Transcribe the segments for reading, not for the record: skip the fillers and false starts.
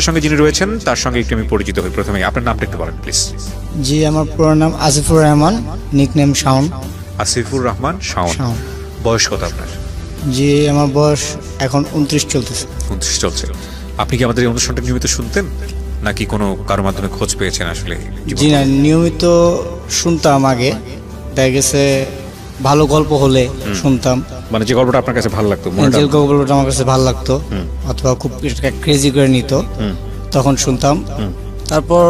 সঙ্গে যিনি রয়েছেন তার সঙ্গে একটু আমি পরিচিত হই। প্রথমে আপনার নামটা একটু বলেন প্লিজ। জি, আমার পুরো নাম আসিফুর রহমান, নিকনেম শাওন। আসিফুর রহমান শাওন। বয়স কত আপনার? জি, আমার বয়স এখন 29 চলতেছে। 29 চলছে। আপনি কি আমাদের এই অনুষ্ঠানটা নিয়মিত শুনতেন নাকি কোনো কারোর মাধ্যমে খোঁজ পেয়েছেন আসলে? জি না, নিয়মিত শুনতাম আগে, দেখা গেছে ভালো গল্প হলে শুনতাম। মানে যে গল্পটা আপনার কাছে ভালো লাগতো, যে গল্পটা আমার কাছে ভালো লাগতো অথবা খুব ক্রেজি করে নিত, তখন শুনতাম। তারপর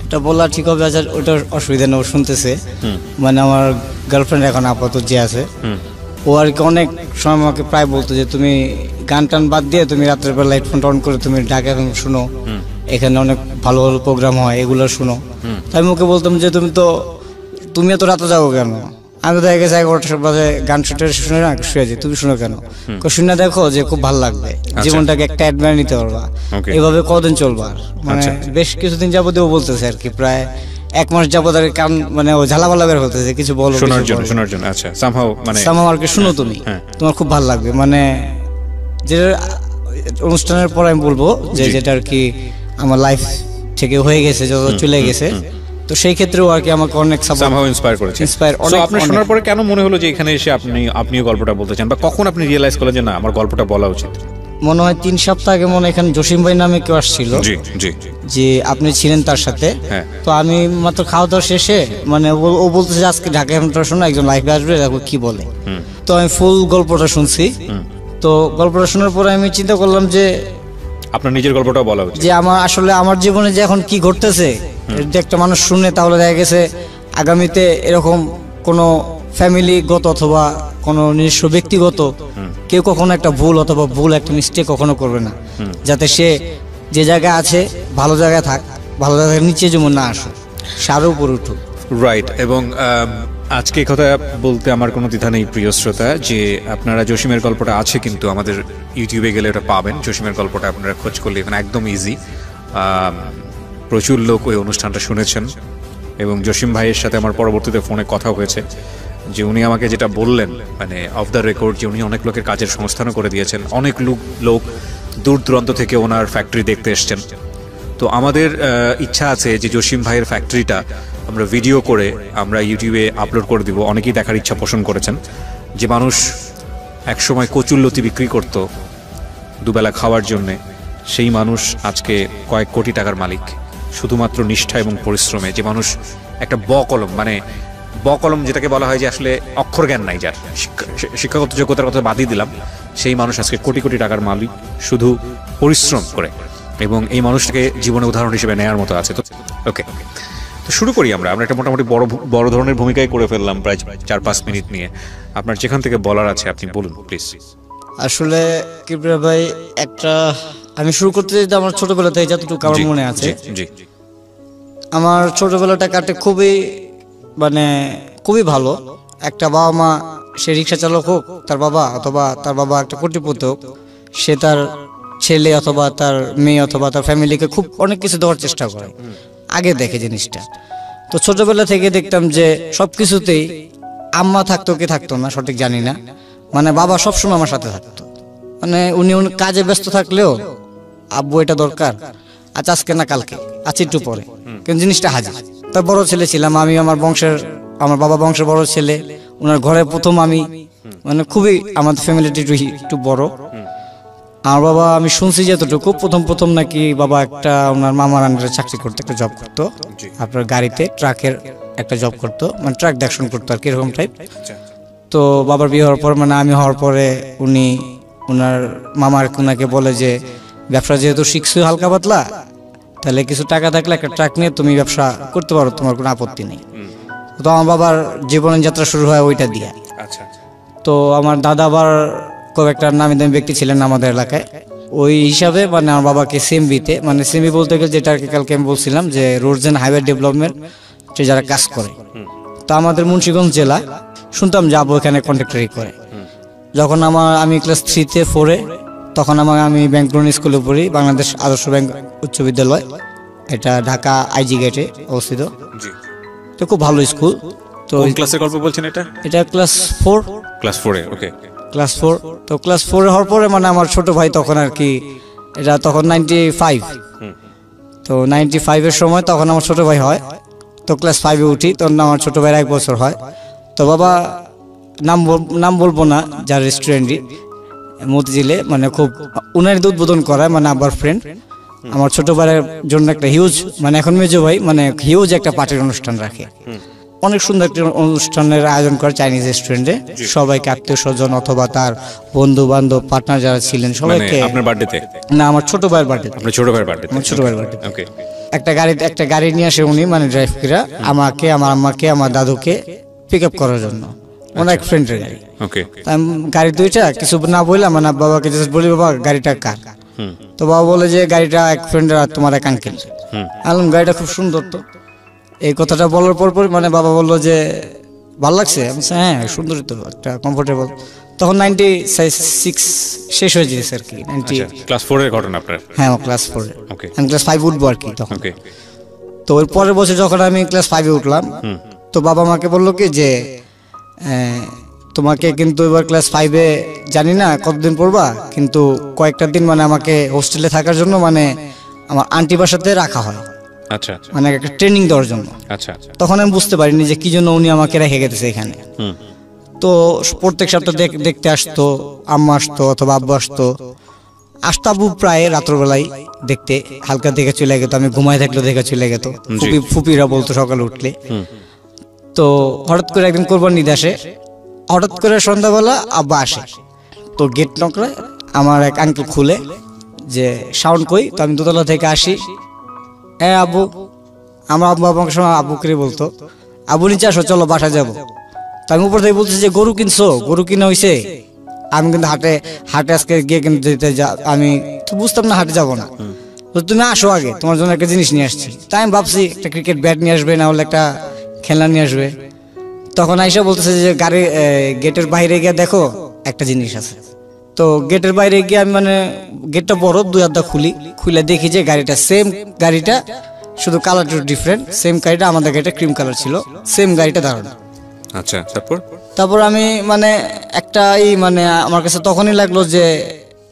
এটা বলা ঠিক হবে, ওটার অসুবিধা নেই, শুনতেছে। মানে আমার গার্লফ্রেন্ড এখন আপাতত যে আছে, ও আর কি অনেক সময় আমাকে প্রায় বলতো যে তুমি গান টান বাদ দিয়ে তুমি রাত্রের বেলা হেডফোন অন করে তুমি ঢাকা এখন শুনো, এখানে অনেক ভালো ভালো প্রোগ্রাম হয়, এগুলো শুনো। তাই আমি ওকে বলতাম যে তুমি এত রাতে যাবো কেন? আমি তো দেখা গেছে 11টার বাজে গান শুনে না শুয়ে যাই, তুমি শুনো কেন? শুনে দেখো যে খুব ভালো লাগবে, জীবনটাকে একটা অ্যাডমায়ার নিতে পারবা, এভাবে কদিন চলবা। মানে বেশ কিছুদিন যাবতীয় বলতেছে আর কি, প্রায় 1 মাস যাবত আর কান মানে ও ঝালাপালা বের হতেছে কিছু বলো শোনার জন্য। আচ্ছা, সামহাউ আর কি শুনো তুমি, তোমার খুব ভালো লাগবে। মানে যেটা অনুষ্ঠানের পর আমি বলবো যে যেটা আর কি আমার লাইফ থেকে হয়ে গেছে, যত চলে গেছে, তো সেই ক্ষেত্রেও আর কি আমাকে অনেক সামহাউ ইন্সপায়ার করেছে। সো আপনি শোনার পরে কেন মনে হলো যে এখানে এসে আপনিও গল্পটা বলতে চান, বা কখন আপনি রিয়েলাইজ করলেন যে না আমার গল্পটা বলা উচিত? মনে হয় 3 সপ্তাহ আগে মনে এখানে জসিম ভাই নামে কেউ আসছিল, যে আপনি ছিলেন তার সাথে। তো আমি মাত্র খাওয়া দাওয়া শেষে মানে ও বলতেছে আজকে ঢাকা এমনটা শোনো, একজন লাইভে আসবে, দেখো কি বলে। তো আমি ফুল গল্পটা শুনছি। তো গল্পটা শোনার পরে আমি চিন্তা করলাম যে আপনার নিজের গল্পটা বলা উচিত, যে আমার জীবনে যে এখন কি ঘটতেছে, যদি একটা মানুষ শুনে তাহলে দেখা গেছে আগামীতে এরকম কোনো ফ্যামিলিগত অথবা কোনো নিজস্ব ব্যক্তিগত কেউ কখনো একটা ভুল অথবা একটা মিস্টেক কখনো করবে না, যাতে সে যে জায়গায় আছে ভালো জায়গায় থাক, ভালো জায়গায় নিচে যেমন না আসুক, সারও উপরে উঠুক। রাইট। এবং আজকে কথা বলতে আমার কোনো দ্বিধা নেই প্রিয় শ্রোতা, যে আপনারা জসিমের গল্পটা আছে কিন্তু আমাদের ইউটিউবে গেলে ওটা পাবেন। জসিমের গল্পটা আপনারা খোঁজ করলে এখানে একদম ইজি। প্রচুর লোক ওই অনুষ্ঠানটা শুনেছেন এবং জসিম ভাইয়ের সাথে আমার পরবর্তীতে ফোনে কথা হয়েছে, যে উনি আমাকে যেটা বললেন মানে অফ দ্য রেকর্ড, যে উনি অনেক লোকের কাজের সংস্থানও করে দিয়েছেন, অনেক লোক দূর দূরান্ত থেকে ওনার ফ্যাক্টরি দেখতে এসছেন। তো আমাদের ইচ্ছা আছে যে জসিম ভাইয়ের ফ্যাক্টরিটা আমরা ভিডিও করে আমরা ইউটিউবে আপলোড করে দিব। অনেকেই দেখার ইচ্ছা পোষণ করেছেন, যে মানুষ একসময় কচুল্লতি বিক্রি করত দুবেলা খাওয়ার জন্যে, সেই মানুষ আজকে কয়েক কোটি টাকার মালিক শুধুমাত্র নিষ্ঠা এবং পরিশ্রমে। যে মানুষ একটা কলম যেটাকে বলা হয় যে আসলে অক্ষর জ্ঞান নাই, যার শিক্ষাগত যোগ্যতার কথা বাদই দিলাম, সেই মানুষ আজকে কোটি কোটি টাকার মালিক শুধু পরিশ্রম করে, এবং এই মানুষটাকে জীবনে উদাহরণ হিসেবে নেওয়ার মতো আছে। তো ওকে, তো শুরু করি। আমরা একটা মোটামুটি বড় ধরনের ভূমিকায় করে ফেললাম, প্রায় 4-5 মিনিট নিয়ে। আপনার যেখান থেকে বলার আছে আপনি বলুন প্লিজ। আসলে কিবরিয়া ভাই, আমি শুরু করতে চাই আমার ছোটবেলা থেকে যতটুকু আমার মনে আছে। আমার ছোটবেলাটা কাটে খুবই ভালো। একটা বাবা মা, সে রিক্সা চালক হোক তার বাবা, অথবা তার বাবা একটা কোটিপতি হোক, সে তার ছেলে অথবা তার মেয়ে অথবা তার ফ্যামিলিকে খুব অনেক কিছু দেওয়ার চেষ্টা করে, আগে দেখে জিনিসটা। তো ছোটবেলা থেকে দেখতাম যে সবকিছুতেই আম্মা থাকতো কি থাকতো না সঠিক জানি না, মানে বাবা সবসময় আমার সাথে থাকতো। মানে উনি কাজে ব্যস্ত থাকলেও আব্বু এটা দরকার, আচ্ছা আজকে না কালকে, আচ্ছা একটু পরে, কিন্তু জিনিসটা হাজির। তার বড় ছেলে ছিলাম আমি, আমার বাবা বংশের বড় ছেলে, ওনার ঘরে প্রথম আমি, মানে খুবই আমাদের ফ্যামিলিটি একটু বড়। আমার বাবা, আমি শুনছি যতটুকু, প্রথম নাকি বাবা একটা ওনার মামার আন্ডারে চাকরি করতো, একটা জব করতো, আপনার গাড়িতে ট্রাকের একটা জব করতো, মানে ট্রাক দেখশন করতো আর কি, এরকম টাইপ। তো বাবার বিয়ে হওয়ার পর, মানে আমি হওয়ার পরে উনি ওনার মামার ওনাকে বলে যে ব্যবসা যেহেতু শিখছো হালকা পাতলা, তাহলে কিছু টাকা থাকলে একটা ট্রাক নিয়ে তুমি ব্যবসা করতে পারো, তোমার কোনো আপত্তি নেই। তো আমার বাবার জীবনের যাত্রা শুরু হয় ওইটা দিয়ে। তো আমার দাদা আবার খুব একটা নামি দামি ব্যক্তি ছিলেন আমাদের এলাকায়, ওই হিসাবে মানে আমার বাবাকে সিএমবিতে, মানে সিএমবি বলতে গেলে যেটা আর কি কালকে আমি বলছিলাম যে রোডস অ্যান্ড হাইওয়ে ডেভেলপমেন্ট, যারা কাজ করে। তো আমাদের মুন্সিগঞ্জ জেলা শুনতাম যে আবু এখানে কন্ট্রাক্টরি করে। যখন আমি ক্লাস 3-4-এ, তখন আমি ব্যাংক লোন স্কুলে পড়ি, বাংলাদেশ আদর্শ ব্যাংক উচ্চ বিদ্যালয়, এটা ঢাকা আইজি গেটে অবস্থিত। তো খুব ভালো স্কুল। তো ক্লাসের গল্প বলছেন এটা ক্লাস 4। ক্লাস 4-এ? ওকে, ক্লাস 4। তো ক্লাস 4 হওয়ার পরে মানে আমার ছোট ভাই তখন আর কি, এটা তখন 95, তো 95-এর সময় তখন আমার ছোট ভাই হয়, তো ক্লাস 5-এ উঠি, তখন আমার ছোট ভাইয়ের 1 বছর হয়। তো বাবা নাম বলবো না, যার রেস্টুরেন্টই মতিঝিলে, মানে খুব উনার উদ্বোধন করায়, মানে আব্বার ফ্রেন্ড আমার ছোট ভাইয়ের জন্য একটা হিউজ, মানে এখন মেজো ভাই, মানে হিউজ একটা পার্টির অনুষ্ঠান রাখে। অনেক সুন্দর একটা অনুষ্ঠানের আয়োজন করে চাইনিজ রেস্টুরেন্টে, সবাইকে আত্মীয় স্বজন অথবা তার বন্ধু বান্ধব পার্টনার যারা ছিলেন সবাইকে। আপনার বার্থডেতে? না, আমার ছোট ভাইয়ের বার্থডে। আপনার ছোট ভাইয়ের বার্থডে? আমার ছোট ভাইয়ের বার্থডে। ওকে। একটা গাড়ি নিয়ে আসে উনি, মানে ড্রাইভ করে আমাকে, আমার আম্মাকে, আমার দাদুকে পিক আপ করার জন্য, ওনার এক ফ্রেন্ডের গাড়ি। ওকে। গাড়ি দুইটা, কিছু না বললাম, মানে বাবাকে জাস্ট বলি, বাবা গাড়িটা কার? তো বাবা বলে যে গাড়িটা এক ফ্রেন্ডের আর তোমার এক আঙ্কেল। আলম গাড়িটা খুব সুন্দর। তো এই কথাটা বলার পর মানে বাবা বললো যে ভালো লাগছে? আমি বলছি হ্যাঁ সুন্দরই তো, একটা কমফোর্টেবল। তখন 96 শেষ হয়ে যেছে আর কি। ক্লাস 4 এর ঘটনা আপনার? হ্যাঁ, ক্লাস 4-এ। ওকে। আমি ক্লাস 5 উঠবো আর কি তখন। ওকে। তো ওর পরের বছর যখন আমি ক্লাস 5-এ উঠলাম, তো বাবা আমাকে বললো কি যে তোমাকে কিন্তু এবার ক্লাস 5-এ জানি না কতদিন পড়বা, কিন্তু কয়েকটা দিন মানে আমাকে হোস্টেলে থাকার জন্য, মানে আমার আন্টি বাসাতে রাখা হয়। আচ্ছা। মানে একটা ট্রেনিং দেওয়ার জন্য। আচ্ছা। তখন আমি বুঝতে পারিনি যে কি জন্য উনি আমাকে রেখে গেছে এখানে। তো প্রত্যেক সপ্তাহ দেখতে আসতো, আম্মা আসতো অথবা আব্বু আসতো। আবু প্রায় রাত্রবেলায় দেখতে, হালকা দেখে চলে গেত, আমি ঘুমায় থাকলে দেখে চলে গেত। ফুপিরা বলতো সকালে উঠলে। তো হঠাৎ করে একদিন কোরবানি ঈদ আসে, হঠাৎ করে সন্ধ্যাবেলা আব্বা আসে, তো গেট নকরে আমার এক আঙ্কেল খুলে যে সাউন্ড কই। তো আমি দোতলা থেকে আসি, হ্যাঁ আব্বু। আমার আব্বু আমাকে সময় আব্বু করে বলতো, আব্বু নিচে আসো, চলো বাসা যাবো। তো আমি উপর থেকে বলছি যে গরু কিনছো? গরু কিনা হয়েছে? আমি কিন্তু হাটে আজকে গিয়ে কিনতে আমি তো বুঝতাম না হাটে যাবো না। তো তুমি আসো আগে, তোমার জন্য একটা জিনিস নিয়ে আসছি। তাই আমি ভাবছি একটা ক্রিকেট ব্যাট নিয়ে আসবে, না হলে একটা খেলনা নিয়ে আসবে। তখন আইসা বলতেছে যে গাড়ি গেটের বাইরে গিয়ে দেখো একটা জিনিস আছে। তো গেটের বাইরে গিয়ে আমি, মানে গেটটা বড়, 2 আধা খুলে দেখি যে গাড়িটা সেম গাড়িটা, শুধু কালারটা ডিফারেন্ট। সেম গাড়িটা, আমাদের গাড়িটা ক্রিম কালার ছিল, সেম গাড়িটা দাঁড়ানো। আচ্ছা। তারপর আমি মানে মানে আমার কাছে তখনই লাগলো যে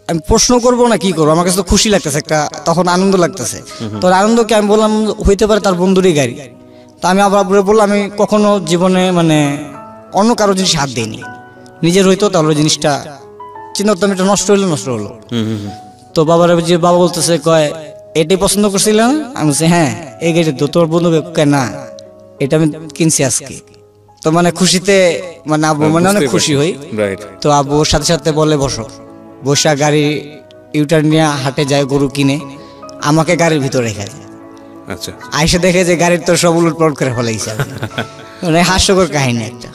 আমি প্রশ্ন করব না কি করবো, আমার কাছে তো খুশি লাগতেছে, একটা তখন আনন্দ লাগতেছে। তো আনন্দকে আমি বললাম হইতে পারে তার বন্ধুরই গাড়ি। তা আমি আবার বললাম আমি কখনো জীবনে মানে অন্য কারো জিনিস হাত দিইনি, নিজের হইতো তাহলে জিনিসটা চিন্তা করতাম এটা নষ্ট হলো। তো বাবা বলতেছে কয় এটাই পছন্দ করছিল না? আমি বলছি হ্যাঁ এই গাড়ি তো। তোর বন্ধু না, এটা আমি কিনছি আজকে। তো মানে খুশিতে মানে আব্বু মানে অনেক খুশি হই। তো আব্বুর সাথে সাথে বলে বসা গাড়ি ইউটার নিয়ে হাটে যায়, গরু কিনে আমাকে গাড়ির ভিতরে রেখে যায়। আচ্ছা। আইসা দেখে যে গাড়ির তো সব উলটপালট করে ফেলাইছে, মানে হাস্যকর কাহিনী একটা।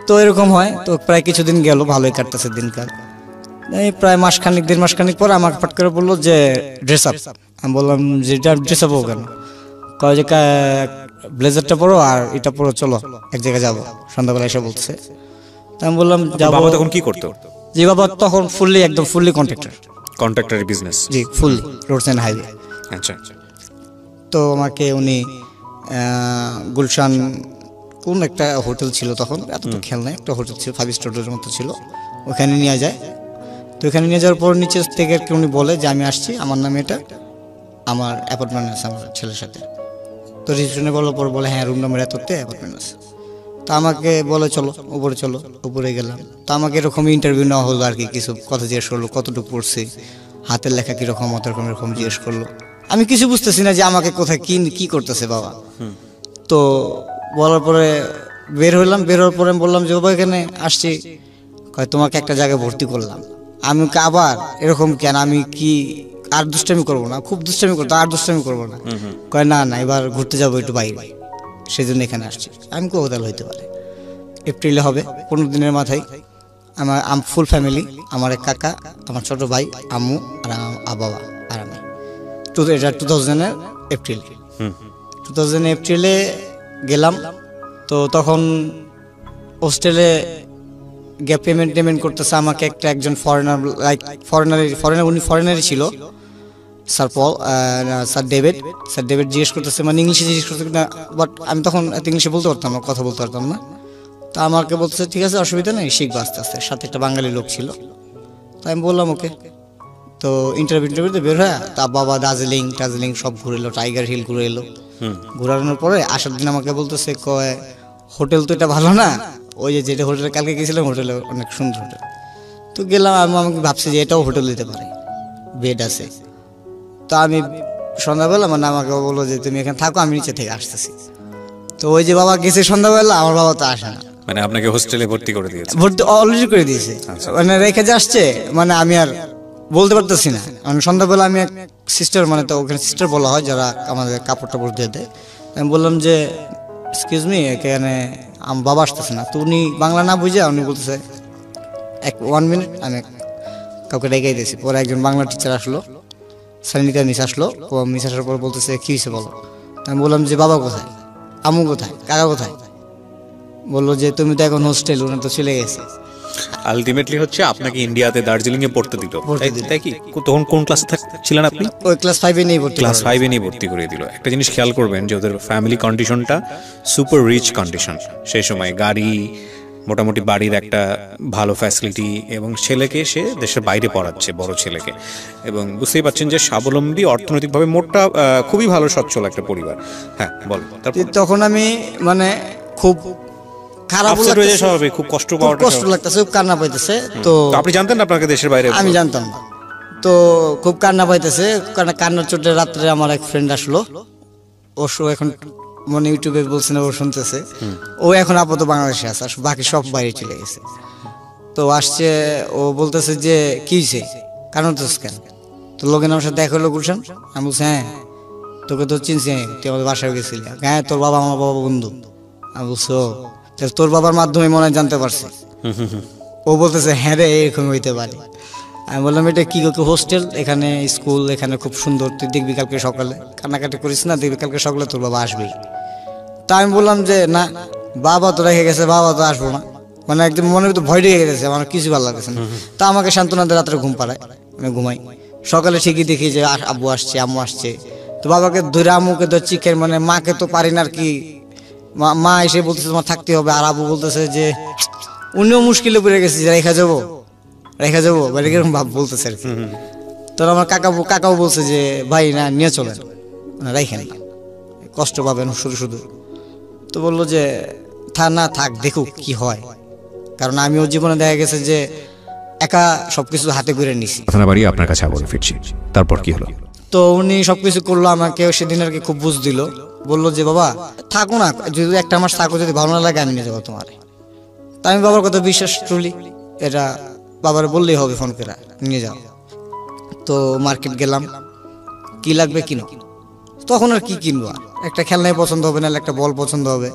তো এরকম হয়। তো প্রায় কিছুদিন গেল, ভালোই কাটতেছে দিনকাল। এই প্রায় দেড় মাস খানিক পর আমাকে ফট করে বললো যে ড্রেস আপ। আমি বললাম যে ড্রেস আপ কেন? কয় যে ব্লেজারটা পরো আর এটা পরো, চলো এক জায়গায় যাবো। সন্ধ্যাবেলা এসে বলছে। আমি বললাম যাবো। বাবা তখন কি করতো? জি বাবা তখন ফুললি কন্ট্রাক্টর বিজনেস। জি, ফুললি রোডস এন্ড হাইওয়ে। আচ্ছা। তো আমাকে উনি গুলশান কোন একটা হোটেল ছিল তখন, এত তো খেয়াল নাই, একটা হোটেল ছিল 5 স্টারের মতো ছিল, ওখানে নিয়ে যায়। তো ওখানে নিয়ে যাওয়ার পর নিচে থেকে উনি বলে যে আমি আসছি, আমার নামে এটা, আমার অ্যাপার্টমেন্ট আছে আমার ছেলের সাথে। তো রিসেপশনে বলার পর বলে হ্যাঁ রুম নাম্বার এততে অ্যাপার্টমেন্ট আছে। তো আমাকে বলে চলো উপরে গেলাম। তো আমাকে এরকম ইন্টারভিউ নেওয়া হলো আর কি, কিছু কথা জিজ্ঞেস করলো, কতটুকু পড়ছি, হাতের লেখা কিরকম, এরকম জিজ্ঞেস করলো। আমি কিছু বুঝতেছি না যে আমাকে কোথায় কি করতেছে বাবা। তো বলার পরে বের হওয়ার পরে আমি বললাম যে বাবা এখানে আসছি, কয় তোমাকে একটা জায়গায় ভর্তি করলাম। আমি আবার এরকম কেন, আমি কি আর দুষ্টামি করবো না? খুব দুষ্টামি করতো, আর দুষ্টামি করবো না। কয় না এবার ঘুরতে যাবো একটু বাইরে, সেই জন্য এখানে আসছি। আমি কোথাও হইতে পারে এপ্রিলে হবে, 15 দিনের মাথায় আমার ফুল ফ্যামিলি, আমার এক কাকা, আমার ছোট ভাই, আম্মু আর বাবা আর আমি। এটা 2000 এপ্রিলে গেলাম। তো তখন হোস্টেলে গিয়ে পেমেন্ট করতেছে আমাকে একজন ফরেনার, উনি ফরেনারই ছিল, স্যার ডেভিড জিজ্ঞেস করতেছে, মানে ইংলিশে জিজ্ঞেস করতেছে না, বাট আমি তখন এত ইংলিশে বলতে পারতাম না, কথা বলতে পারতাম না। তা আমাকে বলতেছে ঠিক আছে অসুবিধা নেই, শিখবো আস্তে আস্তে। সাথে একটা বাঙালি লোক ছিল। তাই আমি বললাম ওকে। তো ইন্টারভিউতে বের হয়, তা বাবা দার্জিলিং সব ঘুরে এলো, টাইগার হিল ঘুরে এলো। ঘুরানোর পরে আসার দিন আমাকে বলতেছে, কয় হোটেল তো এটা ভালো না, ওই যে যেটা হোটেলে কালকে গেছিলাম হোটেলে অনেক সুন্দর হোটেল। তো গেলাম, আমাকে ভাবছি যে এটাও হোটেল দিতে পারে, বেড আছে। তো আমি সন্ধ্যাবেলা মানে আমাকে বললো যে তুমি এখানে থাকো, আমি নিচে থেকে আসতেছি। তো ওই যে বাবা গেছে সন্ধ্যাবেলা, আমার বাবা তো আসে না। মানে আপনাকে হোস্টেলে ভর্তি করে দিয়েছে? ভর্তি অলরেডি করে দিয়েছে, মানে রেখে যে আসছে, মানে আমি আর বলতে পারতেছি না। মানে সন্ধ্যাবেলা আমি এক সিস্টার, মানে তো ওখানে সিস্টার বলা হয় যারা আমাদের কাপড় টাপড় দিয়ে দেয়, আমি বললাম যে এক্সকিউজ মি, এখানে আমার বাবা আসতেছে না। তো উনি বাংলা না বুঝে উনি বলতেছে 1 মিনিট, আমি কাউকে ডেকেই দিয়েছি। পরে একজন বাংলা টিচার আসলো, সানিকা মিস আসলো। মিস আসার পর বলতেছে কি হয়েছে বলো। আমি বললাম যে বাবা কোথায়, আম্মু কোথায়, কাকা কোথায়। বললো যে তুমি তো এখন হোস্টেল, উনি তো চলে গেছে। আলটিমেটলি হচ্ছে আপনাকে ইন্ডিয়াতে দার্জিলিং এ পড়তে দিল, তাই কি? তখন কোন ক্লাসে ছিলেন আপনি? ওই ক্লাস 5 এ নেই ভর্তি, ক্লাস 5 এ নিয়ে ভর্তি করে দিল। একটা জিনিস খেয়াল করবেন যে ওদের ফ্যামিলি কন্ডিশনটা সুপার রিচ কন্ডিশন। সেই সময় গাড়ি, মোটামুটি বাড়ির একটা ভালো ফ্যাসিলিটি, এবং ছেলেকে সে দেশের বাইরে পড়াচ্ছে, বড় ছেলেকে। এবং বুঝতেই পারছেন যে স্বাবলম্বী, অর্থনৈতিকভাবে মোটটা খুবই ভালো সচ্ছল একটা পরিবার। হ্যাঁ বল। তখন আমি মানে খুব খারাপ লাগতেছে, স্বাভাবিক, খুব কষ্ট লাগতেছে, খুব কান্না পাইতেছে। তো আপনি জানতেন আপনাকে দেশের বাইরে? আমি জানতাম না। তো খুব কান্না পাইতেছে, কান্নার চোটে রাত্রে আমার এক ফ্রেন্ড আসলো, ও এখন মানে ইউটিউবে বলছে না, ও শুনতেছে। ও এখন আপাতত বাংলাদেশে আছে, বাকি সব বাইরে চলে গেছে। তো আসছে, ও বলতেছে যে কি হয়েছে, কারণ তো কেন। তো লোকের আমার সাথে দেখা হলো গুলশান। আমি বলছি হ্যাঁ, তোকে তো চিনছি, তুই আমাদের বাসায় গেছিলি। হ্যাঁ, তোর বাবা আমার বাবা বন্ধু। আমি বলছো তোর বাবার মাধ্যমে মনে হয় জানতে পারছি। ও বলতেছে হ্যাঁ রে, এরকম হইতে পারে। আমি বললাম এটা কি হোস্টেল, এখানে স্কুল, এখানে খুব সুন্দর, তুই দেখবি কালকে সকালে, কান্নাকাটি করিস না, দেখবি কালকে সকালে তোর বাবা আসবেই। তা আমি বললাম যে না, বাবা তো রেখে গেছে, বাবা তো আসবো না। মানে একদম মনের ভিতরে ভয় ঢেকে গেছে, আমার কিছু ভালো লাগছে না। তা আমাকে সান্ত্বনা দিয়ে রাত্রে ঘুম পাড়ায়, আমি ঘুমাই। সকালে ঠিকই দেখি যে আব্বু আসছে, আম্মু আসছে। তো বাবাকে ধরে, আম্মুকে ধরে চিকেন, মানে মাকে তো পারি না আর কি। মা এসে বলতেছে তোমার থাকতে হবে, আর আব্বু বলতেছে যে উনিও মুশকিলে পড়ে গেছে, যে রেখা যাবো বা এরকম ভাব বলতেছে আর কি। তোর আমার কাকাও বলছে যে ভাই না, নিয়ে চলেন, রাইখে নাই, কষ্ট পাবেন শুধু। তো বললো যে না থাক, দেখুক কি হয়, কারণ আমিও জীবনে দেখা গেছে যে একা সবকিছু হাতে করে নিছি। আপনার কাছে আবার ফিরছি, তারপর কি হলো? তো উনি সবকিছু করলো, আমাকে সেদিন আর কি খুব বুঝ দিল। বললো যে বাবা থাকো না, যদি 1 মাস থাকো, যদি ভালো না লাগে আমি নিয়ে যাবো তোমার। তা আমি বাবার কথা বিশ্বাস ট্রুলি, এটা বাবার বললেই হবে, ফোন করে নিয়ে যাও। তো মার্কেট গেলাম, কি লাগবে কিনো। তখন আর কি কিনবো, একটা খেলনাই পছন্দ হবে, না একটা বল পছন্দ হবে।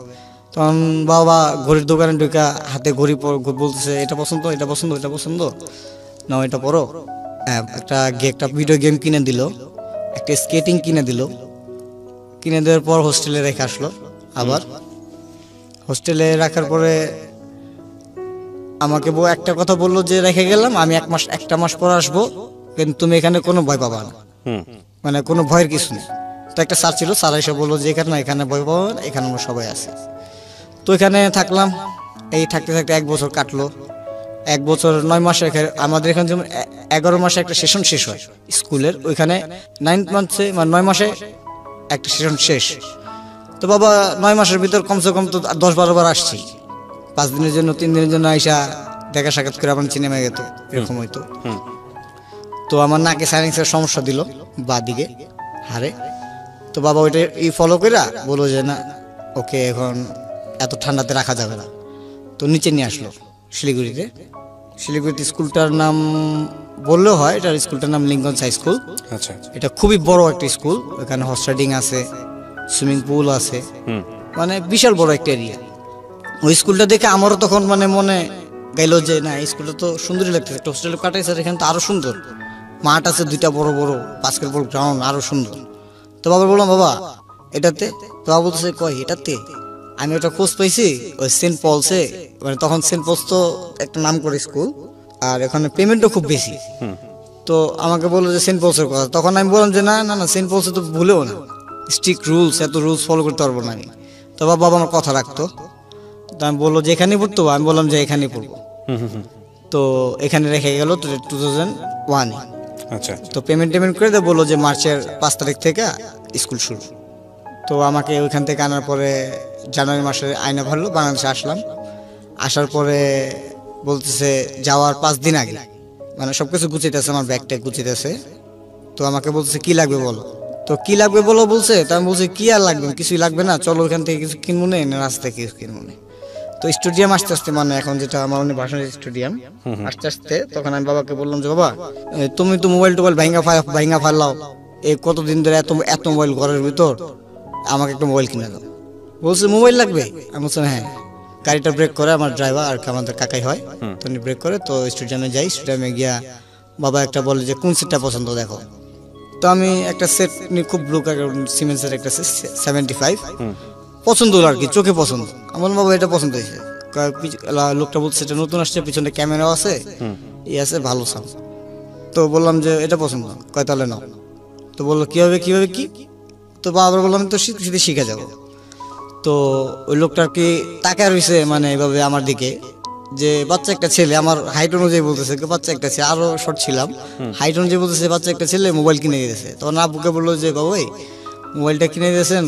তখন বাবা ঘড়ির দোকানে ঢুকা হাতে ঘড়ি বলতেছে এটা পছন্দ, এটা পছন্দ, এটা পছন্দ, না এটা পড়ো। একটা ভিডিও গেম কিনে দিল, একটা স্কেটিং কিনে দিল। কিনে দেওয়ার পর হোস্টেলে রেখে আসলো। আবার হোস্টেলে রাখার পরে আমাকে একটা কথা বললো যে রেখে গেলাম, আমি 1 মাস পর আসবো, কিন্তু তুমি এখানে কোনো ভয় পাবা না, মানে কোনো ভয়ের কিছু নেই। তো একটা স্যার ছিল, স্যার এসে বললো যে এখানে ভয় পাবো না, এখানে আমরা সবাই আছি। তো এখানে থাকলাম, এই থাকতে থাকতে 1 বছর কাটলো। 1 বছর 9 মাসে আমাদের এখানে যেমন 11 মাসে একটা সেশন শেষ হয় স্কুলের, ওইখানে 9 মান্থসে মানে 9 মাসে একটা সেশন শেষ। তো বাবা 9 মাসের ভিতর কমসে কম তো 10-12 বার আসছি, 5 দিনের জন্য 3 দিনের জন্য আইসা দেখা সাক্ষাৎ করে আমার সিনেমা গেত, এরকম হইতো। তো আমার নাকে সাইলেন্সের সমস্যা দিল বাঁ দিকে হারে। তো বাবা ওইটা ফলো করে বললো যে না, ওকে এখন এত ঠান্ডাতে রাখা যাবে না। তো নিচে নিয়ে আসলো শিলিগুড়িতে। স্কুলটার নাম বললেও হয়, এটার স্কুলটার নাম লিঙ্কনস হাই স্কুল। আচ্ছা, এটা খুবই বড় একটা স্কুল, এখানে হর্স রাইডিং আছে, সুইমিং পুল আছে, মানে বিশাল বড় একটা এরিয়া। ওই স্কুলটা দেখে আমারও তখন মানে মনে গেল যে না, এই স্কুলটা তো সুন্দরই লাগতেছে, একটা হোস্টেলে কাটাইছে, এখানে তো আরো সুন্দর, মাঠ আছে 2টা বড় বড় বাস্কেটবল গ্রাউন্ড, আরো সুন্দর। তো বাবা বললাম বাবা এটাতে, তো বাবা বলতেছে কয় এটাতে। আমি ওটা খোঁজ পাইছি ওই সেন্ট পলসে, মানে তখন সেন্ট পলস তো একটা নাম করে স্কুল, আর এখানে পেমেন্টও খুব বেশি। তো আমাকে বললো যে সেন্ট পলসের কথা। তখন আমি বললাম যে না না না, সেন্ট পলসে তো ভুলেও না, স্ট্রিক্ট রুলস, এত রুলস ফলো করতে পারবো না আমি। তো বাবা আমার কথা রাখতো। তো আমি বললো যে এখানেই পড়তো, আমি বললাম যে এখানেই পড়বো। তো এখানে রেখে গেল 2001-এ। আচ্ছা তো পেমেন্ট করে দিয়ে বললো যে মার্চের 5 তারিখ থেকে স্কুল শুরু। তো আমাকে ওইখান থেকে আনার পরে জানুয়ারি মাসে আয়না ভরলো, বাংলাদেশে আসলাম। আসার পরে বলতেছে যাওয়ার 5 দিন আগে, মানে সব কিছু গুছিতেছে, আমার ব্যাগটা গুছিতেছে। তো আমাকে বলতেছে কি লাগবে বলো। তো কি লাগবে বলো বলছে, তো আমি বলছি কি আর লাগবে, কিছুই লাগবে না, চলো ওইখান থেকে কিছু কিনবো না, রাস্তায় কিছু কিনবো না। তো স্টেডিয়াম আস্তে আস্তে, মানে এখন যেটা আমার অনেক ভাষণ স্টেডিয়াম, আস্তে আস্তে তখন আমি বাবাকে বললাম যে বাবা তুমি তো মোবাইল টোবাইল ভাঙ্গা ফালাও, এই কতদিন ধরে এত এত মোবাইল ঘরের ভিতর, আমাকে একটা মোবাইল কিনে দাও। বলছে মোবাইল লাগবে, আমি বলছি হ্যাঁ। গাড়িটা ব্রেক করে, আমার ড্রাইভার আর আমাদের কাকাই হয়, তো উনি ব্রেক করে। তো স্টেডিয়ামে যাই, স্টেডিয়ামে গিয়া বাবা একটা বলে যে কোন সিটটা পছন্দ দেখো। তো আমি একটা সেট খুব ব্লু কালার সিমেন্সের একটা 75 পছন্দ হলো আর কি, চোখে পছন্দ। আমার বাবা এটা পছন্দ হয়েছে। লোকটা বলছে এটা নতুন আসছে, পিছনে ক্যামেরাও আছে, আছে ভালো সাউন্ড। তো বললাম যে এটা পছন্দ, কয় তাহলে নাও। তো বললো কিভাবে কি। তো বাবা বললাম তো শীতে শিখে যাবো। তো ওই লোকটা আর কি তাকায় রয়েছে, মানে এইভাবে আমার দিকে, যে বাচ্চা একটা ছেলে, আমার হাইট অনুযায়ী বলতেছে বাচ্চা একটা ছেলে, আরো শর্ট ছিলাম, হাইট অনুযায়ী বলতেছে বাচ্চা একটা ছেলে মোবাইল কিনে দিয়েছে। তখন আব্বুকে বললো যে বাবা মোবাইলটা কিনে দিয়েছেন,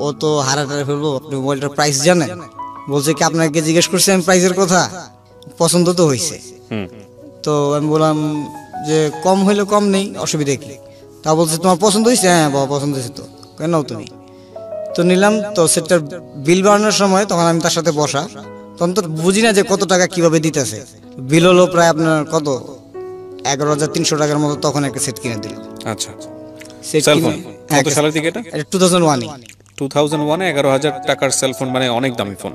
ও তো হারাটারে ফেলবো, আপনি মোবাইলটার প্রাইস জানেন? বলছে কি আপনাকে জিজ্ঞেস করছি আমি প্রাইসের কথা, পছন্দ তো হয়েছে। তো আমি বললাম যে কম হইলে কম নেই, অসুবিধা কি? তা বলছে তোমার পছন্দ হয়েছে? হ্যাঁ বাবা পছন্দ হয়েছে। তো কেন তুমি? তো নিলাম। তো সেটার বিল বানানোর সময় তখন আমি তার সাথে বসা, তখন তো বুঝি না যে কত টাকা কিভাবে দিতেছে। বিল হলো প্রায় আপনার কত 11,300 টাকার মতো, তখন একটা সেট কিনে দিল। আচ্ছা সেট সেলফোন কত সালের দিকে এটা? 2001 2001 এ 11,000 টাকার সেলফোন, মানে অনেক দামি ফোন।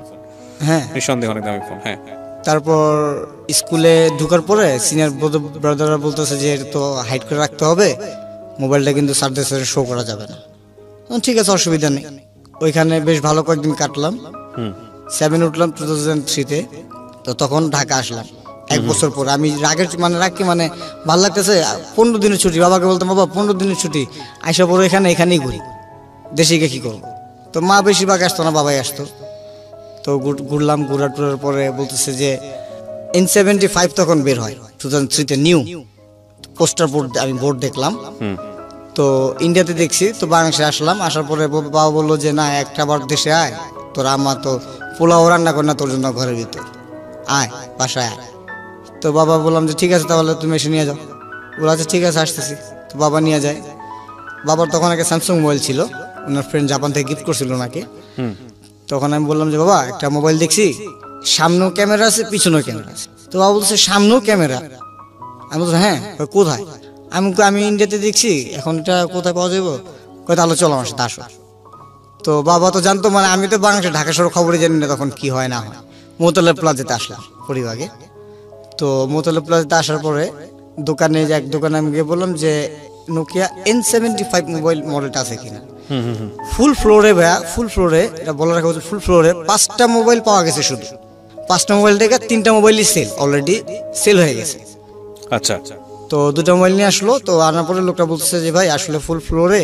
হ্যাঁ নিঃসন্দেহে অনেক দামি ফোন। হ্যাঁ তারপর স্কুলে ঢোকার পরে সিনিয়র ব্রাদাররা বলতেছে যে এটা তো হাইড করে রাখতে হবে, মোবাইলটা কিন্তু স্যারদের সাথে শো করা যাবে না। ঠিক আছে অসুবিধা নেই। ওইখানে বেশ ভালো কয়েকদিন কাটলাম। 7 উঠলাম 2003-তে। তো তখন ঢাকা আসলাম 1 বছর পর। আমি রাগের মানে ভালো লাগতেছে, 15 দিনের ছুটি। বাবাকে বলতাম বাবা 15 দিনের ছুটি, আইসা পড়ো এখানেই ঘুরি, দেশে গিয়ে কি করবো। তো মা বেশিরভাগ আসতো না, বাবাই আসতো। তো ঘুরলাম, ঘোরার পরে বলতেছে যে N75 তখন বের হয় 2003-তে, নিউ পোস্টার বোর্ড, আমি বোর্ড দেখলাম। তো ইন্ডিয়াতে দেখছি। তো বাংলাদেশে আসলাম, আসার পরে বাবা বললো যে না একটা বার দেশে আয়, তোর আম্মা তো পোলাও রান্না করে না তোর জন্য ঘরের ভিতর, আয় বাসায় আয়। তো বাবা বললাম যে ঠিক আছে তাহলে তুমি এসে নিয়ে যাও। বলো আচ্ছা ঠিক আছে আসতেছি। তো বাবা নিয়ে যায়। বাবার তখন একটা স্যামসাং মোবাইল ছিল, ওনার ফ্রেন্ড জাপান থেকে গিফট করছিল ওনাকে। তখন আমি বললাম যে বাবা একটা মোবাইল দেখছি, সামনেও ক্যামেরা আছে পিছনেও ক্যামেরা আছে। তো বাবা বলছে সামনেও ক্যামেরা? আমি বলছি হ্যাঁ। কোথায়? আমি ইন্ডিয়াতে দেখছি, এখন এটা কোথায় পাওয়া যাবো? তাহলে চলো আমার সাথে আসো। তো বাবা তো জানতো, মানে আমি তো বাংলাদেশে ঢাকা শহর খবরই জানি না তখন কি হয় না হয়। মোতালেব প্লাজাতে আসলাম পরিবাগে। তো মোতালেব প্লাজাতে আসার পরে এক দোকানে আমি গিয়ে বললাম যে নোকিয়া N75 মোবাইল মডেলটা আছে কিনা। ফুল ফ্লোরে এটা বলার রাখা হচ্ছে, ফুল ফ্লোরে 5টা মোবাইল পাওয়া গেছে। শুধু 5টা মোবাইল থেকে 3টা মোবাইলই অলরেডি সেল হয়ে গেছে। আচ্ছা। তো 2টা মোবাইল নিয়ে আসলো। তো আনার পরে লোকটা বলতেছে যে ভাই আসলে ফুল ফ্লোরে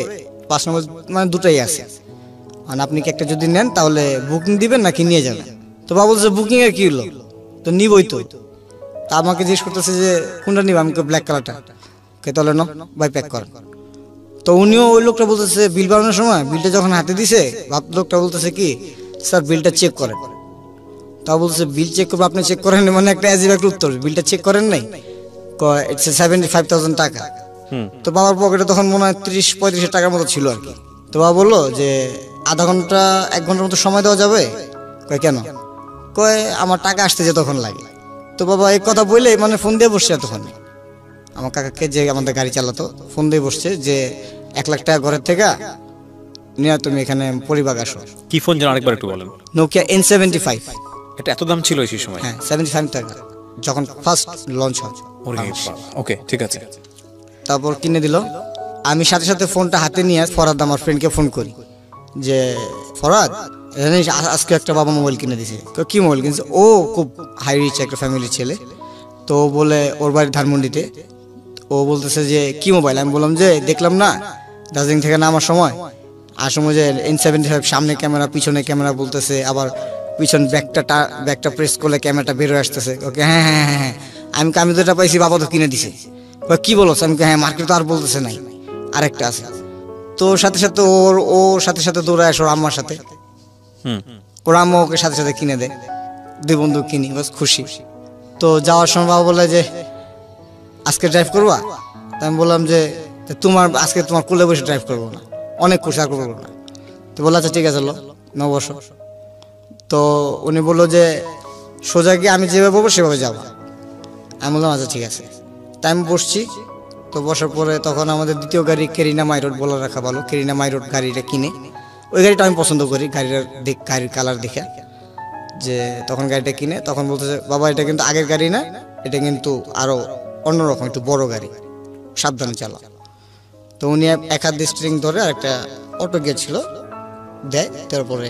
5 নম্বর মানে 2টাই আছে, মানে আপনি কি একটা যদি নেন তাহলে বুকিং দিবেন নাকি নিয়ে যাবেন। তো বাবা বলছে বুকিং এর কি হলো, তো নিবই তো। তা আমাকে জিজ্ঞেস করতেছে যে কোনটা নিব, আমি ব্ল্যাক কালারটা। তাহলে না ভাই প্যাক করেন। তো উনিও ওই লোকটা বলতেছে বিল বানানোর সময় বিলটা যখন হাতে দিছে, লোকটা বলতেছে কি স্যার বিলটা চেক করেন। তা বলছে বিল চেক করবো, আপনি চেক করেন? মানে একটা অ্যাজিব একটা উত্তর, বিলটা চেক করেন নাই? 75,000 টাকা। তো বাবার পকেটে তখন মনে হয় 30-35 টাকার মতো ছিল আর কি। তো বাবা বললো যে আধা ঘন্টা 1 ঘন্টার মতো সময় দেওয়া যাবে? কেন? আমার টাকা আসতে যে তখন লাগে। তো বাবা এই কথা বলে মানে ফোন দিয়ে বসছে তখন আমার কাকাকে, যে আমাদের গাড়ি চালাতো, ফোন দিয়ে বসছে যে 1 লাখ টাকা ঘরের থেকে নিয়ে তুমি এখানে পরিবার আসো। কি ফোন যেন আরেকবার একটু বলেন। Nokia N75। এটা এত দাম ছিল সেই সময়? হ্যাঁ 75 টাকা যখন ফার্স্ট লঞ্চ হয়। ওকে ঠিক আছে। তারপর কিনে দিল। আমি সাথে সাথে ফোনটা হাতে নিয়ে ফরাদ আমার ফ্রেন্ডকে ফোন করি যে ফরাদ জানিস আজকে একটা বাবা মোবাইল কিনে দিছে। কি মোবাইল কিনছে? ও খুব হাই রিচ একটা ফ্যামিলির ছেলে। তো বলে ওর বাড়ি ধানমন্ডিতে। ও বলতেছে যে কি মোবাইল? আমি বললাম যে দেখলাম না দার্জিলিং থেকে নামার সময় যে N75 সামনে ক্যামেরা পিছনে ক্যামেরা বলতেছে, আবার পিছন ব্যাকটা প্রেস করলে ক্যামেরাটা বেরোয় আসতেছে। ওকে হ্যাঁ হ্যাঁ হ্যাঁ হ্যাঁ আমি তো এটা পাইছি, বাবা তো কিনে দিছে। কি বলো? আমি হ্যাঁ মার্কেট তো আর বলতেছে নাই, আরেকটা আছে। তো সাথে সাথে ও সাথে সাথে দৌড়ায় আসে ওর আম্মার সাথে, ওর আম্মা ওকে সাথে সাথে কিনে দেয়, দুই বন্ধু কিনি, বাস খুশি। তো যাওয়ার সময় বাবা বলে যে আজকে ড্রাইভ করবা? আমি বললাম যে আজকে তোমার কোলে বসে ড্রাইভ করবো না, অনেক খুশি, আর করবো না। তো বললো আচ্ছা ঠিক আছে লো, ন বসো। তো উনি বললো যে সোজা গিয়ে আমি যেভাবে বলবো সেভাবে যাবো। আমি বললাম আচ্ছা ঠিক আছে। তাই আমি বসছি। তো বসার পরে তখন আমাদের দ্বিতীয় গাড়ি কেরিনা মাই রোড, বলে রাখা ভালো, কেরিনা মাই রোড গাড়িটা কিনে। ওই গাড়িটা আমি পছন্দ করি, গাড়ির কালার দেখে। যে তখন গাড়িটা কিনে তখন বলতেছে বাবা এটা কিন্তু আগের গাড়ি না, এটা কিন্তু আরো অন্যরকম, একটু বড় গাড়ি, সাবধানে চালা। তো উনি এক হাত দিয়ে স্টিয়ারিং ধরে, আর একটা অটো গিয়েছিল দেয়, তারপরে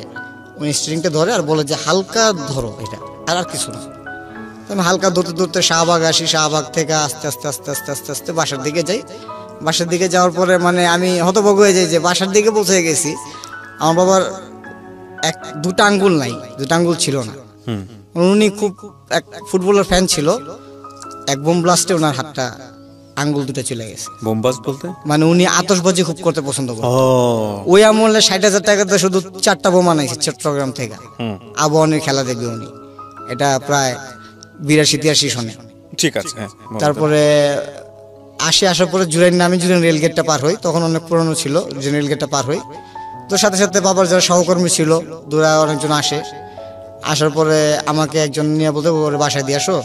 উনি স্টিয়ারিংটা ধরে আর বলে যে হালকা ধরো এটা, আর কিছু না। আমি হালকা ধরতে ধরতে শাহবাগ আসি, শাহবাগ থেকে আস্তে আস্তে আস্তে আস্তে আস্তে আস্তে বাসার দিকে যাই। বাসার দিকে যাওয়ার পরে মানে আমি হতভম্ব হয়ে যাই যে বাসার দিকে পৌঁছে গেছি। আমার বাবার দুটা আঙ্গুল নাই, দুটা আঙ্গুল ছিল না। উনি খুব এক ফুটবলের ফ্যান ছিল, এক বোম ব্লাস্টে ওনার হাতটা আঙ্গুল দুটো চলে গেছে। বোম ব্লাস্ট বলতে মানে উনি আতশবাজি খুব করতে পছন্দ করেন। ওই আমলে 60,000 টাকাতে শুধু 4টা বোমা আনাইছে চট্টগ্রাম থেকে। আবহাওয়ার খেলা দেখবে উনি, এটা প্রায় 82-83 সনে। ঠিক আছে। তারপরে আসার পরে জুরাইন নামে জুরাইন রেল গেটটা পার হই, তখন অনেক পুরনো ছিল, জুরাইন রেল গেটটা পার হই। তো সাথে সাথে বাবার যারা সহকর্মী ছিল দূরে অনেকজন আসে। আসার পরে আমাকে একজন নিয়ে বলতে ওর বাসায় দিয়ে আসো,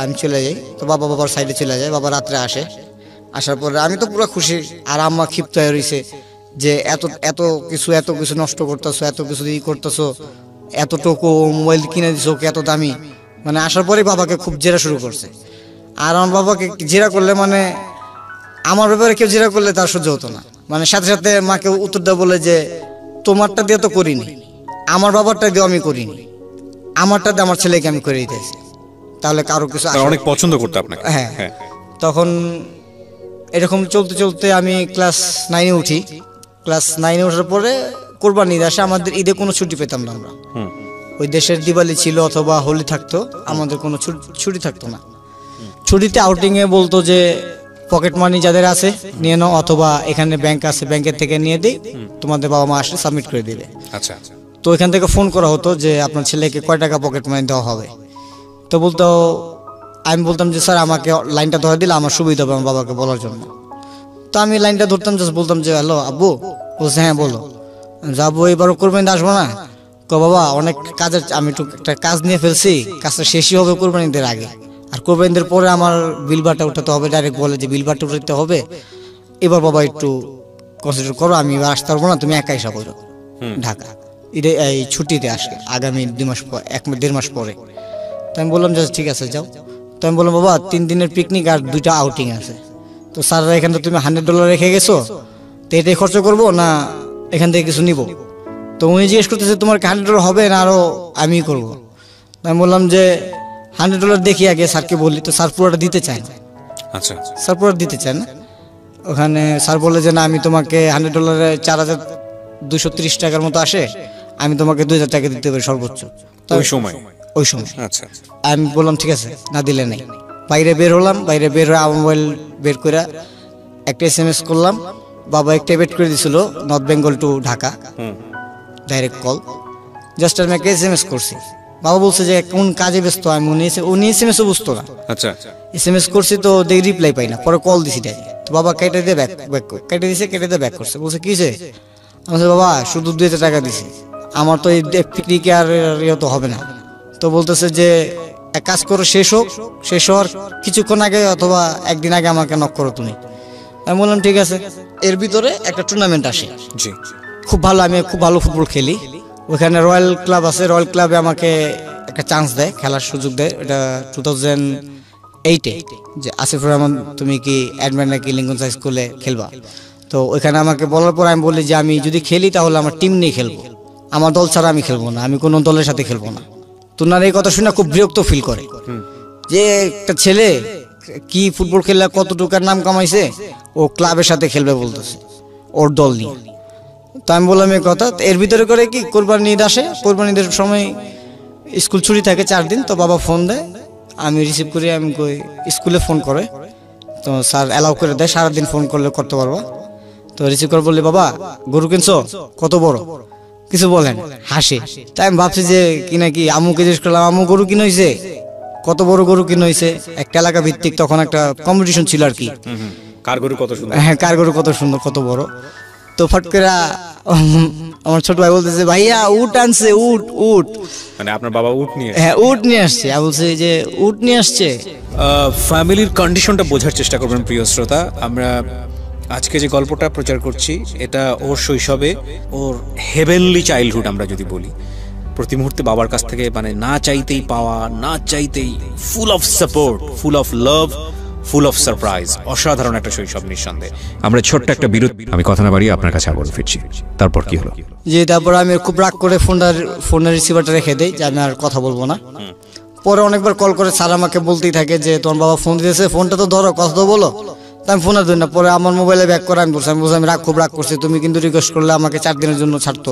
আমি চলে যাই। তো বাবার সাইডে চলে যায়, বাবা রাত্রে আসে। আসার পরে আমি তো পুরো খুশি, আর আম্মা ক্ষিপ্ত হয়ে রয়েছে যে এত কিছু নষ্ট করতেছো, এত কিছু ই করতেছো, এতটুকু মোবাইল কিনে দিছো ওকে, এত দামি। মানে আসার পরে বাবাকে খুব জেরা শুরু করছে। আর আমার বাবাকে জেরা করলে মানে আমার ব্যাপারে কেউ জেরা করলে তার সহ্য হতো না। মানে সাথে সাথে মাকে উত্তর দেওয়া বলে যে তোমারটা দিয়ে তো করিনি, আমার বাবারটা দিয়ে আমি করিনি, আমারটা দিয়ে আমার ছেলেকে আমি করে দিতেছি, তাহলে কারো কিছু অনেক পছন্দ করতে আপনাকে। হ্যাঁ। তখন এরকম চলতে চলতে আমি ক্লাস 9-এ উঠি। ক্লাস 9-এ ওঠার পরে কোরবানি ঈদ আসে, আমাদের ঈদে কোনো ছুটি পেতাম না আমরা। ওই দেশের দিওয়ালি ছিল অথবা হোলি থাকতো, আমাদের কোনো ছুটি থাকতো না। ছুটিতে আউটিংয়ে বলতো যে পকেট মানি যাদের আছে নিয়ে নাও, অথবা এখানে ব্যাংক আছে, ব্যাংকের থেকে নিয়ে দিই, তোমাদের বাবা মা আসলে সাবমিট করে দিবে। আচ্ছা। তো এখান থেকে ফোন করা হতো যে আপনার ছেলেকে কয় টাকা পকেট মানি দেওয়া হবে। তো আমি বলতাম যে স্যার আমাকে লাইনটা ধরে দিলে আমার সুবিধা হবে আমার বাবাকে বলার জন্য। তো আমি লাইনটা ধরতাম, জাস্ট বলতাম যে হ্যালো আব্বু। বলছে হ্যাঁ বলো। যাবো এবারও কোরবানিতে আসবো না? বাবা অনেক কাজের, আমি একটু একটা কাজ নিয়ে ফেলছি, কাজটা শেষই হবে কোরবানিদের আগে, আর কোরবানিদের পরে আমার বিলবারটা উঠাতে হবে। ডাইরেক্ট বলে যে বিলবারটা উঠাতে হবে, এবার বাবা একটু কনসিডার করো, আমি এবার আসতে পারবো না, তুমি একা এসে করো ঢাকা এই ছুটিতে আসে আগামী 2 মাস পর, 1-1.5 মাস পরে। তো আমি বললাম যে ঠিক আছে যাও। তো আমি বললাম বাবা 3 দিনের পিকনিক আর 2টা আউটিং আছে, তো স্যাররা এখানে তুমি $100 রেখে গেছো, তো এটাই খরচ করবো না এখান থেকে কিছু নিব? তো উনি জিজ্ঞেস করতেছে তোমার $100 হবে না আরো আমি করবো? আমি বললাম যে $100 দেখি আগে স্যারকে বলি। তো স্যার পুরোটা দিতে চায় না। আচ্ছা। স্যার পুরোটা দিতে চায় না। ওখানে স্যার বলে যে না আমি তোমাকে $100 4,230 টাকার মতো আসে, আমি তোমাকে 2,000 টাকা দিতে পারি সর্বোচ্চ ওই সময়। আচ্ছা। আমি বললাম ঠিক আছে, না দিলে নেই। বাইরে বের হলাম, বাইরে বের হয়ে আমার মোবাইল বের করে একটা SMS করলাম। বাবা একটা বেট করে দিছিল north Bengal to Dhaka direct call, just আমি একটা SMS করছি। বাবা বলছে যে কোন কাজে ব্যস্ত, আমি উনি SMS বুঝতো না। আচ্ছা। SMS করছি তো দেখি রিপ্লাই পাই না, পরে কল দিছি ডাইরেক্ট। তো বাবা কেটে দিয়ে ব্যাক করছে। বলছে কি হয়েছে? আমি বলছি বাবা শুধু 2,000 টাকা দিছি, আমার তো এই পিকনিকে আর তো হবে না। তো বলতেছে যে এক কাজ করো, শেষ হওয়ার কিছুক্ষণ আগে অথবা একদিন আগে আমাকে নক করো তুমি। আমি বললাম ঠিক আছে। এর ভিতরে একটা টুর্নামেন্ট আসে, আমি খুব ভালো ফুটবল খেলি। ওখানে রয়্যাল ক্লাব আছে, রয়্যাল ক্লাবে আমাকে একটা চান্স দেয়, খেলার সুযোগ দেয়। এটা 2008-এ যে আসিফুর রহমান তুমি কি অ্যাডমিন নাকি লিঙ্কন হাই স্কুলে খেলবা। তো ওইখানে আমাকে বলার পর আমি বলি যে আমি যদি খেলি তাহলে আমার টিম নিয়ে খেলবো, আমার দল ছাড়া আমি খেলবো না, আমি কোনো দলের সাথে খেলবো না। তোনার এই কথা শুনে খুব বিরক্ত ফিল করে যে একটা ছেলে কি ফুটবল খেললে কতটুকার নাম কামাইছে, ও ক্লাবের সাথে খেলবে বলতেছে ওর দল নিয়ে। তো আমি বললাম এই কথা। এর ভিতরে করে কি কোরবানি ঈদ আসে, কোরবানি ঈদের সময় স্কুল ছুটি থাকে 4 দিন। তো বাবা ফোন দেয়, আমি রিসিভ করি, আমি কই স্কুলে ফোন করে তো স্যার অ্যালাউ করে দেয়, সারাদিন ফোন করলে করতে পারবা। তো রিসিভ করে বললি, বাবা গরু কিনছো, কত বড়, কিছু বলেন, হাসে। তাই আমি ভাবছি যে কি নাকি, আম্মুকে জিজ্ঞেস করলাম, আম্মু গরু কিনে হয়েছে, কত বড় গরু কিনে হয়েছে। একটা এলাকা ভিত্তিক তখন একটা কম্পিটিশন ছিল আর কি, কার গরু কত সুন্দর। হ্যাঁ কার গরু কত সুন্দর, কত বড়। তো ফট করে আমার ছোট ভাই বলতেছে, ভাইয়া উট আনছে, উট উট। মানে আপনার বাবা উট নিয়ে, হ্যাঁ উট নিয়ে আসছে। আমি বলছি যে উট নিয়ে আসছে। ফ্যামিলির কন্ডিশনটা বোঝার চেষ্টা করবেন প্রিয় শ্রোতা। আমরা আজকে যে গল্পটা প্রচার করছি এটা ওর শৈশবে, ওর হেভেনলি চাইল্ডহুড আমরা যদি বলি। প্রতি মুহূর্তে বাবার কাছ থেকে মানে না চাইতেই পাওয়া, না চাইতেই full of support, full of love, full of surprise. অসাধারণ একটা শৈশব নিঃসন্দেহে। আমরা ছোট্ট একটা বিরতি, আমি কথা না বাড়িয়ে আপনার কাছে আবার ফিরছি। তারপর কি হলো? যে তারপর আমি খুব রাগ করে ফোনের রিসিভারটা রেখে দেই যে আমি আর কথা বলবো না। পরে অনেকবার কল করে স্যার আমাকে বলতেই থাকে যে তোমার বাবা ফোন দিয়েছে, ফোনটা তো ধরো, কথা তো বলো। তা আমি ফোন আর ধরি না। পরে আমার মোবাইলে ব্যাক করে আমি বলছি, আমি খুব রাগ করছি, তুমি কিন্তু রিকোয়েস্ট করলে আমাকে 4 দিনের জন্য ছাড়তো,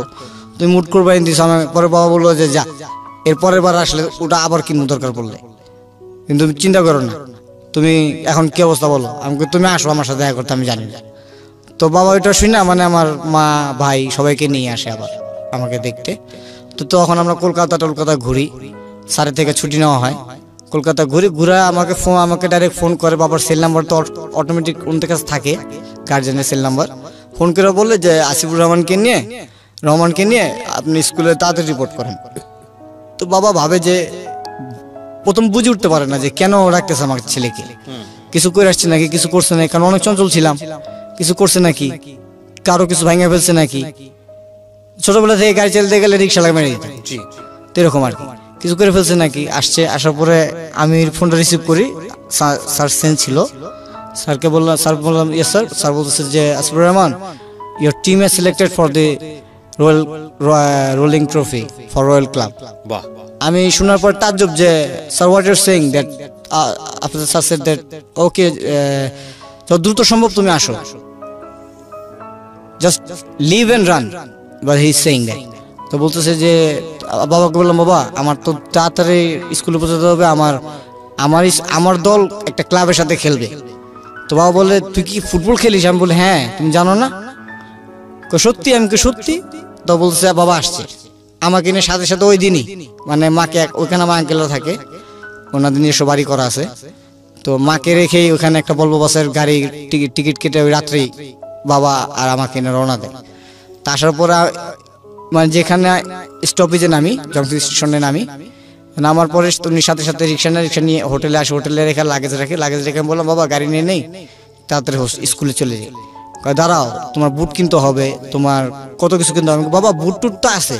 তুমি মুড করবাই দিস। আমি পরে বাবা বললো যে যা, এর পরের বার আসলে ওটা আবার কিনবো দরকার পড়লে, কিন্তু তুমি চিন্তা করো না, তুমি এখন কি অবস্থা বলো। আমাকে তুমি আসো আমার সাথে দেখা করতে, আমি জানি না। তো বাবা ওইটা শুনে মানে আমার মা ভাই সবাইকে নিয়ে আসে আবার আমাকে দেখতে। তো তখন আমরা কলকাতা ঘুরি, স্যারের থেকে ছুটি নেওয়া হয়, কলকাতা ঘুরা আমাকে ডাইরেক্ট ফোন করে। বাবার সেল নাম্বার তো অটোমেটিক ওদের কাছে থাকে, গার্জেনের সেল নাম্বার। ফোন করে বললে যে আসিফুর রহমানকে নিয়ে আপনি স্কুলে তাড়াতাড়ি রিপোর্ট করেন। তো বাবা ভাবে যে, প্রথম বুঝে উঠতে পারে না যে কেন রাখতেছে আমার ছেলেকে, কিছু করে আসছে নাকি, কিছু করছে নাকি, কারণ অনেক চঞ্চল ছিলাম, কিছু করছে নাকি, কারো কিছু ভাঙা ফেলছে নাকি। ছোটবেলা থেকে গাড়ি চালাতে গেলে রিক্সা লাগে মেরে দিত, তো এরকম আর কি, কিছু করে ফেলছে নাকি। আসার পরে আমি ফোনটা রিসিভ করি, স্যার সেন্স ছিল। স্যার বললাম ইয়েস স্যার। স্যার বলতেছে যে Asifur Rahman, your team has selected for the rolling trophy for royal club. বাহ। আমি শোনার পর তাজ্জব যে sir what you're saying that, after sir said that okay, যত দ্রুত সম্ভব তুমি আসো, just leave and run, but he is saying that. তো বলতেছে যে, বাবাকে বললাম, বাবা আমার তো তাড়াতাড়ি স্কুলে পৌঁছাতে হবে, আমার দল একটা ক্লাবের সাথে খেলবে। তো বাবা বলে, তুই কি ফুটবল খেলিস? আমি বলি হ্যাঁ, তুমি জানো না? সত্যি? আমি কি সত্যি? তো বলছে বাবা আসছে, আমাকে নিয়ে সাথে সাথে ওই দিনই মানে মাকে, ওইখানে আমার আঙ্কেলরা থাকে, ওনাদের নিজস্ব বাড়ি করা আছে। তো মাকে রেখেই ওখানে একটা বলবো বাসের গাড়ি টিকিট কেটে ওই রাত্রেই বাবা আর আমাকে নিয়ে রওনা দেয়। তা আসার পরে মানে যেখানে স্টপেজে নামি, জংশন স্টেশনে নামার পরে তুমি সাথে সাথে রিক্সা নিয়ে হোটেলে আসে, হোটেলে রেখে লাগেজ রেখে বললাম, বাবা গাড়ি নিয়ে নেই, তাড়াতাড়ি স্কুলে চলে যাই। দাঁড়াও, তোমার বুট কিনতে হবে, তোমার কত কিছু কিনতে হবে। বাবা বুট টুট তো আছে।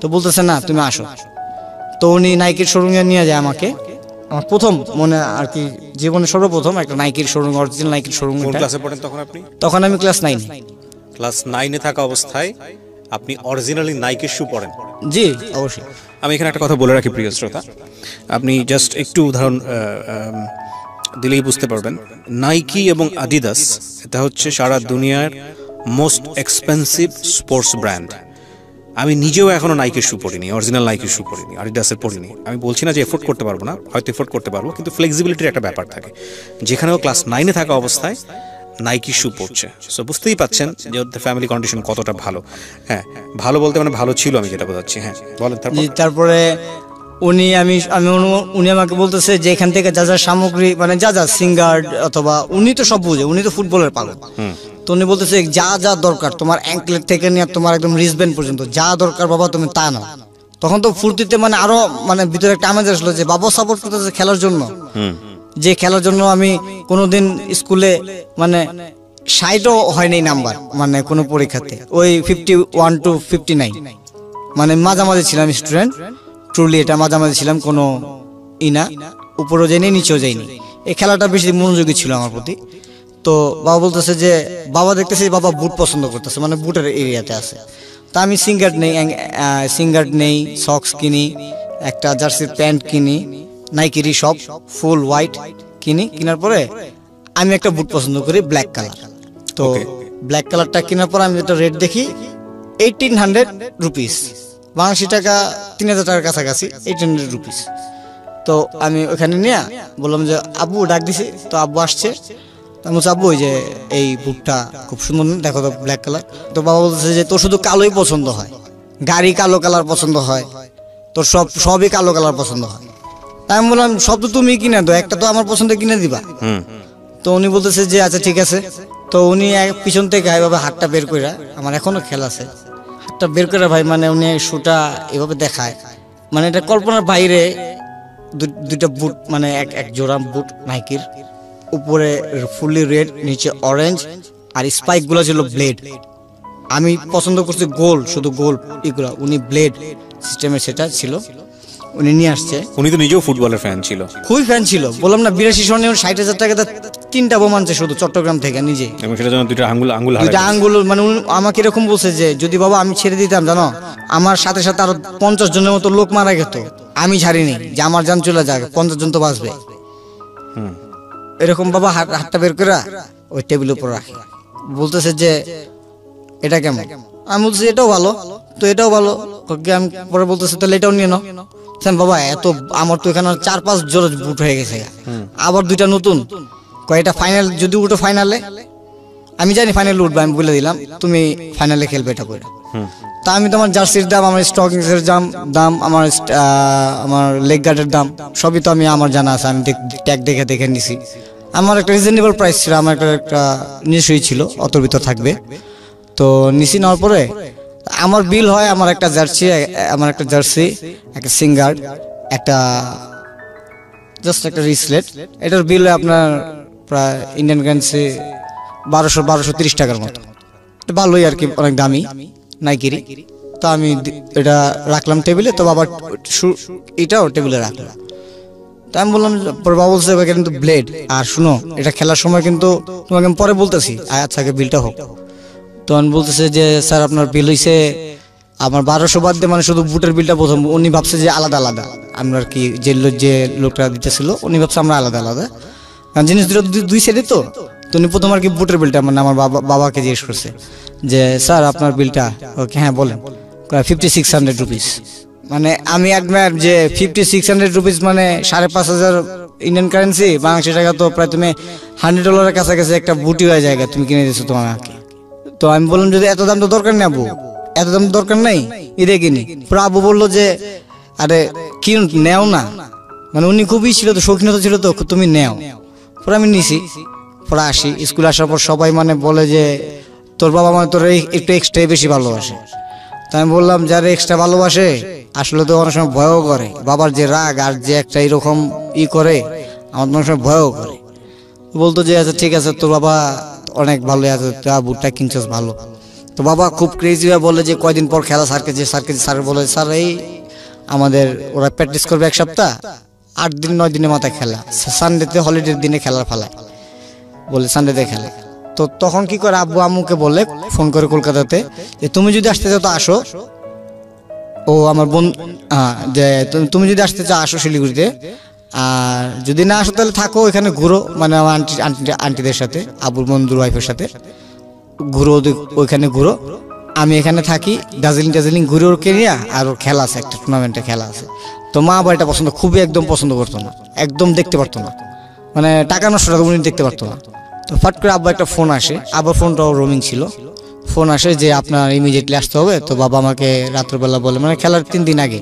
তো বলতেছে না, তুমি আসো। তো উনি নাইকির শোরুমে নিয়ে যায় আমাকে। আমার প্রথম মনে আর কি, জীবনে সর্বপ্রথম একটা নাইকির শোরুম, অরিজিনাল নাইকির শোরুম। কোন ক্লাসে পড়েন তখন আপনি? তখন আমি ক্লাস 9। ক্লাস 9-এ থাকা অবস্থায় আপনি অরিজিনালি নাইকির শু পরেন? জি অবশ্যই। আমি এখানে একটা কথা বলে রাখি প্রিয় শ্রোতা, আপনি জাস্ট একটু উদাহরণ দিলেই বুঝতে পারবেন। নাইকি এবং আডিদাস এটা হচ্ছে সারা দুনিয়ার মোস্ট এক্সপেন্সিভ স্পোর্টস ব্র্যান্ড। আমি নিজেও এখনো নাইকির শু পরিনি, অরিজিনাল নাইকির শু পরিনি, আডিডাসের পরিনি। আমি বলছি না যে এফোর্ড করতে পারবো না, হয়তো এফোর্ড করতে পারবো, কিন্তু ফ্লেক্সিবিলিটির একটা ব্যাপার থাকে। যেখানেও ক্লাস 9-এ থাকা অবস্থায় নাইকি শু পড়ছে, সো বুঝতেই পাচ্ছেন যে ওদের ফ্যামিলি কন্ডিশন কতটা ভালো। হ্যাঁ, ভালো বলতে মানে ভালো ছিল, আমি যেটা বোঝাচ্ছি। হ্যাঁ বলেন। তারপরে উনি আমাকে বলতেছে যে এখান থেকে যা যা সামগ্রী, মানে যা সিঙ্গার অথবা, উনি তো সব বুঝে, উনি তো ফুটবলের পাগল। তো উনি বলতেছে যা যা দরকার, তোমার অ্যাঙ্কলেট থেকে নিয়ে তোমার একদম রিস্টব্যান্ড পর্যন্ত যা দরকার বাবা তুমি তা নাও। তখন তো ফুর্তিতে মানে আরো মানে ভিতরে একটা আমেজ আসলো যে বাবা সাপোর্ট করতেছে খেলার জন্য, যে খেলার জন্য আমি কোনোদিন স্কুলে মানে 60ও হয়নি নাম্বার, মানে কোনো পরীক্ষাতে, ওই 51 to 59, মানে মাঝামাঝি ছিলাম স্টুডেন্ট। ট্রুলি এটা মাঝামাঝি ছিলাম, কোনো না উপরেও যাইনি নিচেও যাইনি। এই খেলাটা বেশি মনোযোগী ছিল আমার প্রতি। তো বাবা বলতেছে যে, বাবা দেখতেছি বাবা বুট পছন্দ করতেছে, মানে বুটের এরিয়াতে আছে। তা আমি সিঙ্গার্ট নেই, সক্স কিনি, একটা জার্সির প্যান্ট কিনি, নাইকিরই সব ফুল হোয়াইট কেনার পরে আমি একটা বুট পছন্দ করি ব্ল্যাক কালার। তো ব্ল্যাক কালারটা কেনার পর আমি যেটা রেট দেখি 1800 রুপিস, বাংলাদেশি টাকা 3000 টাকার কাছাকাছি, 1800 রুপিস। তো আমি ওখানে নিয়ে বললাম যে আব্বু ডাক দিছি। তো আব্বু আসছে, আমি বলছি আব্বু ওই যে এই বুটটা খুব সুন্দর না, দেখো তো ব্ল্যাক কালার। তো বাবা বলতেছে যে তোর শুধু কালোই পছন্দ হয়, গাড়ি কালো কালার পছন্দ হয়, তোর সবই কালো কালার পছন্দ হয়। তাই আমি বললাম সব তো তুমি কিনে দাও, একটা তো আমার পছন্দ কিনে দিবা। তো উনি বলতেছে যে আচ্ছা ঠিক আছে। তো উনি পিছন থেকে এভাবে হাতটা বের করে, আমার এখনো খেলা আছে, হাতটা বের করে ভাই মানে উনি শুটা এভাবে দেখায়, মানে এটা কল্পনার বাইরে। দুইটা বুট মানে এক জোড়া বুট নাইকির, উপরে ফুললি রেড, নিচে অরেঞ্জ, আর স্পাইক গুলো ছিল ব্লেড। আমি পছন্দ করছি গোল, শুধু গোল এগুলো, উনি ব্লেড সিস্টেমের সেটা ছিল, উনি নিয়ে আসছে। উনি তো নিজেও ফুটবলের ফ্যান ছিল, খুবই ফ্যান ছিল, বললাম না 82 সনে 60,000 টাকা 3টা বোম আনছে শুধু চট্টগ্রাম থেকে নিজে। এবং সেটা যেন দুইটা আঙ্গুল মানে আমাকে এরকম বলছে যে যদি বাবা আমি ছেড়ে দিতাম জানো, আমার সাথে সাথে আরো 50 জনের মতো লোক মারা গেত, আমি ছাড়িনি যে আমার জান চলে যাক, 50 জন তো বাঁচবে। এরকম বাবা হাতটা বের করে ওই টেবিলের উপর রাখে, বলতেছে যে এটা কেমন। আমি বলছি এটাও ভালো, তো এটাও ভালো। আমি পরে বলতেছে তাহলে এটাও নিয়ে নাও। বাবা এত আমার তো এখানে 4-5 জোড়া বুট হয়ে গেছে, আবার 2টা নতুন, কয়টা ফাইনাল যদি উঠো ফাইনালে, আমি জানি ফাইনালে উঠবে, আমি বলে দিলাম তুমি ফাইনালে খেলবে এটা করে। তা আমি তোমার জার্সির দাম, আমার স্টকিংসের দাম, আমার লেগ গার্ডের দাম সবই তো আমার জানা আছে, আমি ট্যাগ দেখে নিছি। আমার একটা রিজনেবল প্রাইস ছিল, আমার একটা নিশ্চয়ই ছিল অতর ভিতর থাকবে। তো নিচি নেওয়ার পরে আমার বিল হয়, আমার একটা জার্সি, একটা সিঙ্গার, একটা জাস্ট একটা রিসলেট, এটার বিল আপনার প্রায় ইন্ডিয়ান কারেন্সি 1230 টাকার মতো। ভালোই আর কি, অনেক দামি নাইকিরি। তো আমি এটা রাখলাম টেবিলে, তো বাবা এটাও টেবিলে রাখলাম। তো আমি বললাম, বাবা বলছে কিন্তু ব্লেড, আর শুনো এটা খেলার সময় কিন্তু তোমাকে আমি পরে বলতেছি, আচ্ছা আগে বিলটা হোক। তো আমি বলতেছে যে স্যার আপনার বিল হইছে আমার 1200 বাদ দিয়ে, মানে শুধু বুটের বিলটা প্রথম। উনি ভাবছে যে আলাদা আলাদা, আমরা আর কি যে লোকটা দিতেছিল উনি ভাবছে আমরা আলাদা আলাদা, কারণ জিনিস দুই সাইডে। তো উনি প্রথম আর কি বুটের বিলটা মানে আমার বাবাকে জিজ্ঞেস করছে যে স্যার আপনার বিলটা, ওকে হ্যাঁ বলেন, 5600 রুপিস। মানে আমি একবার যে 5600 রুপিস মানে 5,500 ইন্ডিয়ান কারেন্সি, বাংলাদেশি টাকা তো প্রায় তুমি $100 কাছাকাছি একটা বুটি হয়ে যায় তুমি কিনে দিচ্ছ তোমাকে। তো আমি বললাম যদি এত দাম তো দরকার নেই আবু, এত দাম তো দরকার নেই, ঈদে কিনি। পুরো আবু বললো যে আরে কি নেও না, মানে উনি খুবই ছিল তো, শৌখিনতা ছিল তো, তুমি নেও। পরে আমি নিছি, পরে আসি, স্কুলে আসার পর সবাই মানে বলে যে তোর বাবা মানে তোর একটু এক্সট্রা বেশি ভালোবাসে। তাই আমি বললাম যারা এক্সট্রা ভালোবাসে আসলে তো অনেক সময় ভয়ও করে, বাবার যে রাগ আর যে একটা এরকম করে আমার অনেক সময় ভয়ও করে। বলতো যে আচ্ছা ঠিক আছে তোর বাবা অনেক ভালো আছে, বুটটা কিনছিস ভালো। তো বাবা খুব ক্রেজি হয়ে বলে যে কয়দিন পর খেলা স্যার বলে স্যার এই আমাদের ওরা প্র্যাকটিস করবে 1 সপ্তাহ, 8 দিন 9 দিনের মাথায় খেলা, সানডেতে হলিডের দিনে খেলার ফালায় বলে সানডেতে খেলা। তো তখন কি করে আব্বু আম্মুকে বলে ফোন করে কলকাতাতে যে তুমি যদি আসতে চাও তো আসো, ও আমার বোন যে তুমি যদি আসতে চাও আসো শিলিগুড়িতে, আর যদি না আসো তাহলে থাকো এখানে ঘুরো, মানে আমার আন্টিদের সাথে, আব্বুর বন্ধুর ওয়াইফের সাথে ঘুরো, ওইখানে ঘুরো, আমি এখানে থাকি, দার্জিলিং ঘুরে ওর কেনিয়া, আর ওর খেলা আছে, একটা টুর্নামেন্টে খেলা আছে। তো মা আবার এটা খুবই একদম পছন্দ করতো না, একদম দেখতে পারতো না, মানে টাকা নষ্ট উনি দেখতে পারতো না। তো ফাট করে আব্বা একটা ফোন আসে, আবার ফোনটাও রোমিং ছিল, ফোন আসে যে আপনার ইমিডিয়েটলি আসতে হবে। তো বাবা আমাকে রাত্রবেলা বলে, মানে খেলার 3 দিন আগে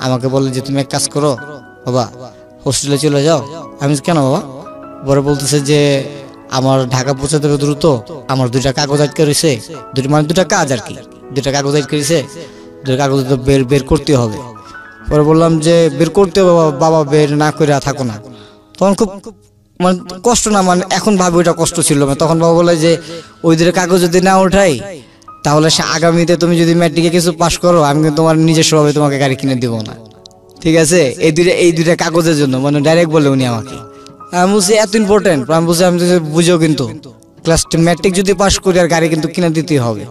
আমাকে বলে যে তুমি এক কাজ করো বাবা, হোস্টেলে চলে যাও। আমি কেন বাবা? পরে বলতেছে যে আমার ঢাকা পৌঁছাতে হবে দ্রুত, আমার 2টা কাগজ আটকে রয়েছে, মানে 2টা কাজ আর কি, 2টা কাগজ আটকে রয়েছে, 2টা কাগজ তো বের করতে হবে। পরে বললাম যে বের করতে হবে বাবা, বের না করে থাকো না। তখন খুব মানে কষ্ট না, মানে এখন ভাবে ওইটা কষ্ট ছিল, তখন বাবা বলে যে ওই 2টা কাগজ যদি না ওঠাই তাহলে আগামীতে তুমি যদি ম্যাট্রিকে কিছু পাস করো আমি কিন্তু তোমার নিজস্বভাবে তোমাকে গাড়ি কিনে দিব না, ঠিক আছে, এই দুইটা কাগজের জন্য, মানে ডাইরেক্ট বলে উনি আমাকে। আমি বলছি এত ইম্পর্টেন্ট, আমি বলছি আমি বুঝো কিন্তু ক্লাস ম্যাট্রিক যদি পাস করি আর গাড়ি কিন্তু কিনে দিতেই হবে,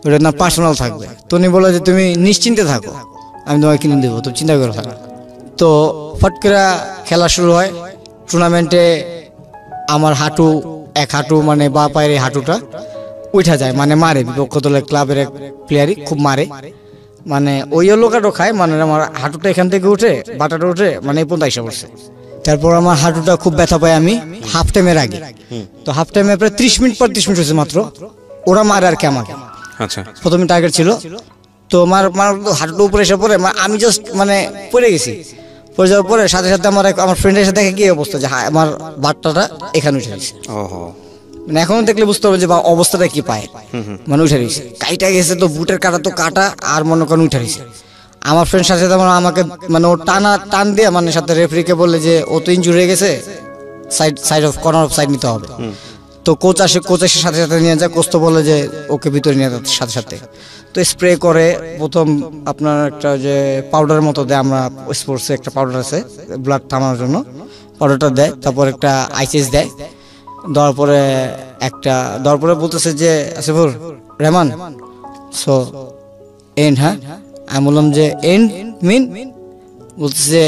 ওটা না পার্সোনাল থাকবে। তো উনি বলে যে তুমি নিশ্চিন্তে থাকো, আমি তোমাকে কিনে দেবো, তো চিন্তা করে থাকো। তো ফট করে খেলা শুরু হয়। টুর্নামেন্টে আমার এক হাঁটু মানে বা পায়ের হাঁটুটা উঠা যায়, মানে মারে, বিপক্ষ দলের ক্লাবের এক প্লেয়ারই খুব মারে, মানে ওই লোকাটো খায়, মানে আমার হাঁটুটা এখান থেকে উঠে বাটাটা উঠে মানে এই পর্যন্ত এসে পড়ছে, তারপর আমার হাঁটুটা খুব ব্যথা পাই আমি হাফ টাইমের আগে। তো হাফ টাইমে প্রায় 30 মিনিট পর 30 মিনিট হয়েছে মাত্র, ওরা মারে আর কি আমাকে। আচ্ছা, প্রথমে টার্গেট ছিল, তো মার হাঁটুটা উপরে এসে পড়ে আমি জাস্ট মানে পড়ে গেছি। পড়ে যাওয়ার পরে সাথে সাথে আমার ফ্রেন্ডের সাথে দেখে কি অবস্থা, যে আমার বাটটাটা এখানে উঠে গেছে। মানে এখনো দেখলে বুঝতে হবে যে বা অবস্থাটা কি পায়, মানে উঠে গেছে, কাইটা গেছে। তো বুটের কাটা তো কাটা, আর মনে করেন উঠে গেছে। আমার ফ্রেন্ড সাথে সাথে আমাকে মানে ও টান দিয়ে মানে সাথে রেফারিকে বললে যে ও তো ইনজুরি হয়ে গেছে, side of corner of side নিতে হবে। তো কোচ এসে সাথে সাথে নিয়ে যায়। কোচ তো বলে যে ওকে ভিতরে নিয়ে যাচ্ছে সাথে সাথে। তো স্প্রে করে প্রথম আপনার একটা যে পাউডারের মতো দেয়, আমরা স্পোর্টসে একটা পাউডার আছে ব্লাড থামানোর জন্য, পাউডারটা দেয়। তারপর একটা আইসিস দেয়, দেওয়ার পরে বলতেছে যে আসিফুর রহমান সো এন্ড, হ্যাঁ আমি বললাম যে এন্ড মিন, বলতেছে যে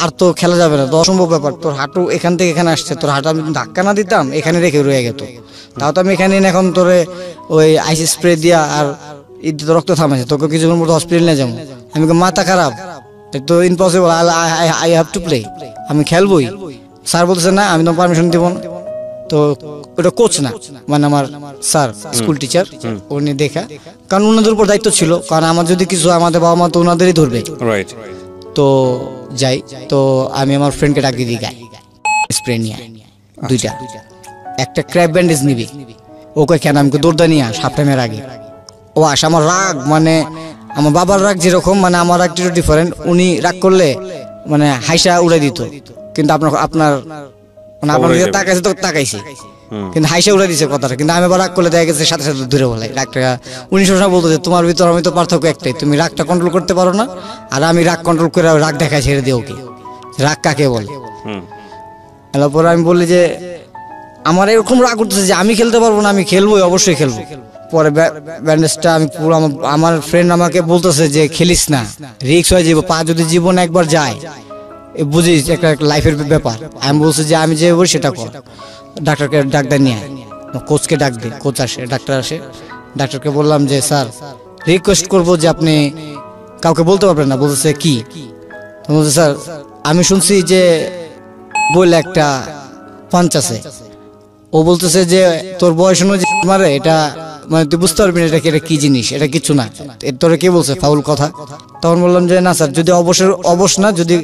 আর তো খেলা যাবে না, তো অসম্ভব ব্যাপার, তোর হাঁটু এখান থেকে এখানে আসছে, তোর হাঁটু আমি ধাক্কা না দিতাম এখানে রেখে রয়ে গেত, তাও তো আমি এখানে এখন তোরে ওই আইসি স্প্রে দিয়া আর তো রক্ত থামাইছে, তোকে কিছুক্ষণ মতো হসপিটাল নিয়ে যাবো। আমি মাথা খারাপ, তো impossible, I have to play, আমি খেলবই। স্যার বলতেছে না আমি তো পারমিশন দিব না। তো ওটা কোচ না, মানে আমার স্যার স্কুল টিচার, উনি দেখা, কারণ ওনাদের উপর দায়িত্ব ছিল, কারণ আমার যদি কিছু আমাদের বাবা মা তো ওনাদেরই ধরবে। তো যাই, তো আমি আমার ফ্রেন্ডকে ডাকিয়ে দিই গায়ে স্প্রে নিয়ে দুইটা, একটা ক্র্যাব ব্যান্ডেজ নিবি, ওকে কেন আমি দৌড়দা নিয়ে হাফ টাইমের আগে। ও আস, আমার রাগ মানে আমার বাবার রাগ যেরকম, মানে আমার রাগ একটু ডিফারেন্ট। উনি রাগ করলে মানে হাইসা উড়াই দিত, কিন্তু আপনার মানে আপনার দিকে তাকাইছে তো তাকাইছে, কিন্তু হাইসা উড়াই দিছে কথাটা। কিন্তু আমি আবার রাগ করলে দেখা গেছে সাথে সাথে দূরে বলে রাগটা। উনি সবসময় বলতো যে তোমার ভিতর আমি তো পার্থক্য একটাই, তুমি রাগটা কন্ট্রোল করতে পারো না, আর আমি রাগ কন্ট্রোল করে রাগ দেখায় ছেড়ে দিই ওকে। রাগ কাকে বলে? এরপর আমি বলি যে আমার এরকম রাগ করতেছে যে আমি খেলতে পারবো না, আমি খেলবোই, অবশ্যই খেলবো। পরে ব্যান্ডেজটা আমি পুরো আমার ফ্রেন্ড আমাকে বলতেছে যে খেলিস না, রিক্স হয়ে যাবো, পা যদি জীবনে একবার যায় বুঝিস একটা লাইফের ব্যাপার। আমি বলছি যে আমি যে বলি সেটা কর, ডাক্তারকে ডাক্তার নিয়ে আয়, কোচকে ডাক দিই, কোচ আসে, ডাক্তার আসে। ডাক্তারকে বললাম যে স্যার রিকোয়েস্ট করবো যে আপনি কাউকে বলতে পারবেন না। বলতেছে কি? বলছে স্যার আমি শুনছি যে বলে একটা পাঞ্চ আছে, ও বলতেছে যে তোর বয়স অনুযায়ী মারে, এটা মানে তুই বুঝতে পারবি না এটা কি জিনিস, এটা কিছু না, তোরে কে বলছে ফাউল কথা? তখন বললাম যে না স্যার, যদি অবশ্য না, যদি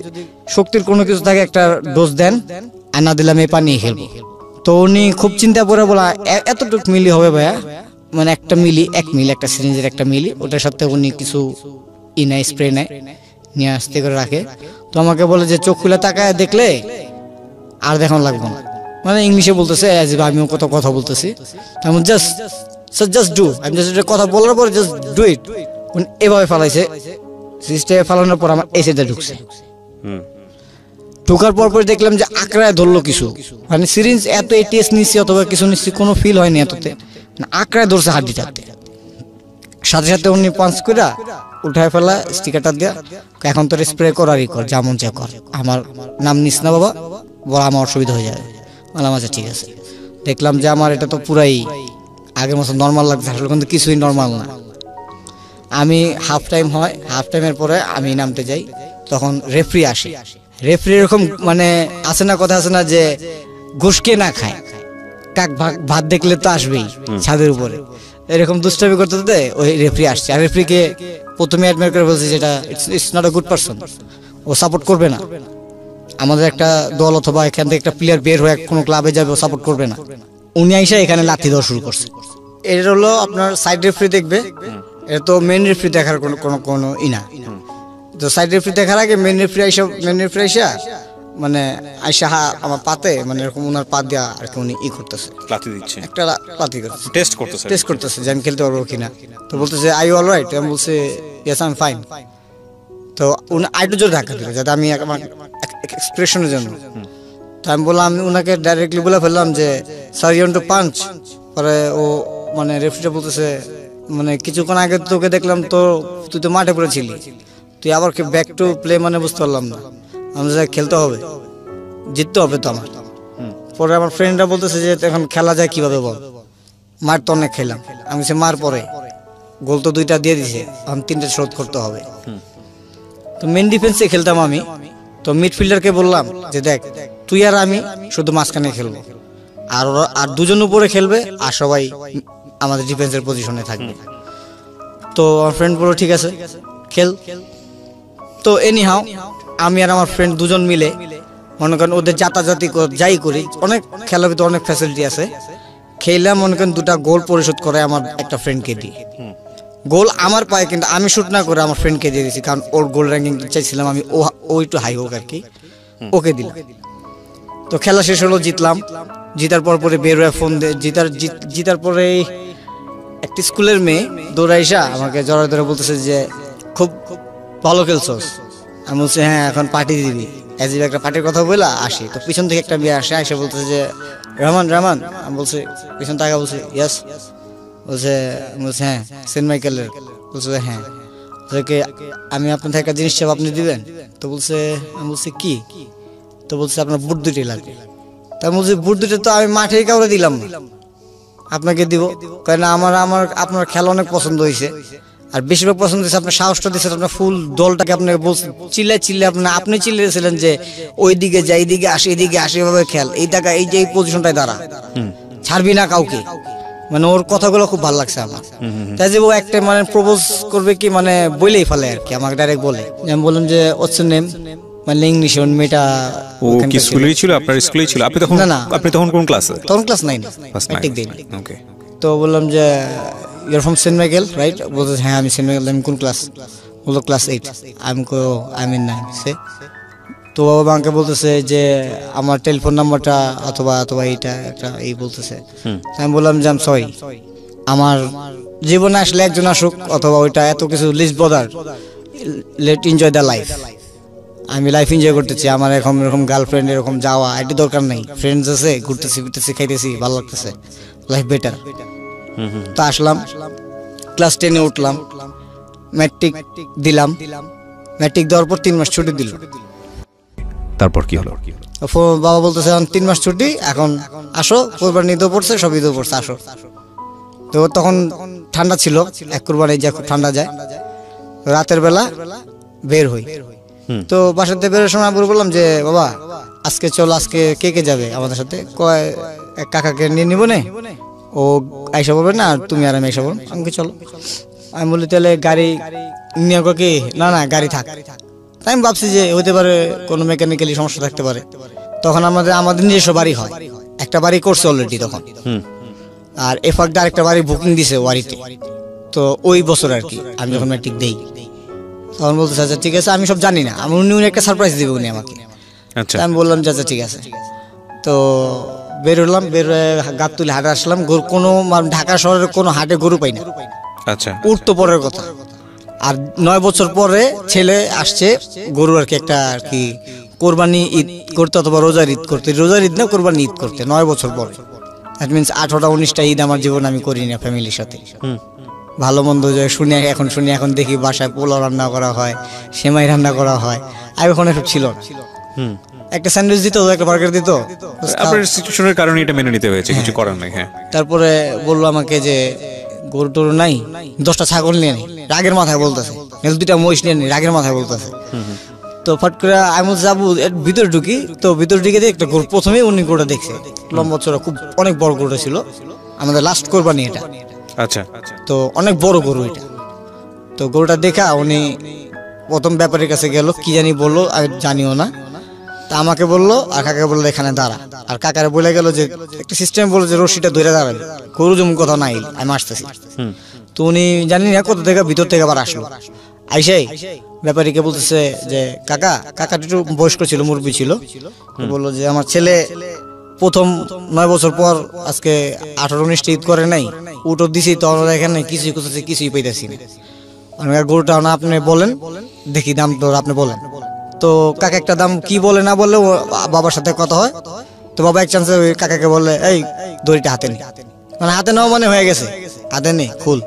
শক্তির কোনো কিছু থাকে একটা ডোজ দেন, আর না দিলাম এই পানি খেলবো। তো উনি খুব চিন্তা করে বলা এতটুক মিলি হবে ভাইয়া, মানে একটা মিলি, 1 মিলি, একটা সিরিঞ্জের একটা মিলি, ওটার সাথে উনি কিছু নেয়, স্প্রে নেয়, নিয়ে আসতে করে রাখে। তো আমাকে বলে যে চোখ খুলে তাকায় দেখলে আর দেখানো লাগবে না, মানে ইংলিশে বলতেছে, আমিও কত কথা বলতেছি। তেমন জাস্ট ডু, আমি জাস্ট কথা বলার পরে জাস্ট ডু ইট, এভাবে ফালাইছে। সিস্টেমে ফালানোর পর আমার এসিতে ঢুকছে, ঢোকার পর দেখলাম যে আকড়ায় ধরলো কিছু, মানে সিরিঞ্জ এত এটিএস নিচ্ছি অথবা কিছু নিচ্ছি কোনো ফিল হয়নি এততে, আকড়ায় ধরছে হাড্ডিটাতে। সাথে সাথে উনি পাঞ্চ করে উঠায় ফেলা স্টিকারটা দিয়া, এখন তোর স্প্রে করারই কর, যেমন যা কর, আমার নাম নিস না বাবা, বলা আমার অসুবিধা হয়ে যাবে। বললাম আচ্ছা ঠিক আছে। দেখলাম যে আমার এটা তো পুরাই আগের মতো নর্মাল লাগছে, আসলে কিন্তু কিছুই নর্মাল না। আমি হাফ টাইম হয়, হাফ টাইমের পরে আমি নামতে যাই, তখন রেফারি আসে। রেফারি এরকম মানে আছে না, কথা আছে না যে ঘুষকে না খায়, কাক ভাত দেখলে তো আসবেই ছাদের উপরে, এরকম দুষ্টামি করতে করতে ওই রেফারি আসছে। আর রেফারিকে প্রথমে অ্যাডমায়ার করে বলছে যেটা it's not a good person, ও সাপোর্ট করবে না আমাদের একটা দল, অথবা এখান থেকে একটা প্লেয়ার বের হয়ে কোনো ক্লাবে যাবে, ও সাপোর্ট করবে না। উনি আইসা এখানে লাথি দেওয়া শুরু করছে। এটা হলো আপনার সাইড রেফারি দেখবে, এটা তো মেন রেফারি দেখার কোনো না। তো সাইড রেফারি দেখার আগে মেন রেফারি আইসা মানে আইসা আমার পাতে মানে এরকম ওনার পা দেওয়া আর কি, উনি করতেছে, লাথি দিচ্ছে, একটা লাথি করতেছে, টেস্ট করতেছে যে আমি খেলতে পারবো কিনা। তো বলতেছে আই ইউ অল রাইট? আমি বলছি ইয়েস আই এম ফাইন। তো উনি আইটু জোর ধাক্কা দিল যাতে আমি আমার এক্সপ্রেশনের জন্য। তো আমি বললাম, আমি ওনাকে ডাইরেক্টলি বলে ফেললাম যে sir you want to punch. পরে ও মানে রেফারিটা বলতেছে মানে কিছুক্ষণ আগে তোকে দেখলাম তো তুই তো মাঠে পড়েছিলি, তুই আবার ব্যাক টু প্লে, মানে বুঝতে পারলাম না। আমি খেলতে হবে, জিততে হবে তো আমার। পরে আমার ফ্রেন্ডরা বলতেছে যে এখন খেলা যায় কিভাবে বল, মার তো অনেক খেলাম। আমি সে মার পরে গোল তো 2টা দিয়ে দিছে, এখন 3টা শোধ করতে হবে। তো মেন ডিফেন্সে খেলতাম আমি। তো মিডফিল্ডারকে বললাম যে দেখ তুই আর আমি শুধু মাঝখানে খেলবো, আর দুজন উপরে খেলবে, আর সবাই আমাদের ডিফেন্সের পজিশনে থাকবে। তো আমার ফ্রেন্ড বললো ঠিক আছে খেল। তো এনি হাও আমি আর আমার ফ্রেন্ড দুজন মিলে মনে করেন ওদের যাতাযাতি যাই করি, অনেক খেলার ভিতরে অনেক ফ্যাসিলিটি আছে, খেললাম মনে করেন 2টা গোল পরিশোধ করে আমার একটা ফ্রেন্ডকে দিই। গোল আমার পায়ে, কিন্তু আমি শুট না করে আমার ফ্রেন্ডকে দিয়ে দিয়েছি, কারণ ওর গোল র্যাঙ্কিং চাইছিলাম আমি, ও একটু হাই হোক আর কি, ওকে দিলাম। তো খেলা শেষ হলো, জিতলাম। জিতার পরে বের হয়ে ফোন জিতার পরে একটি স্কুলের মেয়ে দৌড়াইসা আমাকে জড়ায় ধরে বলতেছে যে খুব ভালো খেলছস। আমি বলছি হ্যাঁ এখন পার্টি দিবি, অ্যাজিব একটা পার্টির কথা বলে আসি। তো পিছন থেকে একটা মেয়ে আসে বলতেছে যে রহমান। আমি বলছি পিছন টাকা, বলছি ইয়াস, বলছে হ্যাঁ সেন্ট মাইকেলের, বলছে হ্যাঁ, বলছে আমি আপনার থেকে একটা জিনিস চাপ আপনি দিবেন। তো বলছে, আমি বলছি কি? তো বলছে আপনার বুট 2টি লাগবে। তা বলছি বুট 2টা তো আমি মাঠেই কাউরে দিলাম না, আপনাকে দিব, কারণ আপনার খেলা অনেক পছন্দ হয়েছে, আর বেশিরভাগ পছন্দ হয়েছে আপনার সাহসটা দিয়েছেন, আপনার ফুল দলটাকে আপনাকে চিল্লে আপনি চিল্লেছিলেন যে ওই দিকে যাই, এইদিকে আসে, এদিকে আসে, এভাবে খেল, এই টাকা এই যে এই পজিশনটায় দাঁড়া, ছাড়বি না কাউকে। মানে ওর কথাগুলো খুব ভালো লাগছে আমার। তাই যে ও একটা মানে প্রপোজ করবে কি মানে বলেই ফেলে আর কি, আমাকে ডাইরেক্ট বলে। আমি বললাম যে হোয়াটস ইউর নেম, মানে ইংলিশে। ওই মেয়েটা ও কি স্কুলেই ছিল, আপনার স্কুলেই ছিল? আপনি তখন কোন ক্লাসে? তখন ক্লাস 9, ম্যাট্রিক দিই। ওকে। তো বললাম যে you're from Saint Michael right? বলতে হ্যাঁ আমি সেন্ট মাইকেল। আমি কোন ক্লাস? বললো ক্লাস 8। আমি ইন 9 সে। তো বাবা আমাকে বলতেছে যে আমার টেলিফোন নাম্বারটা অথবা এইটা একটা এই বলতেছে। আমি বললাম যে আম সরি, আমার জীবনে আসলে একজন আসুক অথবা ওইটা এত কিছু least bother, let enjoy the life. আমি লাইফ এনজয় করতেছি, আমার এরকম গার্লফ্রেন্ড এরকম যাওয়া এটি দরকার নেই, ফ্রেন্ডস আছে, ঘুরতেছি খাইতেছি, ভালো লাগতেছে, লাইফ বেটার। তো আসলাম, ক্লাস 10-এ উঠলাম, ম্যাট্রিক দিলাম। ম্যাট্রিক দেওয়ার পর 3 মাস ছুটি দিল। তারপর কি হলো? বাবা বলতেছে 3 মাস ছুটি, এখন আসো, কোরবানি ঈদও পড়ছে, সব ঈদও পড়ছে, আসো। তো তখন ঠান্ডা ছিল, এক কোরবানি যা খুব ঠান্ডা যায়, রাতের বেলা বের হই। তো বাসাতে বেরোর সময় বললাম যে বাবা আজকে চলো, আজকে কে যাবে আমাদের সাথে? কয় এক কাকাকে নিয়ে নিবো না, ও আইসা বলবে না, আর তুমি আর আমি আইসা বলবো। আমাকে চলো। আমি বলি তাহলে গাড়ি নিয়ে কি? না গাড়ি থাক। আমি ভাবছি যে হতে পারে কোনো মেকানিক্যালি সমস্যা থাকতে পারে। তখন আমাদের নিজস্ব বাড়ি হয়, একটা বাড়ি করছে অলরেডি তখন, আর এফাক আরেকটা বাড়ি বুকিং দিছে ওয়ারিতে। তো ওই বছর আর কি আমি যখন ম্যাট্রিক দেই, তখন বলতেছে আচ্ছা ঠিক আছে, আমি সব জানি না, উনি একটা সারপ্রাইজ দিবে উনি আমাকে। আমি বললাম যে আচ্ছা ঠিক আছে। তো বের হলাম, বের হয়ে গাছ তুলে হাটে আসলাম। কোনো ঢাকা শহরের কোনো হাটে গরু পাই না। আচ্ছা, উঠতো পরের কথা। আর 9 বছর পরে ছেলে আসছে গরু আর কি একটা আর কি কোরবানি ঈদ করতে অথবা রোজার ঈদ করতে, রোজার ঈদ না কোরবানি ঈদ করতে 9 বছর পর। দ্যাট মিনস 18-19টা ঈদ আমার জীবন আমি করি না ফ্যামিলির সাথে। ভালো মন্দ শুনি, এখন দেখি বাসায় পোলাও রান্না করা হয়, সেমাই রান্না করা হয়, আর ওখানে সব ছিল না। একটা স্যান্ডউইচ দিত, একটা বার্গার দিত, আপনার সিচুয়েশনের কারণে এটা মেনে নিতে হয়েছে, কিছু করার নাই। হ্যাঁ। তারপরে বললো আমাকে যে গরু টরু নাই, 10টা ছাগল নিয়ে নি, রাগের মাথায় বলতেছে, 2টা মহিষ নিয়ে নি, রাগের মাথায় বলতেছে। তো ফট করে আমি যাবো ভিতরে ঢুকি, তো ভিতরে ঢুকে একটা গরু, প্রথমেই উনি গরুটা দেখছে, লম্বা চড়া, খুব অনেক বড় গরুটা ছিল, আমাদের লাস্ট কোরবানি এটা। আচ্ছা। তো অনেক বড় গরু এটা। তো গরুটা দেখা উনি প্রথম ব্যাপারীর কাছে গেল, কি জানি বললো, আমি জানিও না। তা আমাকে বললো, আর কাকাকে বললো এখানে দাঁড়া। আর কাকারে বলে গেল যে একটা সিস্টেম বললো যে রশিটা ধরে দাঁড়াবে, গরু যেমন কথা নাই, আমি আসতেছি। তো উনি জানি না কোথা থেকে ভিতর থেকে আবার আসলো, আইসাই ব্যাপারীকে বলতেছে যে কাকা একটু বয়স্ক ছিল, মুরব্বী ছিল, বললো যে আমার ছেলে প্রথম 9 বছর পর আজকে 18-19টা ঈদ করে নাই, উঠো দিছি, তো আমরা এখানে কিছুই পাইতেছি না। গরুটা না আপনি বলেন, দেখি দাম তো আপনি বলেন। তো কাকা একটা দাম কি বলে না বললে বাবার সাথে কথা হয়। তো বাবা এক চান্সে ওই কাকাকে বললে এই দড়িটা হাতে নেই, মানে হাতে নেওয়া মানে হয়ে গেছে, হাতে নেই খুল।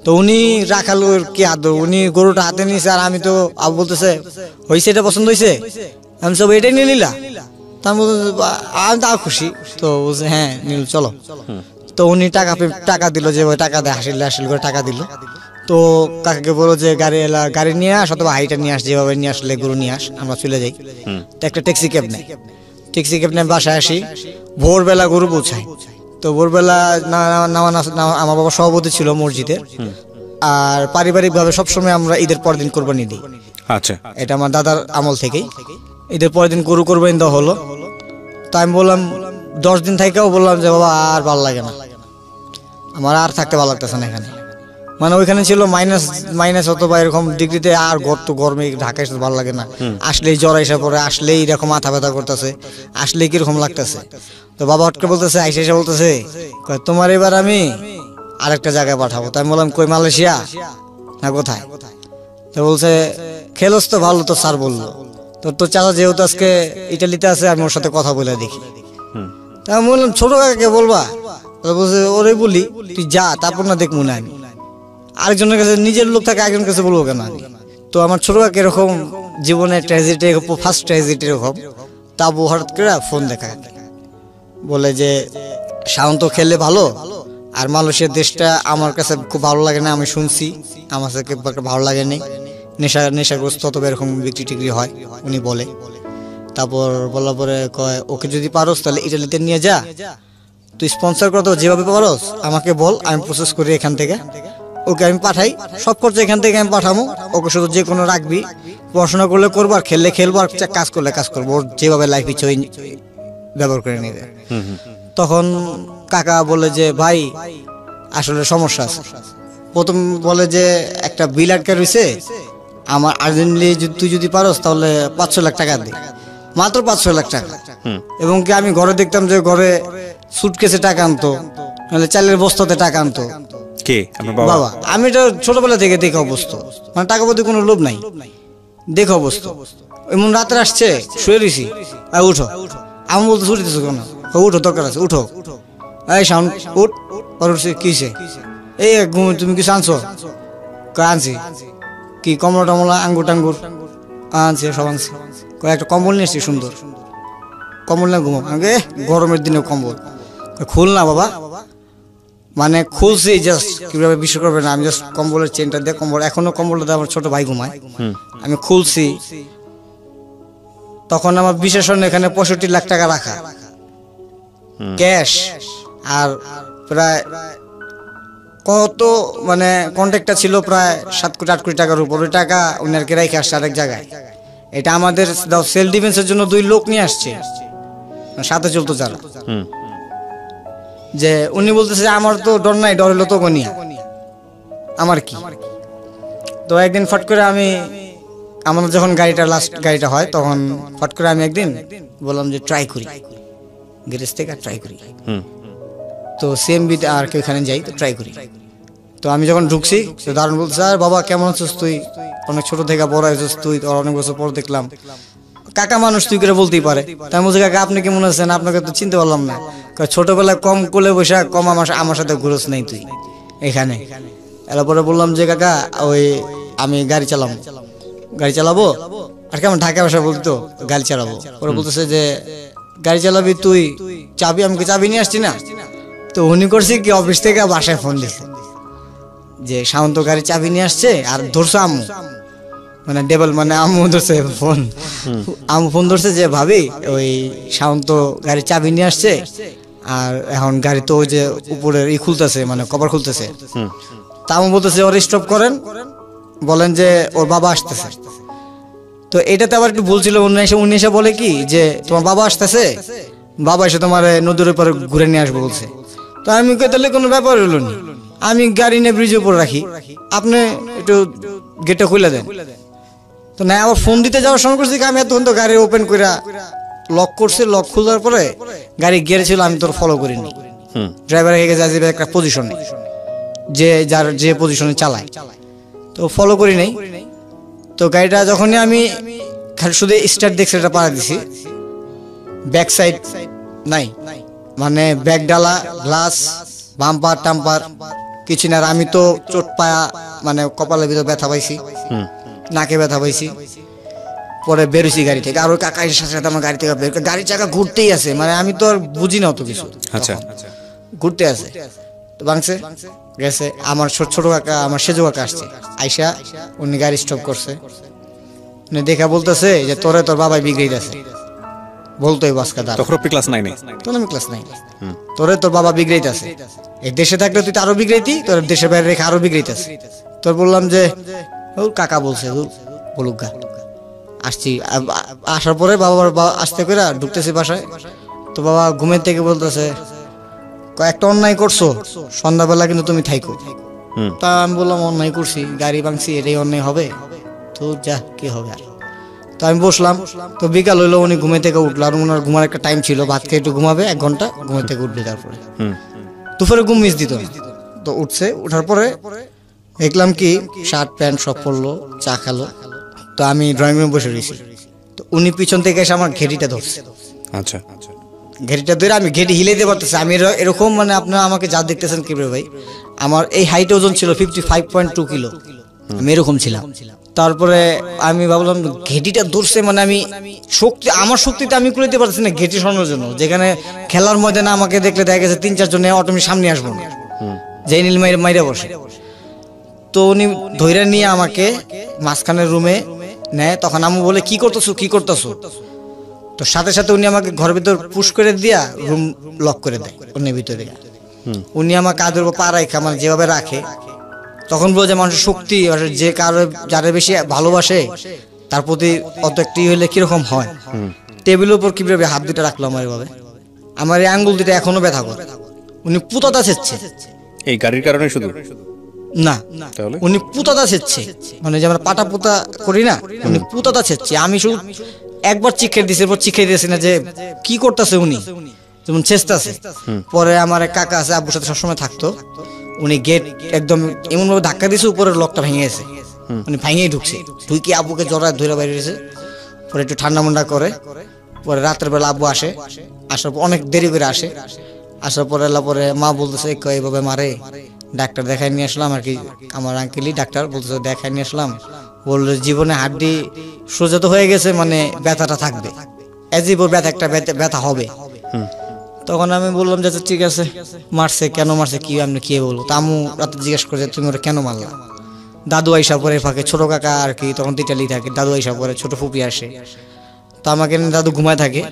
তো উনি রাখাল কি আদর, উনি গরুটা হাতে নিয়েছে, আর আমি তো আবু বলতেছে হয়েছে, এটা পছন্দ হয়েছে, আমি সব এটাই নিয়ে নিলা। তা আমি তাও খুশি। তো বলছে হ্যাঁ নীল চলো। তো উনি টাকা দিল, যে টাকা দেয় হাসিল করে টাকা দিল। তো কাকাকে বলো যে গাড়ি নিয়ে আস অথবা হাইটা নিয়ে আস, যেভাবে নিয়ে আসলে গরু নিয়ে আস, আমরা চলে যাই। তো একটা ট্যাক্সি ক্যাব নেই। ট্যাক্সি ক্যাব নিয়ে বাসায় আসি, ভোরবেলা গরু পৌঁছাই। তো ভোরবেলা আমার বাবা সভাপতি ছিল মসজিদে, আর পারিবারিকভাবে সবসময় আমরা ঈদের পরের দিন কোরবানি দিই। আচ্ছা, এটা আমার দাদার আমল থেকেই ঈদের পরের দিন গরু কোরবানি দেওয়া হলো। তো আমি বললাম 10 দিন থেকেও বললাম যে বাবা আর ভালো লাগে না, আমার আর থাকতে ভালো লাগতেছে না এখানে। মানে ওইখানে ছিল মাইনাস অথবা এরকম ডিগ্রিতে, আর গরমে ঢাকায় এসে ভালো লাগে না। আসলেই জ্বর এসে পড়ে, আসলেই এরকম মাথা ব্যথা করতেছে, আসলেই কিরকম লাগতেছে। তো বাবা হটকে বলতেছে, আইসা এসে বলতেছে তোমার এবার আমি আরেকটা জায়গায় পাঠাবো। তাই বললাম কই, মালয়েশিয়া না কোথায়? তো বলছে খেলোস তো ভালো, তো স্যার বললো তোর চাচা যেহেতু আজকে ইটালিতে আছে, আমি ওর সাথে কথা বলে দেখি। তা আমি বললাম ছোট কাকাকে বলবা? বলছে ওরে বলি, তুই যা, তারপর না দেখ মনে আমি আরেকজনের কাছে, নিজের লোক থাকে আরেকজনের কাছে বলবো কেন আমি? তো আমার ছোট কাকা এরকম জীবনে ট্র্যাজেডি, ফার্স্ট ট্র্যাজেডি এরকম। তাবু হঠাৎ করে ফোন দেখা বলে যে শান্ত খেললে ভালো, আর মালয়েশিয়ার দেশটা আমার কাছে খুব ভালো লাগে না, আমি শুনছি আমার কাছে ভালো লাগেনি, নেশাগ্রস্ত অথবা এরকম বিক্রি টিক্রি হয় উনি বলে। তারপর বলার পরে কয় ওকে যদি পারোস তাহলে ইটালিতে নিয়ে যা, তুই স্পন্সর করতে যেভাবে পারোস আমাকে বল, আমি প্রসেস করি এখান থেকে, ওকে আমি পাঠাই, সব খরচ এখান থেকে আমি পাঠাবো। ওকে শুধু যে কোনো রাখবি, পড়াশোনা করলে করবো, আর খেললে খেলবো, আর কাজ করলে কাজ করবো, ওর যেভাবে লাইফ ইচ্ছে ব্যবহার করে নেবে। তখন কাকা বলে যে ভাই আসলে সমস্যা আছে। প্রথম বলে যে একটা বিল আটকে রয়েছে আমার, আর্জেন্টলি তুই যদি পারোস তাহলে 500 লাখ টাকা দিই, মাত্র 500 লাখ টাকা। এবং কি আমি ঘরে দেখতাম যে ঘরে সুটকেসে টাকা আনতো, নাহলে চালের বস্তাতে টাকা আনতো। কে আপনার বাবা? আমি এটা ছোটবেলা থেকে দেখে অবস্থা, মানে টাকা প্রতি কোনো লোভ নাই, দেখে অবস্থা। এমন রাতে আসছে, শুয়ে রয়েছি, উঠো, আমি বলতে ছুটিতেছো কেন? উঠো, দরকার আছে, উঠো, এই সাউন্ড উঠ। উঠছে, কিসে? এই তুমি কিছু আনছো? আনছি। কি কমলা টমলা, আঙ্গুর টাঙ্গুর আনছি, সব আনছি। একটা কম্বল নিয়ে এসছি সুন্দর, কম্বল না ঘুমো। আমাকে গরমের দিনে কম্বল খুল না বাবা, মানে খুলছি জাস্ট, কিভাবে বিশ্বাস করবে না, আমি জাস্ট কম্বলের চেনটা দিয়ে কম্বল, এখনো কম্বলটা আমার ছোট ভাই ঘুমায়, আমি খুলছি। তখন আমার বিশেষণ এখানে 65 লাখ টাকা রাখা ক্যাশ, আর প্রায় কত মানে কন্ট্যাক্টটা ছিল প্রায় 7 কোটি 8 কোটি টাকার উপর। ওই টাকা উনি আর কি রেখে আসছে আরেক জায়গায়। এটা আমাদের সেলফ ডিফেন্সের জন্য 2 লোক নিয়ে আসছে, সাথে চলতো যারা। যে উনি বলতেছে আমার তো ডর নাই, ডর হলো তো গনিয়া, আমার কি? তো একদিন ফট করে আমাদের যখন লাস্ট গাড়িটা হয়, তখন ফট করে আমি একদিন বললাম যে ট্রাই করি, গ্যারেজ থেকে ট্রাই করি। তো সিএমবিতে আর কি ওখানে যাই, তো ট্রাই করি। তো আমি যখন ঢুকছি, তো দারুণ বলছে স্যার বাবা কেমন আছিস তুই, অনেক ছোট থেকে বড় হয়েছিস তুই, তোর অনেক বছর পর দেখলাম, কাকা মানুষ তুই করে বলতেই পারে। তাই বলছে কাকা আপনি কেমন আছেন, আপনাকে তো চিনতে পারলাম না। ছোটবেলায় কম কোলে বসে কম আমার সাথে ঘুরোস নেই তুই এখানে। এরপরে বললাম যে কাকা ওই আমি গাড়ি চালাবো, আর কেমন ঢাকা ভাষা বলতো গাড়ি চালাবো। ওরা বলতেছে যে গাড়ি চালাবি তুই, চাবি, আমাকে চাবি নিয়ে আসছি না। তো উনি করছি কি, অফিস থেকে বাসায় ফোন দিচ্ছে যে শান্ত গাড়ি চাবি নিয়ে আসছে, আর ধরছে আম্মু, মানে ডেবল, মানে আম্মু ধরছে ফোন, আম্মু ফোন ধরছে যে ভাবি ওই শান্ত গাড়ির চাবি নিয়ে আসছে, আর এখন গাড়ি তো ওই যে উপরের খুলতেছে, মানে কভার খুলতেছে। তা আম্মু বলতেছে ওর স্টপ করেন, বলেন যে ওর বাবা আসতেছে। তো এটাতে আবার একটু ভুল ছিল, উনি এসে বলে কি যে তোমার বাবা আসতেছে, বাবা এসে তোমার নদীর উপরে ঘুরে নিয়ে আসবো বলছে। তো আমি তাহলে কোনো ব্যাপার হলো না, আমি গাড়ি নিয়ে ব্রিজের উপর রাখি, আপনি একটু গেটটা খুলে দেন। তো না, আবার ফোন দিতে যাওয়ার সময় করছি আমি এতক্ষণ তো গাড়ি ওপেন করে লক করছি, লক খোলার পরে গাড়ি গিয়ারে ছিল, আমি তোর ফলো করিনি। ড্রাইভার এগিয়ে যাবে একটা পজিশনে, যে পজিশনে চালায়, তো ফলো করি নাই। তো গাড়িটা যখনই আমি খালি শুধু স্টার্ট দেখছি, এটা পাড়া দিছি, ব্যাক সাইড নাই, মানে ব্যাক ডালা, গ্লাস, বাম্পার টাম্পার কিছু না। আমি তো চোট পায়া, মানে কপালের ভিতর ব্যথা পাইছি, নাকে ব্যথা পাইছি। পরে বেরোছি গাড়ি থেকে, আর ওই কাকা সাথে সাথে আমার গাড়ি থেকে গাড়ির চাকা ঘুরতেই আছে, মানে আমি তো আর বুঝি না অত কিছু, ঘুরতে আছে। তো ভাঙছে গেছে, আমার ছোট কাকা, আমার সেজো কাকা আসছে, আইসা উনি গাড়ি স্টপ করছে, উনি দেখা বলতেছে যে তোর বাবাই বিগড়ে গেছে। বলতো এই বাসকা দাঁড়া, তখন আপনি ক্লাস 9 এ? তখন আমি ক্লাস 9। তোরে তোর বাবা বিগড়াইতে আছে, এই দেশে থাকলে তুই তো আরো বিগড়াইতি, তোর দেশের বাইরে রেখে আরো বিগড়াইতে আছে। তোর বললাম যে ওর কাকা বলছে বলুক গা। আসছি, আসার পরে বাবার আসতে করে ঢুকতেছি বাসায়, তো বাবা ঘুমের থেকে বলতেছে কয়েকটা অন্যায় করছো, সন্ধ্যাবেলা কিন্তু তুমি থাইকো। তা আমি বললাম অন্যায় করছি, গাড়ি ভাঙছি, এটাই অন্যায় হবে? তো যা কি হবে আর। তো আমি বসলাম, তো বিকাল হইলো, উনি ঘুমে থেকে উঠলো, আর ওনার ঘুমার একটা টাইম ছিল, ভাত খেয়ে একটু ঘুমাবে 1 ঘন্টা, ঘুমে থেকে উঠবে। তারপরে দুপুরে ঘুম মিস দিত না, তো উঠছে, উঠার পরে দেখলাম কি শার্ট প্যান্ট সব পরলো, চা খালো। তো আমি ড্রয়িং রুমে বসে রয়েছি, তো উনি পিছন থেকে এসে আমার ঘেটিটা ধরছে। আচ্ছা, ঘেটিটা ধরে আমি ঘেটি হিলাইতে পারতেছি, আমি এরকম মানে আপনারা আমাকে যা দেখতেছেন কি ভাই, আমার এই হাইট ওজন ছিল 55.2 কিলো, আমি এরকম ছিলাম। তারপরে আমি ভাবলাম ঘেটিটা ধরছে, মানে আমি শক্তি, আমার শক্তিতে আমি কুলাইতে পারতেছি না ঘেটি সরানোর জন্য। যেখানে খেলার ময়দানে আমাকে দেখলে দেখা গেছে 3-4 জন অটোমেটিক সামনে আসবো না, যে নীল মাইরা বসে। তো উনি ধৈর্য নিয়ে আমাকে মাঝখানের রুমে নেয়, তখন আমি বলে কি করতেছো। তো সাথে সাথে উনি আমাকে ঘরের ভিতর পুশ করে দিয়া রুম লক করে দেয় অন্যের ভিতরে। উনি আমার কাঁধের উপর পা রাখে, আমার যেভাবে রাখে, তখন বোঝে মানুষের শক্তি, যে যারা বেশি ভালোবাসে তার প্রতি অত একটি হইলে কিরকম হয়। টেবিলের উপর কিভাবে হাত দুটা রাখলো আমার এভাবে, আমার এই আঙ্গুল দুটা এখনো ব্যথা করে। উনি পুতাটা ছেচ্ছে, এই গাড়ির কারণে শুধু না, উনি পুতাটা ছেচ্ছে, মানে যে আমরা পাটা পুতা করি না, উনি পুতাটা ছেচ্ছে। আমি শুধু একবার চিখে দিছি, এরপর চিখে দিয়েছি না যে কি করতেছে উনি, যেমন ছেচতেছে। পরে আমার এক কাকা আছে, আব্বুর সাথে সবসময় থাকতো, উনি গেট একদম এমন ভাবে ধাক্কা দিয়েছে, উপরের লকটা ভেঙে গেছে, উনি ভেঙেই ঢুকছে, ঢুকি আব্বুকে জড়ায় ধরে বাইরে গেছে। পরে একটু ঠান্ডা মান্ডা করে, পরে রাতের বেলা আব্বু আসে, আসার পর অনেক দেরি করে আসে, আসার পরে এলা পরে মা বলতেছে এইভাবে মারে, ডাক্তার দেখাই নিয়ে আসলাম আর কি, আমার আঙ্কেলই ডাক্তার, বলতেছে দেখাই নিয়ে আসলাম, বললো জীবনে হাড্ডি সোজা তো হয়ে গেছে, মানে ব্যথাটা থাকবে, এজিবর ব্যথা হবে। তখন আমি বললাম যে ঠিক আছে, মারছে কেন মারছে কি আপনি কি বলবো। তা আম্মু রাতে জিজ্ঞেস করে তুমি ওরা কেন মারলা। দাদু আইসা পরে ফাঁকে ছোট কাকা আর কি, তখন তিটালি থাকে, দাদু আইসা পরে ছোট ফুপি আসে, তো আমাকে দাদু ঘুমায় থাকে।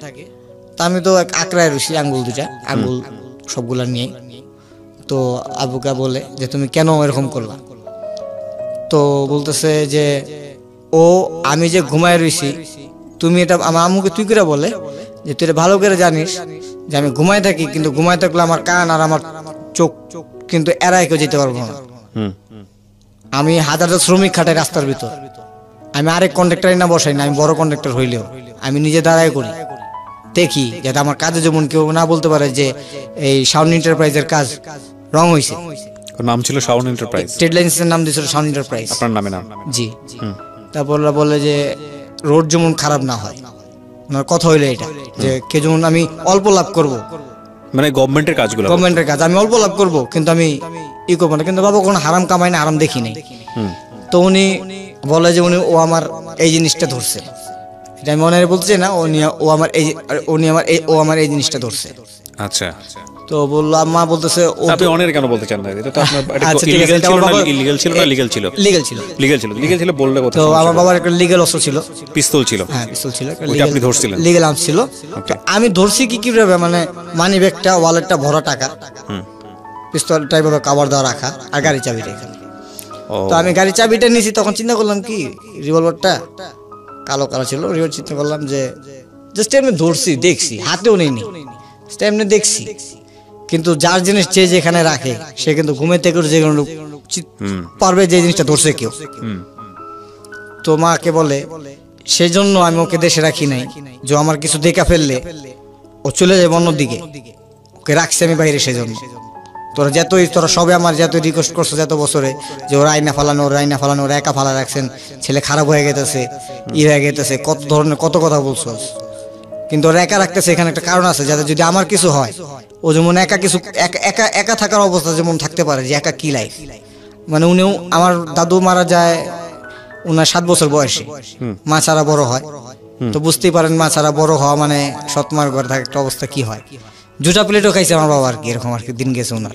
তা আমি তো আঁকড়ায় রয়েছি আঙ্গুল দুটা, আঙ্গুল সবগুলা নিয়ে। তো আবুকা বলে যে তুমি কেন এরকম করলা। তো বলতেছে যে ও আমি যে ঘুমায় রয়েছি, তুমি এটা আমার আম্মুকে তুই করে বলে যে তুই এটা ভালো করে জানিস যে আমি ঘুমায় থাকি, কিন্তু ঘুমায় থাকলে আমার কান আর আমার চোখ কিন্তু এড়ায় কেউ যেতে পারবো না। আমি হাজারটা শ্রমিক খাটাই রাস্তার ভিতর, আমি আরেক কন্ডাক্টর না বসাই না, আমি বড় কন্ডাক্টর হইলেও আমি নিজে দাঁড়াই করি, দেখি যাতে আমার কাজে যেমন কেউ না বলতে পারে যে এই শাওন এন্টারপ্রাইজের কাজ রং হয়েছে। নাম ছিল শাওন এন্টারপ্রাইজ, ট্রেড লাইন্সের নাম দিয়েছিল শাওন এন্টারপ্রাইজ, আপনার নামে নাম। জি। তারপর বলে যে রোড যেমন খারাপ না হয়, ওনার কথা হইলো এটা যে কে যেমন আমি অল্প লাভ করব, মানে গভর্নমেন্টের কাজগুলো, গভর্নমেন্টের কাজ আমি অল্প লাভ করব, কিন্তু আমি ই করবো না। কিন্তু বাবা কোনো হারাম কামাই না, হারাম দেখি নাই। তো উনি বলে যে ও আমার এই জিনিসটা ধরছে, এটা আমি মনে বলতে না, ও আমার এই জিনিসটা ধরছে। আচ্ছা, তো বললো আম্মা বলতেছে আপনি অনের কেন বলতে চান না, এটা তো আপনার ইলিগাল ছিল না, ইলিগাল ছিল না, লিগ্যাল ছিল, লিগ্যাল ছিল, লিগ্যাল ছিল, লিগ্যাল ছিল বললে কথা। তো আমার বাবার একটা লিগ্যাল অস্ত্র ছিল, পিস্তল ছিল, হ্যাঁ পিস্তল ছিল, ওটা আপনি ধরছিলেন, লিগ্যাল আর্মস ছিল। তো আমি ধরছি কিভাবে, মানে মানি ব্যাগটা ওয়ালেটটা ভরা টাকা, পিস্তলটা এভাবে কভার দেওয়া রাখা, আর গাড়ি চাবিটা এখানে। তো আমি গাড়ি চাবিটা নিয়েছি, তখন চিন্তা করলাম কি রিভলভারটা কালো কালো ছিল, রিভলভার চিন্তা করলাম যে জাস্ট এমনি ধরছি, দেখছি, হাতেও নেইনি, এমনি দেখছি। কিন্তু যার জিনিস যে যেখানে রাখে সে কিন্তু ঘুমে থেকে যে কোনো পারবে যে জিনিসটা ধরছে কেউ। তো মাকে বলে সেই জন্য আমি ওকে দেশে রাখি নাই, যে আমার কিছু দেখা ফেললে ও চলে যাবে অন্যদিকে, ওকে রাখছি আমি বাইরে। সেই জন্য তোরা সবে আমার যত রিকোয়েস্ট করছো যত বছরে যে ওরা আইনা ফালানো, ওরা একা ফালা রাখছেন, ছেলে খারাপ হয়ে গেতেছে, হয়ে গেতেছে, কত ধরনের কত কথা বলছো, কিন্তু ওরা একা রাখতেছে। এখানে একটা কারণ আছে, যাতে যদি আমার কিছু হয় ও যেমন একা থাকার অবস্থা যেমন থাকতে পারে, যে একা কি লাইফ। মানে উনিও, আমার দাদু মারা যায় উনার 7 বছর বয়সে, মা ছাড়া বড় হয়। তো বুঝতেই পারেন মা ছাড়া বড় হওয়া মানে সৎমার ঘরে থাকা একটা অবস্থা কি হয়। জুটা প্লেটও খাইছে আমার বাবা আর কি, এরকম আর কি দিন গেছে ওনার।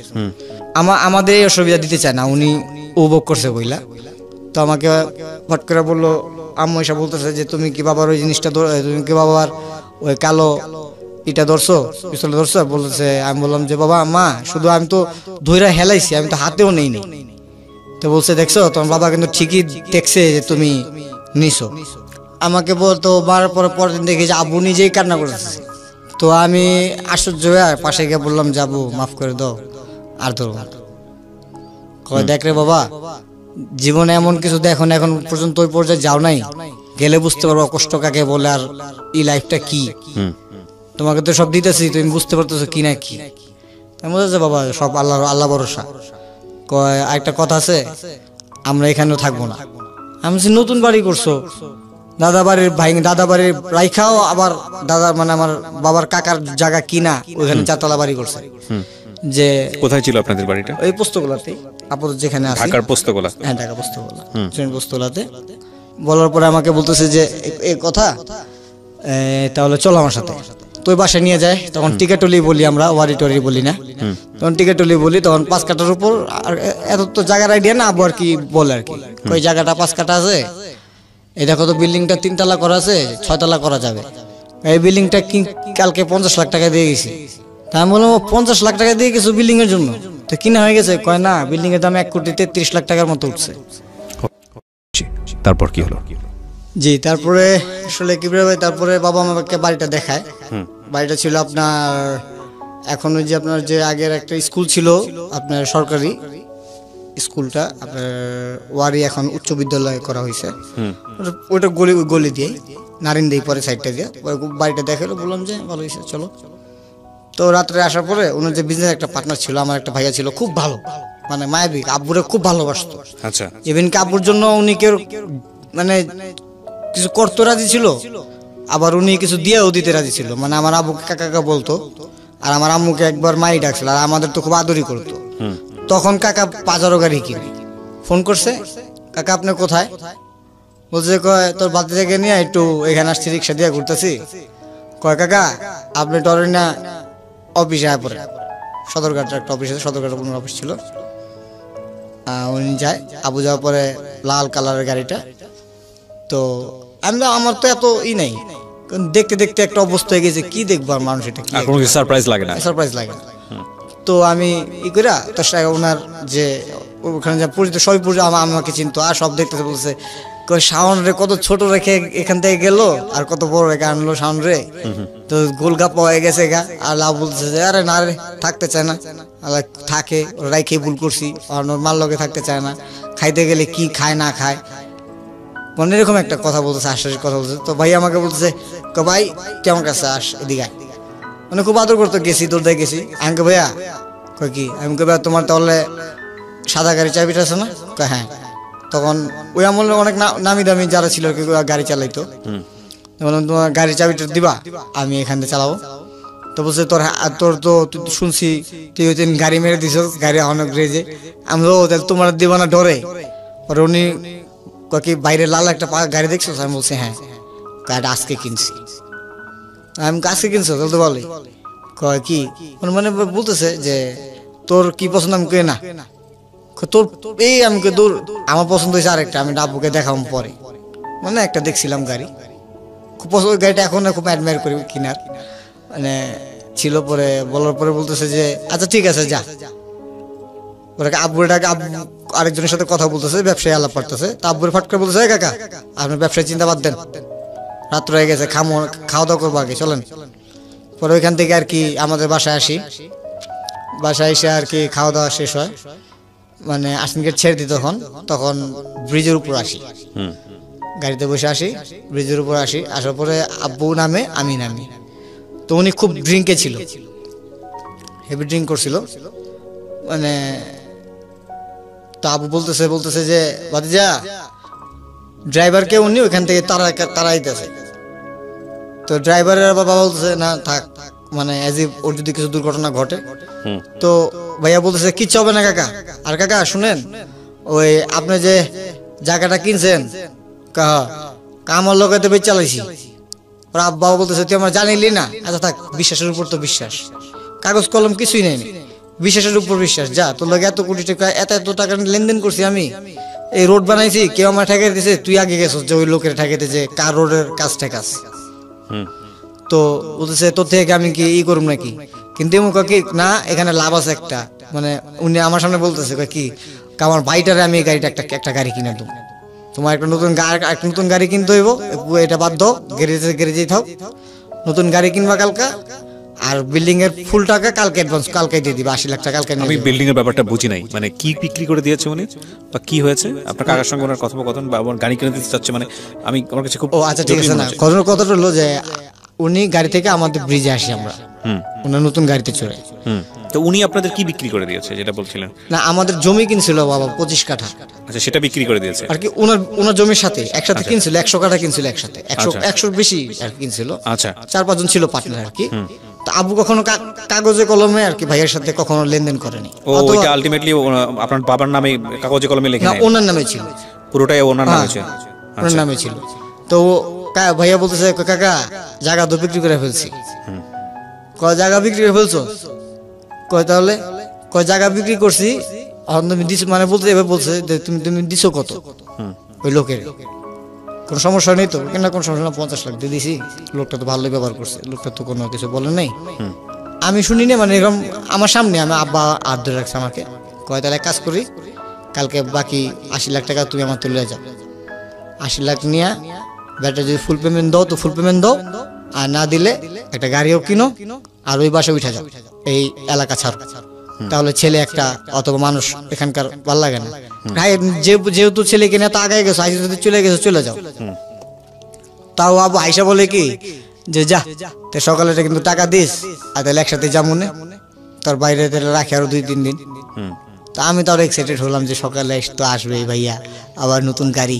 আমাদের এই অসুবিধা দিতে চায় না, উনি উপভোগ করছে বইলা। তো আমাকে ফট করে বললো, আম্মু এসে বলতেছে যে তুমি কি বাবার ওই জিনিসটা, তুমি কি বাবার ওই কালো ইটা ধরছো, পিস্তল ধরছো, বলতেছে। আমি বললাম যে বাবা মা শুধু আমি তো ধইরা হেলাইছি, আমি তো হাতেও নেইনি। তো বলছে দেখছো তোমার বাবা কিন্তু ঠিকই দেখছে যে তুমি নিছো। আমাকে বলতো মারার পরে পরের দিন দেখি যে আব্বু নিজেই কান্না করতেছে। তো আমি আশ্চর্য হয়ে পাশে গিয়ে বললাম যে আব্বু মাফ করে দাও, আর ধরো না। কয় দেখ রে বাবা, জীবনে এমন কিছু দেখো না, এখন পর্যন্ত ওই পর্যায়ে যাও নাই, গেলে বুঝতে পারবো কষ্ট কাকে বলে আর এই লাইফটা কি। তোমাকে তো সব দিতেছি, তুমি বুঝতে পারতেছো কি না কি। আমি বলতেছে বাবা সব আল্লাহ, আল্লাহ ভরসা। কয় একটা কথা আছে, আমরা এখানেও থাকবো না। আমি বলছি নতুন বাড়ি করছো, দাদা বাড়ির ভাই, দাদা বাড়ির রাইখাও, আবার দাদা মানে আমার বাবার কাকার জায়গা কিনা ওইখানে চারতলা বাড়ি করছে। যে কোথায় ছিল আপনাদের বাড়িটা? ওই পোস্তগোলাতে, আপাতত যেখানে আছে ঢাকার পোস্তগোলা। হ্যাঁ ঢাকা পোস্তগোলা, পোস্তগোলাতে। বলার পরে আমাকে বলতেছে যে এই কথা, তাহলে চলো আমার সাথে। তো ওই বাসায় নিয়ে যায়, তখন টিকেটলি বলি আমরা, ওয়ারি টরি বলি না, তখন টিকেটলি বলি। তখন 5 কাঠার উপর, আর এত তো জায়গার আইডিয়া না, আবু আর কি বলে আর কি, ওই জায়গাটা 5 কাঠা আছে, এই দেখো তো বিল্ডিংটা 3 তলা করা আছে, 6 তলা করা যাবে। এই বিল্ডিংটা কালকে 50 লাখ টাকা দিয়ে গেছি। তা আমি বললাম 50 লাখ টাকা দিয়ে কিছু বিল্ডিং এর জন্য তো কিনা হয়ে গেছে? কয় না, বিল্ডিং এর দাম 1,33,00,000 টাকার মতো উঠছে। তারপর কি হলো? জি তারপরে আসলে কি ভাই, তারপরে বাবা আমাকে বাড়িটা দেখায়। বাড়িটা ছিল আপনার, এখন ওই যে আপনার যে আগের একটা স্কুল ছিল আপনার সরকারি স্কুলটা, আপনার ওয়ারি এখন উচ্চ বিদ্যালয় করা হয়েছে। ওটা গলি দিয়ে নারিন দিয়ে পরে সাইডটা দিয়ে বাড়িটা দেখালো। বললাম যে ভালো হয়েছে চলো। তো রাত্রে আসার পরে ওনার যে বিজনেস একটা পার্টনার ছিল, আমার একটা ভাইয়া ছিল, খুব ভালো, মানে মায়াবী, আব্বুরে খুব ভালোবাসতো। আচ্ছা, ইভেন কি আব্বুর জন্য উনি কেউ মানে কিছু করতে রাজি ছিল, আবার উনি কিছু দিয়েও দিতে রাজি ছিল। মানে আমার আব্বুকে কাকা বলতো, আর আমার আম্মুকে একবার মাই ডাকছিল, আর আমাদের তো খুব আদরই করতো। তখন কাকা 5 গাড়ি কিনে ফোন করছে, কাকা আপনি কোথায়? বলছে কয় তোর বাড়ি থেকে নিয়ে একটু এখানে আসছি, রিক্সা দিয়ে ঘুরতেছি। কয় কাকা আপনি ডরেন না, অফিসে আয় পরে, সদরঘাটের একটা অফিস আছে, সদরঘাটের কোনো অফিস ছিল। উনি যায়, আবু যাওয়ার পরে লাল কালারের গাড়িটা। তো আমার তো এত নেই, দেখতে দেখতে একটা অবস্থা হয়ে গেছে, কি দেখবো আর মানুষ, এটা কি সারপ্রাইজ লাগে না, সারপ্রাইজ লাগে না। তো আমি কইরা তার সাথে ওনার যে ওখানে যা পরিচিত সবই পরিচিত, আমাকে চিনতো, আর সব দেখতে বলছে শাওন রে কত ছোট রেখে এখান থেকে গেল, আর কত বড় রেখে আনলো শাওন রে। তো গোলগাপ্পা হয়ে গেছে গা, আর লাভ বলতেছে যে আরে না রে থাকতে চায় না, থাকে রাইখে ভুল করছি, আর মার লগে থাকতে চায় না, খাইতে গেলে কি খায় না খায়, মানে এরকম একটা কথা বলতেছে, আশ্বাসের কথা বলতেছে। তো ভাই আমাকে বলতেছে ভাই তুই আমার কাছে আস, এদিকে মানে খুব আদর করতো, গেছি তোর দিয়ে গেছি। আমাকে ভাইয়া কয় কি, আমি ভাইয়া তোমার তাহলে সাদা গাড়ি চাবিটা আছে না? হ্যাঁ। তখন ওই আমলে অনেক নামি দামি যারা ছিল গাড়ি চালাইতো, বললাম তোমার গাড়ির চাবিটা দিবা, আমি এখান থেকে চালাবো। তো বলছে তোর তো শুনছি তুই ওই দিন গাড়ি মেরে দিছ, গাড়ি অনেক রেজে। আমি তাহলে তোমার দিবা না ডরে? পরে উনি কি বাইরে লাল একটা গাড়ি দেখছো? আমি বলছি হ্যাঁ। গাড়িটা আজকে কিনছি। আমি আজকে কিনছো তাহলে তো বলে কয় কি, মানে বলতেছে যে তোর কি পছন্দ? আমি কে না তোর এই, আমি দূর আমার পছন্দ হয়েছে আরেকটা, আমি আব্বুকে দেখাবো পরে। মানে একটা দেখছিলাম গাড়ি খুব পছন্দ, ওই গাড়িটা এখন খুব অ্যাডমায়ার করি কিনার মানে ছিল। পরে বলার পরে বলতেছে যে আচ্ছা ঠিক আছে যা। ওরা আব্বুটাকে আরেকজনের সাথে কথা বলতেছে, ব্যবসায়ী আলাপ করতেছে। তা আব্বুর ফাট করে বলতেছে কাকা আপনি ব্যবসায় চিন্তা বাদ দেন, রাত্র হয়ে গেছে, খাওয়া দাওয়া করবো আগে চলেন। পরে ওইখান থেকে আর কি আমাদের বাসায় আসি, বাসায় এসে আর কি খাওয়া দাওয়া শেষ হয়, মানে আসিনকে ছেড়ে দিই। তখন ব্রিজের উপর আসি, গাড়িতে বসে আসি, ব্রিজের উপর আসি। আসার পরে আব্বু নামে, আমি নামি। তো উনি খুব ড্রিঙ্কে ছিল, হেভি ড্রিঙ্ক করছিল মানে। তো আব্বু বলতেছে যে ভাতিজা ড্রাইভারকে উনি ওইখান থেকে তাড়াইতেছে। তো ড্রাইভারের বাবা বলতেছে না থাক, মানে অ্যাজ ইফ ওর যদি কিছু দুর্ঘটনা ঘটে। তো ভাইয়া বলতেছে কিচ্ছু হবে না কাকা। আর কাকা শুনেন, ওই আপনি যে জায়গাটা কিনছেন আমার লোকে তো বেচ চালাইছি। ওর আব্বা বলতেছে তুই আমার জানিলি না? আচ্ছা থাক, বিশ্বাসের উপর তো বিশ্বাস, কাগজ কলম কিছুই নেই, বিশ্বাসের উপর বিশ্বাস। যা তোর লোক এত কোটি টাকা এত টাকা লেনদেন করছি, আমি এই রোড বানাইছি, কেউ আমার ঠেকাই দিছে, তুই আগে গেছিস যে ওই লোকের ঠেকাইতে যে কার রোডের কাজ ঠেকাস। তো বলতেছে তোর থেকে আমি কি ই করুম নাকি, কিন্তু এমন কয় কি না এখানে লাভ আছে একটা, মানে উনি আমার সামনে বলতেছে কয় কি আমার ভাইটারে আমি এই গাড়িটা একটা গাড়ি কিনে দেবো, তোমার একটা নতুন গাড়ি কিনতে হইব, এটা বাদ দাও, গ্যারেজে থাও, নতুন গাড়ি কিনবা কালকা, আর বিল্ডিং এর ফুল টাকা কালকে অ্যাডভান্স কালকে দিয়ে দিবা, 80 লাখ টাকা কালকে নিয়ে আমি যাবে। বিল্ডিং এর ব্যাপারটা বুঝি নাই, মানে কি বিক্রি করে দিয়েছে উনি বা কি হয়েছে আপনার কাকার সঙ্গে ওনার কথোপকথন, বা আমার গাড়ি কিনে দিতে চাচ্ছে, মানে আমি আমার কাছে খুব ও আচ্ছা ঠিক আছে, না কথাটা হলো যে উনি গাড়ি থেকে আমাদের ব্রিজে আসি আমরা, উনি নতুন গাড়িতে চড়ে। তো উনি আপনাদের কি বিক্রি করে দিয়েছে যেটা বলছিলেন? না আমাদের জমি কিনছিল বাবা 25 কাঠা, আচ্ছা, সেটা বিক্রি করে দিয়েছে। আর কি ওনার জমির সাথে একসাথে কিনছিল, 100 কাঠা কিনছিল একসাথে, 100 বেশি আর কি কিনছিল। আচ্ছা, 4-5 জন ছিল পার্টনার আর কি। তো আবু কখনো কাগজে কলমে আর কি ভাইয়ের সাথে কখনো লেনদেন করেনি। ও ওইটা আলটিমেটলি আপনার বাবার নামে কাগজে কলমে লেখে না নেয়? ওনার নামে ছিল, পুরোটাই ওনার নামে ছিল। ওনার নামে ছিল। তো ভাইয়া বলতেছে কাকা জায়গা তো বিক্রি করে ফেলছি। কয় জায়গা বিক্রি করে ফেলছো? কয় তাহলে? কয় জায়গা বিক্রি করছি, এখন তুমি দিছো, মানে বলতে এবার বলছে যে তুমি দিছো কত ওই লোকের, কোনো সমস্যা নেই তো? কিনা কোনো সমস্যা না, 50 লাখ দিয়ে দিছি, লোকটা তো ভালোই ব্যবহার করছে, লোকটা তো কোনো কিছু বলে নাই। আমি শুনি না, মানে এরকম আমার সামনে আমি আব্বা হাত ধরে রাখছে আমাকে, কয় তাহলে কাজ করি, কালকে বাকি 80 লাখ টাকা তুমি আমার তুলে যাও, 80 লাখ নিয়ে ব্যাটা যদি ফুল পেমেন্ট দাও তো ফুল পেমেন্ট দাও, আর না দিলে একটা গাড়িও কিনো আর ওই বাসায় উঠে যাও, এই এলাকা ছাড়ো, তাহলে ছেলে একটা অথবা মানুষ এখানকার ভালো লাগে না। ভাই যেহেতু ছেলে কিনে তো আগে গেছো, আইসা যদি চলে গেছো চলে যাও। তাও আবু আইসা বলে কি যে যা তো সকালে কিন্তু টাকা দিস, আর তাহলে একসাথে যা মনে তোর বাইরে তাহলে রাখে আরো 2-3 দিন। তা আমি তো আরো এক্সাইটেড হলাম যে সকালে তো আসবে ভাইয়া, আবার নতুন গাড়ি,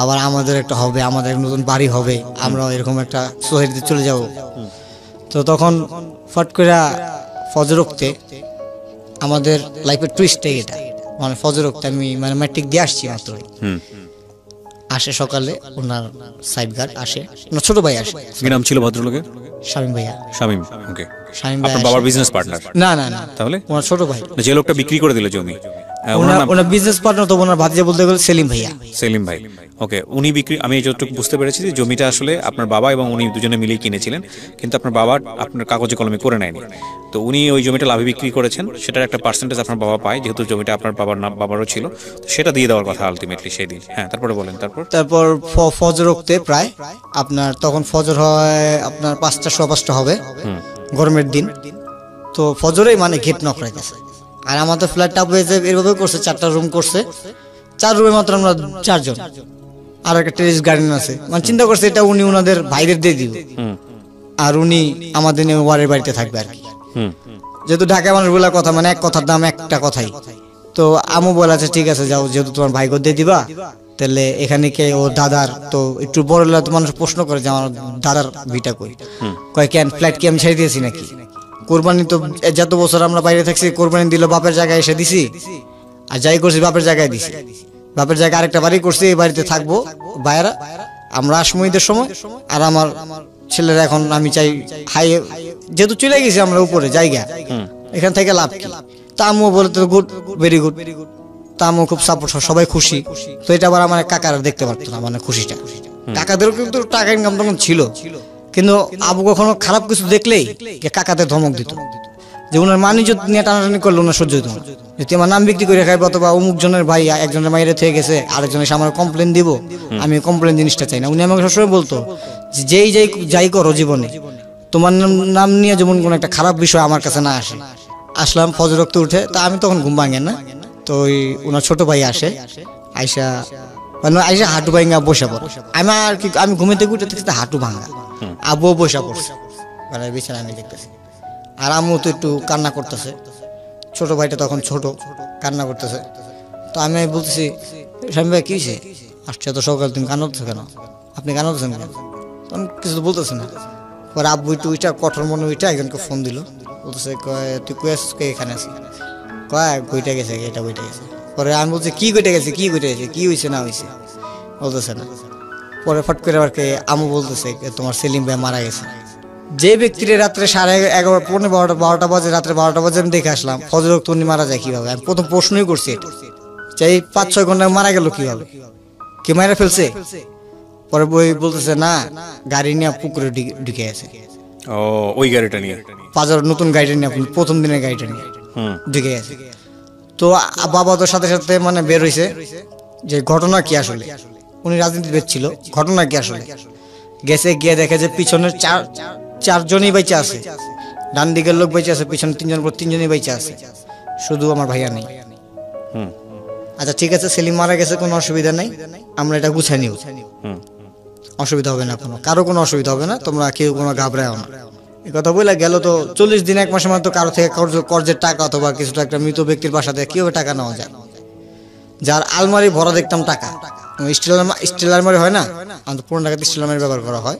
আবার আমাদের একটা হবে, আমাদের নতুন বাড়ি হবে, আমরা এরকম একটা সোসাইটিতে চলে যাব। তো তখন ফট করে ফজর ওক্তে আমাদের লাইফের টুইস্টটাই এটা, মানে ফজর ওক্তে আমি মানে ম্যাট্রিক দিয়ে আসছি মাত্র, আসে সকালে ওনার সাইড গার্ড আসে, ওনার ছোট ভাই আসে। কি নাম ছিল ভদ্রলোকের? শামীম ভাইয়া। শামীম। ওকে, শামীম ভাই আপনার বাবার বিজনেস পার্টনার? না না না, তাহলে ওনার ছোট ভাই, যে লোকটা বিক্রি করে দিল জমি, ওনার বিজনেস পার্টনার তো ওনার ভাতিজা বলতে গেলে সেলিম ভাইয়া। সেলিম ভাই। ওকে, উনি বিক্রি, আমি যতটুকু বুঝতে পেরেছি যে জমিটা আসলে আপনার বাবা এবং উনি দুজনে মিলেই কিনেছিলেন, কিন্তু আপনার বাবা আপনার কাগজে কলমে করে নেয়নি। তো উনি ওই জমিটা লাভে বিক্রি করেছেন, সেটার একটা পার্সেন্টেজ আপনার বাবা পায়, যেহেতু জমিটা আপনার বাবারও ছিল, তো সেটা দিয়ে দেওয়ার কথা আলটিমেটলি সেই দিন। হ্যাঁ, তারপরে বলেন। তারপর ফজর ওক্তে প্রায় আপনার তখন ফজর হয় আপনার 5টা হবে, গরমের দিন। তো ফজরেই মানে গেট নক হয়ে গেছে, আর আমাদের ফ্ল্যাটটা এভাবে করছে, 4টা রুম করছে, 4 রুমে মাত্র আমরা 4 জন, আর একটা টেরেস গার্ডেন আছে। মানে চিন্তা করছে এটা উনি ওনাদের ভাইদের দিয়ে দিব, আর উনি আমাদের নিয়ে ওয়ারের বাড়িতে থাকবে আর কি। যেহেতু ঢাকা মানুষ বলা কথা, মানে এক কথার দাম একটা কথাই। তো আমু বলে আছে ঠিক আছে যাও, যেহেতু তোমার ভাইকে দিয়ে দিবা, তাহলে এখানে কে ও দাদার তো একটু বড় তো মানুষ প্রশ্ন করে যে আমার দাদার ভিটা কই, কয় কেন ফ্ল্যাট কি আমি ছেড়ে দিয়েছি নাকি? কোরবানি তো যত বছর আমরা বাইরে থাকছি, কোরবানি দিল বাপের জায়গায় এসে দিছি, আর যাই করছি বাপের জায়গায় দিছি, বাপের জায়গায় আরেকটা বাড়ি করছি, এই বাড়িতে থাকবো বাইরা, আমরা আসবো ঈদের সময়, আর আমার ছেলেরা এখন আমি চাই হাই, যেহেতু চলে গেছি আমরা উপরে জায়গা, এখান থেকে লাভ কি? তা আম্মু বলে তো গুড, ভেরি গুড। তা আম্মু খুব সাপোর্ট, সবাই খুশি। তো এটা আবার আমার কাকারা দেখতে পারতো না, মানে খুশিটা। কাকাদেরও কিন্তু টাকা ইনকাম তখন ছিল, কিন্তু আবু কখনো খারাপ কিছু দেখলেই কাকাদের ধমক দিত, যে ওনার মানিজ্য নিয়ে টানাটানি করলে ওনার সহ্য হতো না, যদি আমার নাম বিক্রি করে খাইবো, অথবা অমুক জনের ভাই একজনের মাইরে থেকে গেছে, আরেকজনের এসে আমার কমপ্লেন দিব, আমি কমপ্লেন জিনিসটা চাই না। উনি আমাকে সবসময় বলতো যে যাই করো জীবনে, তোমার নাম নিয়ে যেমন কোনো একটা খারাপ বিষয় আমার কাছে না আসে। আসলাম ফজর ওয়াক্তে উঠে, তা আমি তখন ঘুম ভাঙে না, তো ওই ওনার ছোট ভাই আসে, আইসা হাঁটু ভাঙা বসে পড়ে। আমি ঘুমেতে উঠে দেখছি হাঁটু ভাঙা, আবুও বসে পড়ছে মানে বিছানা, আমি দেখতেছি, আর আম্মু তো একটু কান্না করতেছে, ছোট ভাইটা তখন ছোট, কান্না করতেছে। তো আমি বলতেছি স্বামী ভাই কি হয়েছে, আসছে তো সকাল, তুমি কান্নাতেছো কেন, আপনি কান্নাতেছেন কেন? তখন কিছু তো বলতেছে না। পরে আব্বু একটু ওইটা কঠোর মনে ওইটা একজনকে ফোন দিল, বলতেছে তুই কয়ে আসছিস, এখানে আছি, কয় বইটা গেছে, এটা বইটা গেছে। পরে আমি বলছি কি বইটা গেছে, কি বইটা গেছে, কি হয়েছে না হয়েছে, বলতেছে না। পরে ফট করে আবার আমু বলতেছে তোমার সেলিম ভাই মারা গেছে। যে ব্যক্তির রাত্রে 11:30, 12টা বাজে, রাত্রে 12টা বাজে আমি দেখে আসলাম, ফজর ওয়াক্তে উনি মারা যায় কিভাবে? আমি প্রথম প্রশ্নই করছি এটা, চাই 5-6 ঘন্টায় মারা গেল কিভাবে, কে মারা ফেলছে? পরে বই বলতেছে না, গাড়ি নিয়ে পুকুরে ঢুকে আছে। ও ওই গাড়িটা নিয়ে, বাজার নতুন গাড়িটা নিয়ে, আপনি প্রথম দিনের গাড়িটা নিয়ে ঢুকে গেছে। তো বাবা তো সাথে সাথে মানে বের হইছে যে ঘটনা কি আসলে, উনি রাজনীতিবিদ ছিল, ঘটনা কি আসলে। গেছে গিয়ে দেখে যে পিছনের চারজনই বেঁচে আছে, ডান দিকের লোক বেঁচে আছে, পিছনে তিনজন পর তিনজনই বেঁচে আছে, শুধু আমার ভাইয়া নেই। আচ্ছা ঠিক আছে, সেলিম মারা গেছে, কোনো অসুবিধা নেই, আমরা এটা গুছাই নিব, অসুবিধা হবে না, কোনো কারো কোনো অসুবিধা হবে না, তোমরা কেউ কোনো ঘাবড়াও না। এই কথা বলে গেল। তো 40 দিন 1 মাসের মধ্যে কারো থেকে কর্জের টাকা অথবা কিছুটা একটা মৃত ব্যক্তির বাসা থেকে কিভাবে টাকা নেওয়া যায়, যার আলমারি ভরা দেখতাম টাকা, স্টিল আলমারি হয় না, আমাদের পুরোনো টাকাতে স্টিল আলমারি ব্যবহার করা হয়,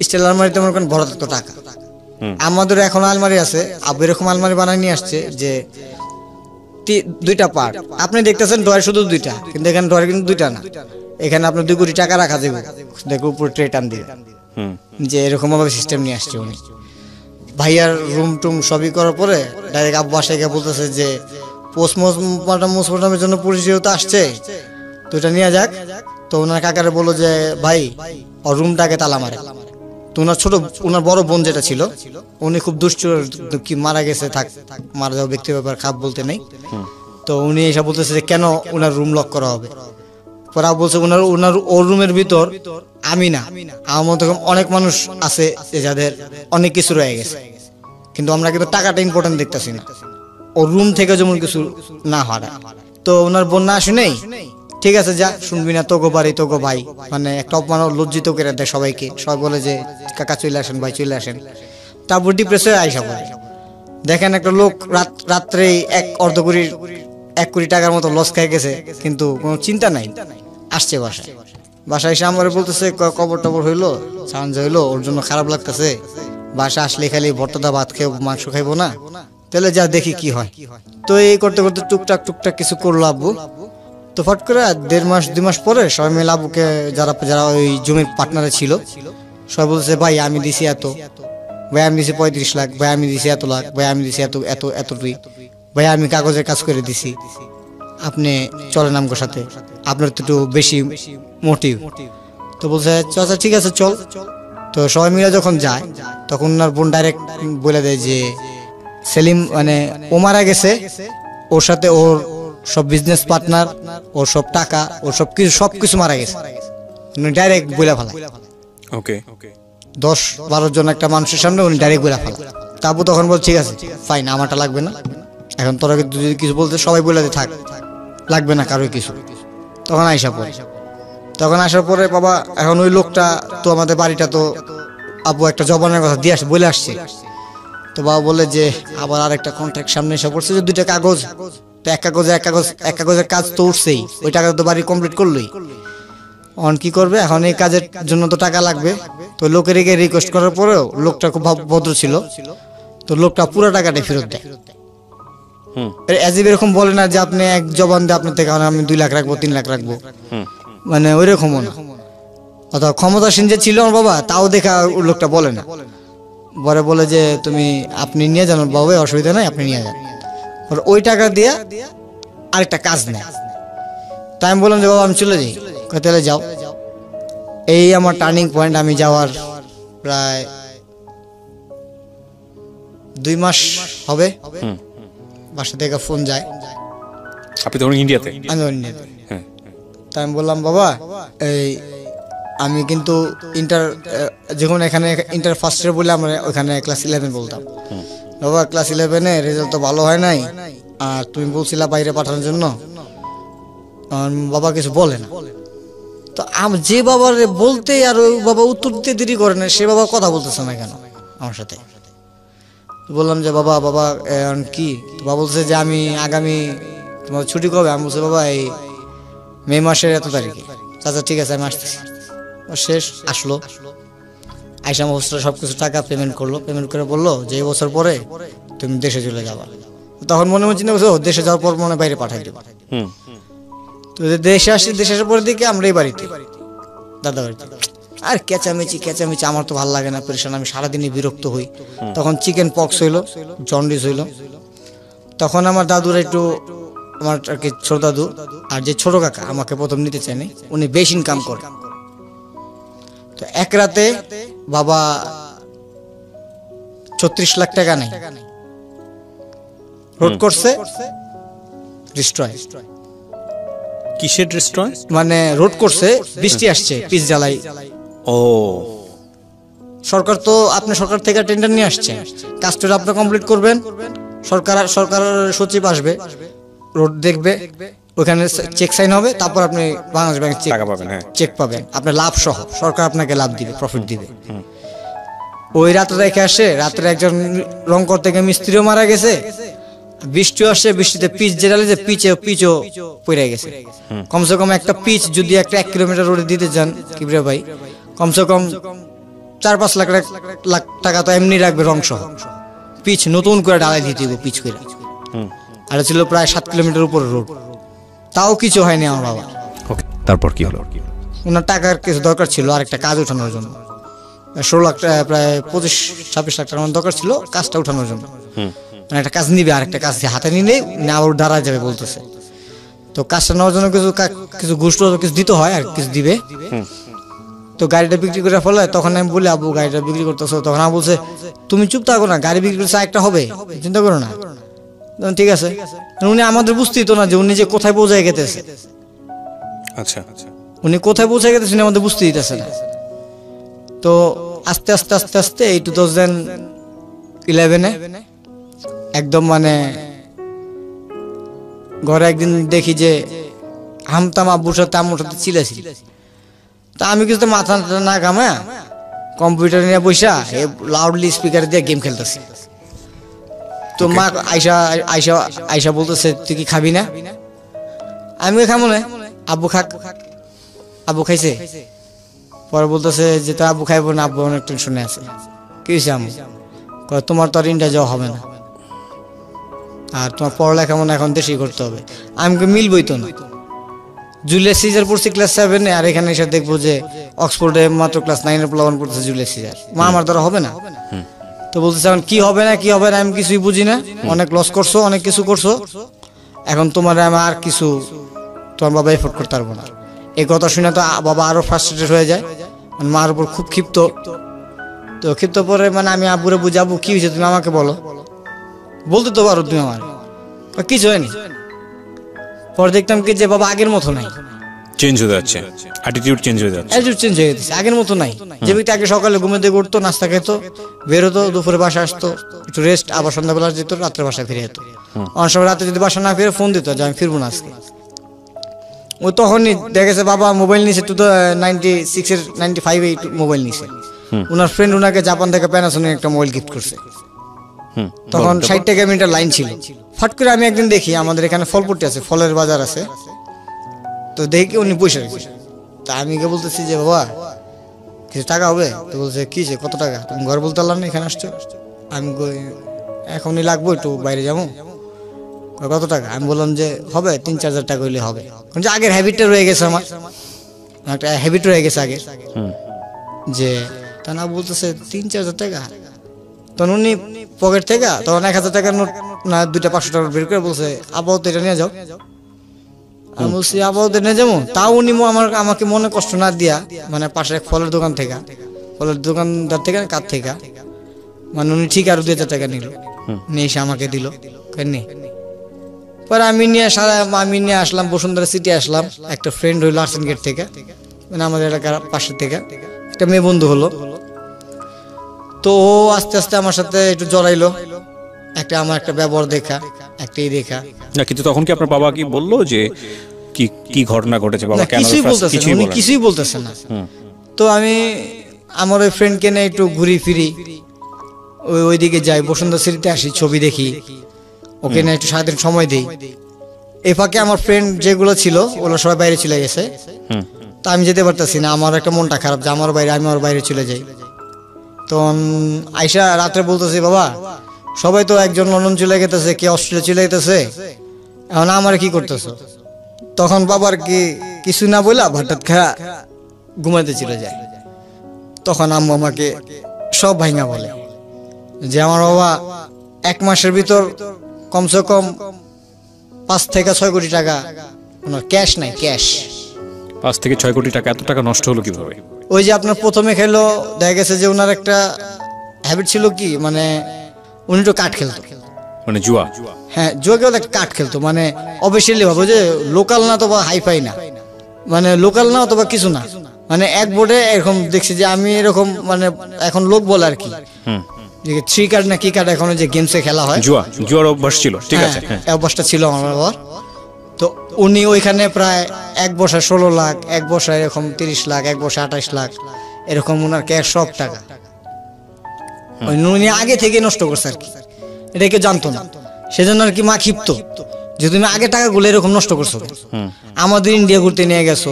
স্টিল আলমারিতে মনে করেন ভরা থাকতো টাকা। আমাদের এখন আলমারি আছে, আবু এরকম আলমারি বানায় নিয়ে আসছে যে 2টা পার্ট, আপনি দেখতেছেন ড্রয়ার শুধু 2টা, কিন্তু এখানে ড্রয়ার কিন্তু 2টা না, এখানে আপনার 2 কোটি টাকা রাখা যাবে, দেখো উপরে ট্রে টান দিবে, যে এরকম ভাবে সিস্টেম নিয়ে আসছে উনি। ভাইয়ার রুম টুম সবই করার পরে ডাইরেক্ট আব্বু বাসায় গিয়ে বলতেছে যে পোস্টমর্টমের জন্য পুলিশ যেহেতু আসছে তো এটা নিয়ে যাক। তো ওনার কাকারে বললো যে ভাই ওর রুমটাকে তালা মারে। তো ওনার বড় বোন যেটা ছিল উনি খুব দুষ্ট, কি মারা গেছে, থাক মারা যাওয়া ব্যক্তি ব্যাপার, খাপ বলতে নেই। তো উনি এসে বলতেছে যে কেন ওনার রুম লক করা হবে। পরে বলছে ওর রুমের ভিতর আমি না, আমার মতো অনেক মানুষ আছে যাদের অনেক কিছু রয়ে গেছে, কিন্তু আমরা কিন্তু টাকাটা ইম্পর্টেন্ট দেখতেছি না, ওর রুম থেকে যেমন কিছু না হারা। তো ওনার বোন না আসে নেই, ঠিক আছে যা, শুনবি না, তোগো বাড়ি তোগো ভাই, মানে একটা অপমান লজ্জিত করে দেয় সবাইকে। সবাই বলে যে কাকা চলে আসেন, ভাই চলে আসেন। তারপর ডিপ্রেস হয়ে আইসা পড়ে। দেখেন একটা লোক রাত্রে 1 কোটি টাকার মতো লস খেয়ে গেছে, কিন্তু কোনো চিন্তা নাই, আসছে বাসায় এসে আমার বলতেছে কবর টবর হইলো, সাহায্য হইলো, ওর জন্য খারাপ লাগতেছে, বাসা আসলে খালি ভর্তাটা ভাত খেয়ে মাংস খাইবো না, তাহলে যা দেখি কি হয়। তো এই করতে করতে টুকটাক কিছু করলো আব্বু। তো ফট করে 1.5 মাস 2 মাস পরে সবাই মিলে আব্বুকে, যারা ওই জমির পার্টনারে ছিল, সবাই বলছে ভাই আমি দিছি এত, ভাই আমি দিছি 35 লাখ, ভাই আমি দিছি এত লাখ, ভাই আমি দিছি এতটুই, ভাই আমি কাগজের কাজ করে দিছি, আপনি চলেন আমগোর সাথে, আপনার তো একটু বেশি মোটিভ। তো বলছে আচ্ছা ঠিক আছে চল। তো সবাই মিলে যখন যায় তখন ওনার বোন ডাইরেক্ট বলে দেয় যে সেলিম মানে ও মারা গেছে, ওর সাথে ওর সব বিজনেস পার্টনার, ওর সব টাকা, ওর সবকিছু মারা গেছে, ডাইরেক্ট বলে ফেলা। ওকে 10-12 জন একটা মানুষের সামনে উনি ডাইরেক্ট বলে ফেলা। তাবু তখন বল ঠিক আছে ফাইন, আমারটা লাগবে না, এখন তোরা যদি কিছু বলতে সবাই বলে দে থাক, লাগবে না কারো কিছু। তখন আসার পরে বাবা, এখন ওই লোকটা তো আমাদের বাড়িটা তো আব্বু একটা জবানের কথা দিয়ে বলে আসছে। তো বাবা বলে যে আবার আরেকটা কন্ট্রাক্ট সামনে এসে পড়ছে, যে 2টা কাগজ, তো এক কাগজের কাজ তো উঠছেই, ওই টাকা তো বাড়ি কমপ্লিট করলোই, এখন কি করবে, এখন এই কাজের জন্য তো টাকা লাগবে। তো লোকের রিকোয়েস্ট করার পরেও লোকটা খুব ভদ্র ছিল, তো লোকটা পুরো টাকাটা ফেরত দেয়। এরকম বলে না যে আপনি এক জবান দিয়ে আপনার থেকে আমি 2 লাখ রাখবো 3 লাখ রাখবো, মানে ওই রকমও না। অথবা ক্ষমতাসীন যে ছিল আমার বাবা, তাও দেখা লোকটা বলে না, বলে যে আপনি নিয়ে যান বাবা, অসুবিধা নাই, আপনি নিয়ে যান। ওই টাকা দিয়ে আরেকটা কাজ নেয়। তাই আমি বললাম যে বাবা আমি চলে যাই, তাহলে যাও। এই আমার টার্নিং পয়েন্ট। আমি যাওয়ার প্রায় 2 মাস হবে, বাসা থেকে ফোন যায়। আপনি তখন ইন্ডিয়াতে? আমি ইন্ডিয়াতে। তাই আমি বললাম বাবা এই আমি কিন্তু যখন এখানে ইন্টার ফার্স্ট ইয়ার বলে আমরা ওখানে ক্লাস 11 বলতাম, বাবা ক্লাস 11-এ রেজাল্ট তো ভালো হয় নাই, আর তুমি বলছিলা বাইরে পাঠানোর জন্য। বাবা কিছু বলে না। তো যে বাবার বলতে আর ওই বাবা উত্তর দিতে দেরি করে না, সে বাবা কথা বলতেছে না কেন আমার সাথে। বললাম যে বাবা কি, বাবা বলছে যে আমি আগামী তোমার ছুটি কবে, আমি বলছি বাবা এই মে মাসের এত তারিখে। আচ্ছা ঠিক আছে আমি আসতেছি। শেষ আসলো, আইসা হোস্টেলে সবকিছু টাকা পেমেন্ট করলো, পেমেন্ট করে বললো যে এই বছর পরে তুমি দেশে চলে যাবা। তখন মনে চিন্তা করছো দেশে যাওয়ার পর মনে বাইরে পাঠাই দেবো। তো দেশে আসার পরে দিকে আমরা এই বাড়িতে দাদা বাড়িতে, আর চেঁচামেচি আমার তো ভালো লাগে না, পরিশান, আমি সারাদিনই বিরক্ত হই। তখন চিকেন পক্স হইলো, জন্ডিস হইলো। তখন আমার দাদুর একটু, আমার আর কি ছোট দাদু আর যে ছোট কাকা আমাকে প্রথম নিতে চায়নি, উনি বেশ ইনকাম করে, তো এক রাতে বাবা 36 লাখ টাকা নেই, রোড করছে ডিস্ট্রয়। কিসের ডিস্ট্রয়? মানে রোড করছে, বৃষ্টি আসছে, পিচ জ্বালাই। ও, সরকার তো আপনি সরকার থেকে টেন্ডার নিয়ে আসছে, কাজটা আপনি কমপ্লিট করবেন, সরকার সচিব আসবে, রোড দেখবে, ওখানে চেক সাইন হবে, তারপর আপনি বাংলাদেশ ব্যাংক টাকা পাবেন। হ্যাঁ, চেক পাবেন, আপনার লাভ সহ, সরকার আপনাকে লাভ দিবে, প্রফিট দিবে। ওই রাতে রেখে আসে, রাত্রে একজন রং করতে গিয়ে মিস্ত্রিও মারা গেছে, বৃষ্টিও আসছে, বৃষ্টিতে পিচ যেটালে যে পিচও পড়ে গেছে। কমসে কম একটা পিচ যদি একটা 1 কিলোমিটার রোডে দিতে যান কিবরিয়া ভাই, কমসে কম 4-5 লাখ টাকা তো এমনি রাখবে রং সহ। পিচ নতুন করে ঢালাই দিতে হবে পিচ করে। আর ছিল প্রায় 7 কিলোমিটার উপর রোড, তাও কিছু হয়নি আমার বাবা। ওকে, তারপর কি হলো? ওনার টাকার কিছু দরকার ছিল আরেকটা কাজ উঠানোর জন্য, 16 লাখ টাকা, প্রায় 25-26 লাখ টাকার দরকার ছিল কাজটা উঠানোর জন্য। মানে একটা কাজ নিবে, আরেকটা কাজ হাতে নিলে আবার দাঁড়া যাবে বলতেছে। তো কাজটা নেওয়ার জন্য কিছু ঘুষ কিছু দিতে হয় আর কিছু দিবে। তো গাড়িটা বিক্রি করে ফেলে, তখন আমি বলি আবু গাড়িটা বিক্রি করতেছো, তখন আমি বলছে তুমি চুপ থাকো না, গাড়ি বিক্রি করছে একটা হবে, চিন্তা করো না। ঠিক আছে, উনি আমাদের বুঝতেই তো না যে উনি যে কোথায় পৌঁছায় গেতেছে। আচ্ছা, উনি কোথায় পৌঁছে গেতেছেন আমাদের বুঝতে দিতেছে না। তো আস্তে আস্তে আস্তে আস্তে এই 2011-এ একদম মানে ঘরে একদিন দেখি যে হামতাম আব্বুর সাথে আম্মুর সাথে চিলেছি। তা আমি কিছু মাথা না ঘামা কম্পিউটার নিয়ে বসা লাউডলি স্পিকার দিয়ে গেম খেলতেছি। তো মা আইসা বলতেছে তুই কি খাবি না? আমি খাবো না, আব্বু খাক। আব্বু খাইছে, পরে বলতেছে যে তা আব্বু খাইবো না, আব্বু অনেক টেনশনে আছে। কি হয়েছে আম্মু? তোমার তো আর ইন্ডিয়া যাওয়া হবে না, আর তোমার পড়ালেখা মনে এখন দেশেই করতে হবে। আমি মিলবই তো না, জুলিয়াস সিজার পড়ছি ক্লাস 7-এ, আর এখানে এসে দেখবো যে অক্সফোর্ডে মাত্র ক্লাস 9-এর প্লাবন পড়তেছে জুলিয়াস সিজার। মা আমার দ্বারা হবে না। তো বলতেছে এখন কি হবে না কি হবে না আমি কিছুই বুঝি না, অনেক লস করছো, অনেক কিছু করছো, এখন তোমার আমি আর কিছু তোমার বাবা এফোর্ড করতে পারবো না। এই কথা শুনে তো বাবা আরো ফ্রাস্ট্রেটেড হয়ে যায়, মানে মার উপর খুব ক্ষিপ্ত। তো ক্ষিপ্ত পরে মানে আমি আব্বুরে বুঝাবো কি হয়েছে তুমি আমাকে বলো, বলতে তো পারো তুমি আমার, কিছু হয়নি। পরে দেখতাম কি যে বাবা আগের মতো নাই, চেঞ্জ হয়ে যাচ্ছে, অ্যাটিটিউড চেঞ্জ হয়ে যাচ্ছে, অ্যাটিটিউড চেঞ্জ হয়ে গেছে, আগের মতো নাই। যে ব্যক্তি আগে সকালে ঘুমে দিয়ে উঠতো, নাস্তা খেত, বেরোতো, দুপুরে বাসা আসতো, একটু রেস্ট, আবার সন্ধ্যাবেলা যেত, রাত্রে বাসায় ফিরে যেত। অনেক সময় রাতে যদি বাসা না ফিরে ফোন দিত যে আমি ফিরবো না আজকে। ওই তখনই দেখেছে বাবা মোবাইল নিয়েছে, 96-এর 95-এ মোবাইল নিয়েছে। ওনার ফ্রেন্ড ওনাকে জাপান থেকে প্যানাসোনিক একটা মোবাইল গিফট করছে। তখন 60 টাকা মিটার লাইন ছিল। ফট করে আমি একদিন দেখি আমাদের এখানে ফলপট্টি আছে, ফলের বাজার আছে, তো দেখি উনি বসে রয়েছে। তা আমি কে বলতেছি যে বাবা কিছু টাকা হবে? তো বলছে কি যে কত টাকা? তুমি ঘর বলতে পারলাম না, এখানে আসছো। আমি এখনই লাগবো, একটু বাইরে যাবো। কত টাকা? আমি বললাম যে হবে 3-4 হাজার টাকা হইলে হবে। যে আগের হ্যাবিটটা রয়ে গেছে, আমার একটা হ্যাবিট রয়ে গেছে আগে, যে তা না বলতেছে 3-4 হাজার টাকা। তখন উনি পকেট থেকে তখন 1,000 টাকার নোট না 2টা 500 টাকা বের করে বলছে আপাতত এটা নিয়ে যাও। আমি বলছি আপাতত নিয়ে যাবো। তাও উনি আমাকে মনে কষ্ট না দিয়া, মানে পাশে এক ফলের দোকান থেকে, ফলের দোকানদার থেকে কার থেকে, মানে উনি ঠিক আরো 2,000 টাকা নিল, নিয়ে এসে আমাকে দিল। পরে আমি নিয়ে আসলাম বসুন্ধরা সিটি আসলাম। একটা ফ্রেন্ড হইলো আর্সেন গেট থেকে, মানে আমাদের এলাকার পাশে থেকে একটা মেয়ে বন্ধু হলো। তো ও আস্তে আস্তে আমার সাথে একটু জড়াইলো, আমার একটা ব্যবহার দেখা, একটাই দেখা না। কিন্তু তখন কি আপনার বাবা কি বললো যে কি ঘটনা ঘটেছে? বাবা কেন কিছুই বলতেছে না। তো আমি আমার ওই ফ্রেন্ডকে নিয়ে একটু ঘুরি ফিরি, ওইদিকে যাই, বসুন্ধরা সিটিতে আসি, ছবি দেখি, ওকে না একটু সারাদিন সময় দিই। এই ফাঁকে আমার ফ্রেন্ড যেগুলো ছিল ওগুলো সবাই বাইরে চলে গেছে। তা আমি যেতে পারতেছি না, আমার একটা মনটা খারাপ যে আমার বাইরে, আমি ওর বাইরে চলে যাই। তখন আইসা রাত্রে বলতেছি বাবা সবাই তো একজন লন্ডন চলে গেতেছে, কে অস্ট্রেলিয়া চলে গেতেছে, এখন আমার কি করতেছ? তখন বাবার কিছু না বললা হঠাৎ খা ঘুমাতে চলে যায়। তখন আম্মু আমাকে সব ভাঙা বলে যে আমার বাবা 1 মাসের ভিতর কমসে কম 5 থেকে 6 কোটি টাকা, ক্যাশ নাই, ক্যাশ 5 থেকে 6 কোটি টাকা, এত টাকা নষ্ট হলো কিভাবে? ওই যে আপনার প্রথমে খেলো, দেখা গেছে যে ওনার একটা হ্যাবিট ছিল কি, মানে উনি একটু কাঠ খেলতো, মানে জুয়া। হ্যাঁ জুয়া কেউ একটা কাঠ খেলতো, মানে অবশ্যই ভাবো যে লোকাল না তো বা হাইফাই না, মানে লোকাল না অথবা কিছু না, মানে এক বোর্ডে এরকম দেখছি যে আমি এরকম, মানে এখন লোক বলে আর কি, যে 3 কার্ড না কি কার্ড এখন যে গেমসে খেলা হয়, জুয়ার অভ্যাস ছিল, ঠিক আছে, হ্যাঁ এই অভ্যাসটা ছিল আমার বাবার। তো উনি ওইখানে প্রায় এক বসায় 16 লাখ, এক বসায় এরকম 30 লাখ, এক বসায় 28 লাখ, এরকম ওনার ক্যাশ সব টাকা উনি আগে থেকে নষ্ট করছে আর কি, এটা কেউ জানতো না, সেজন্য আর কি মা ক্ষিপ্ত যে তুমি আগে টাকাগুলো এরকম নষ্ট করছো, আমাদের ইন্ডিয়া ঘুরতে নিয়ে গেছো,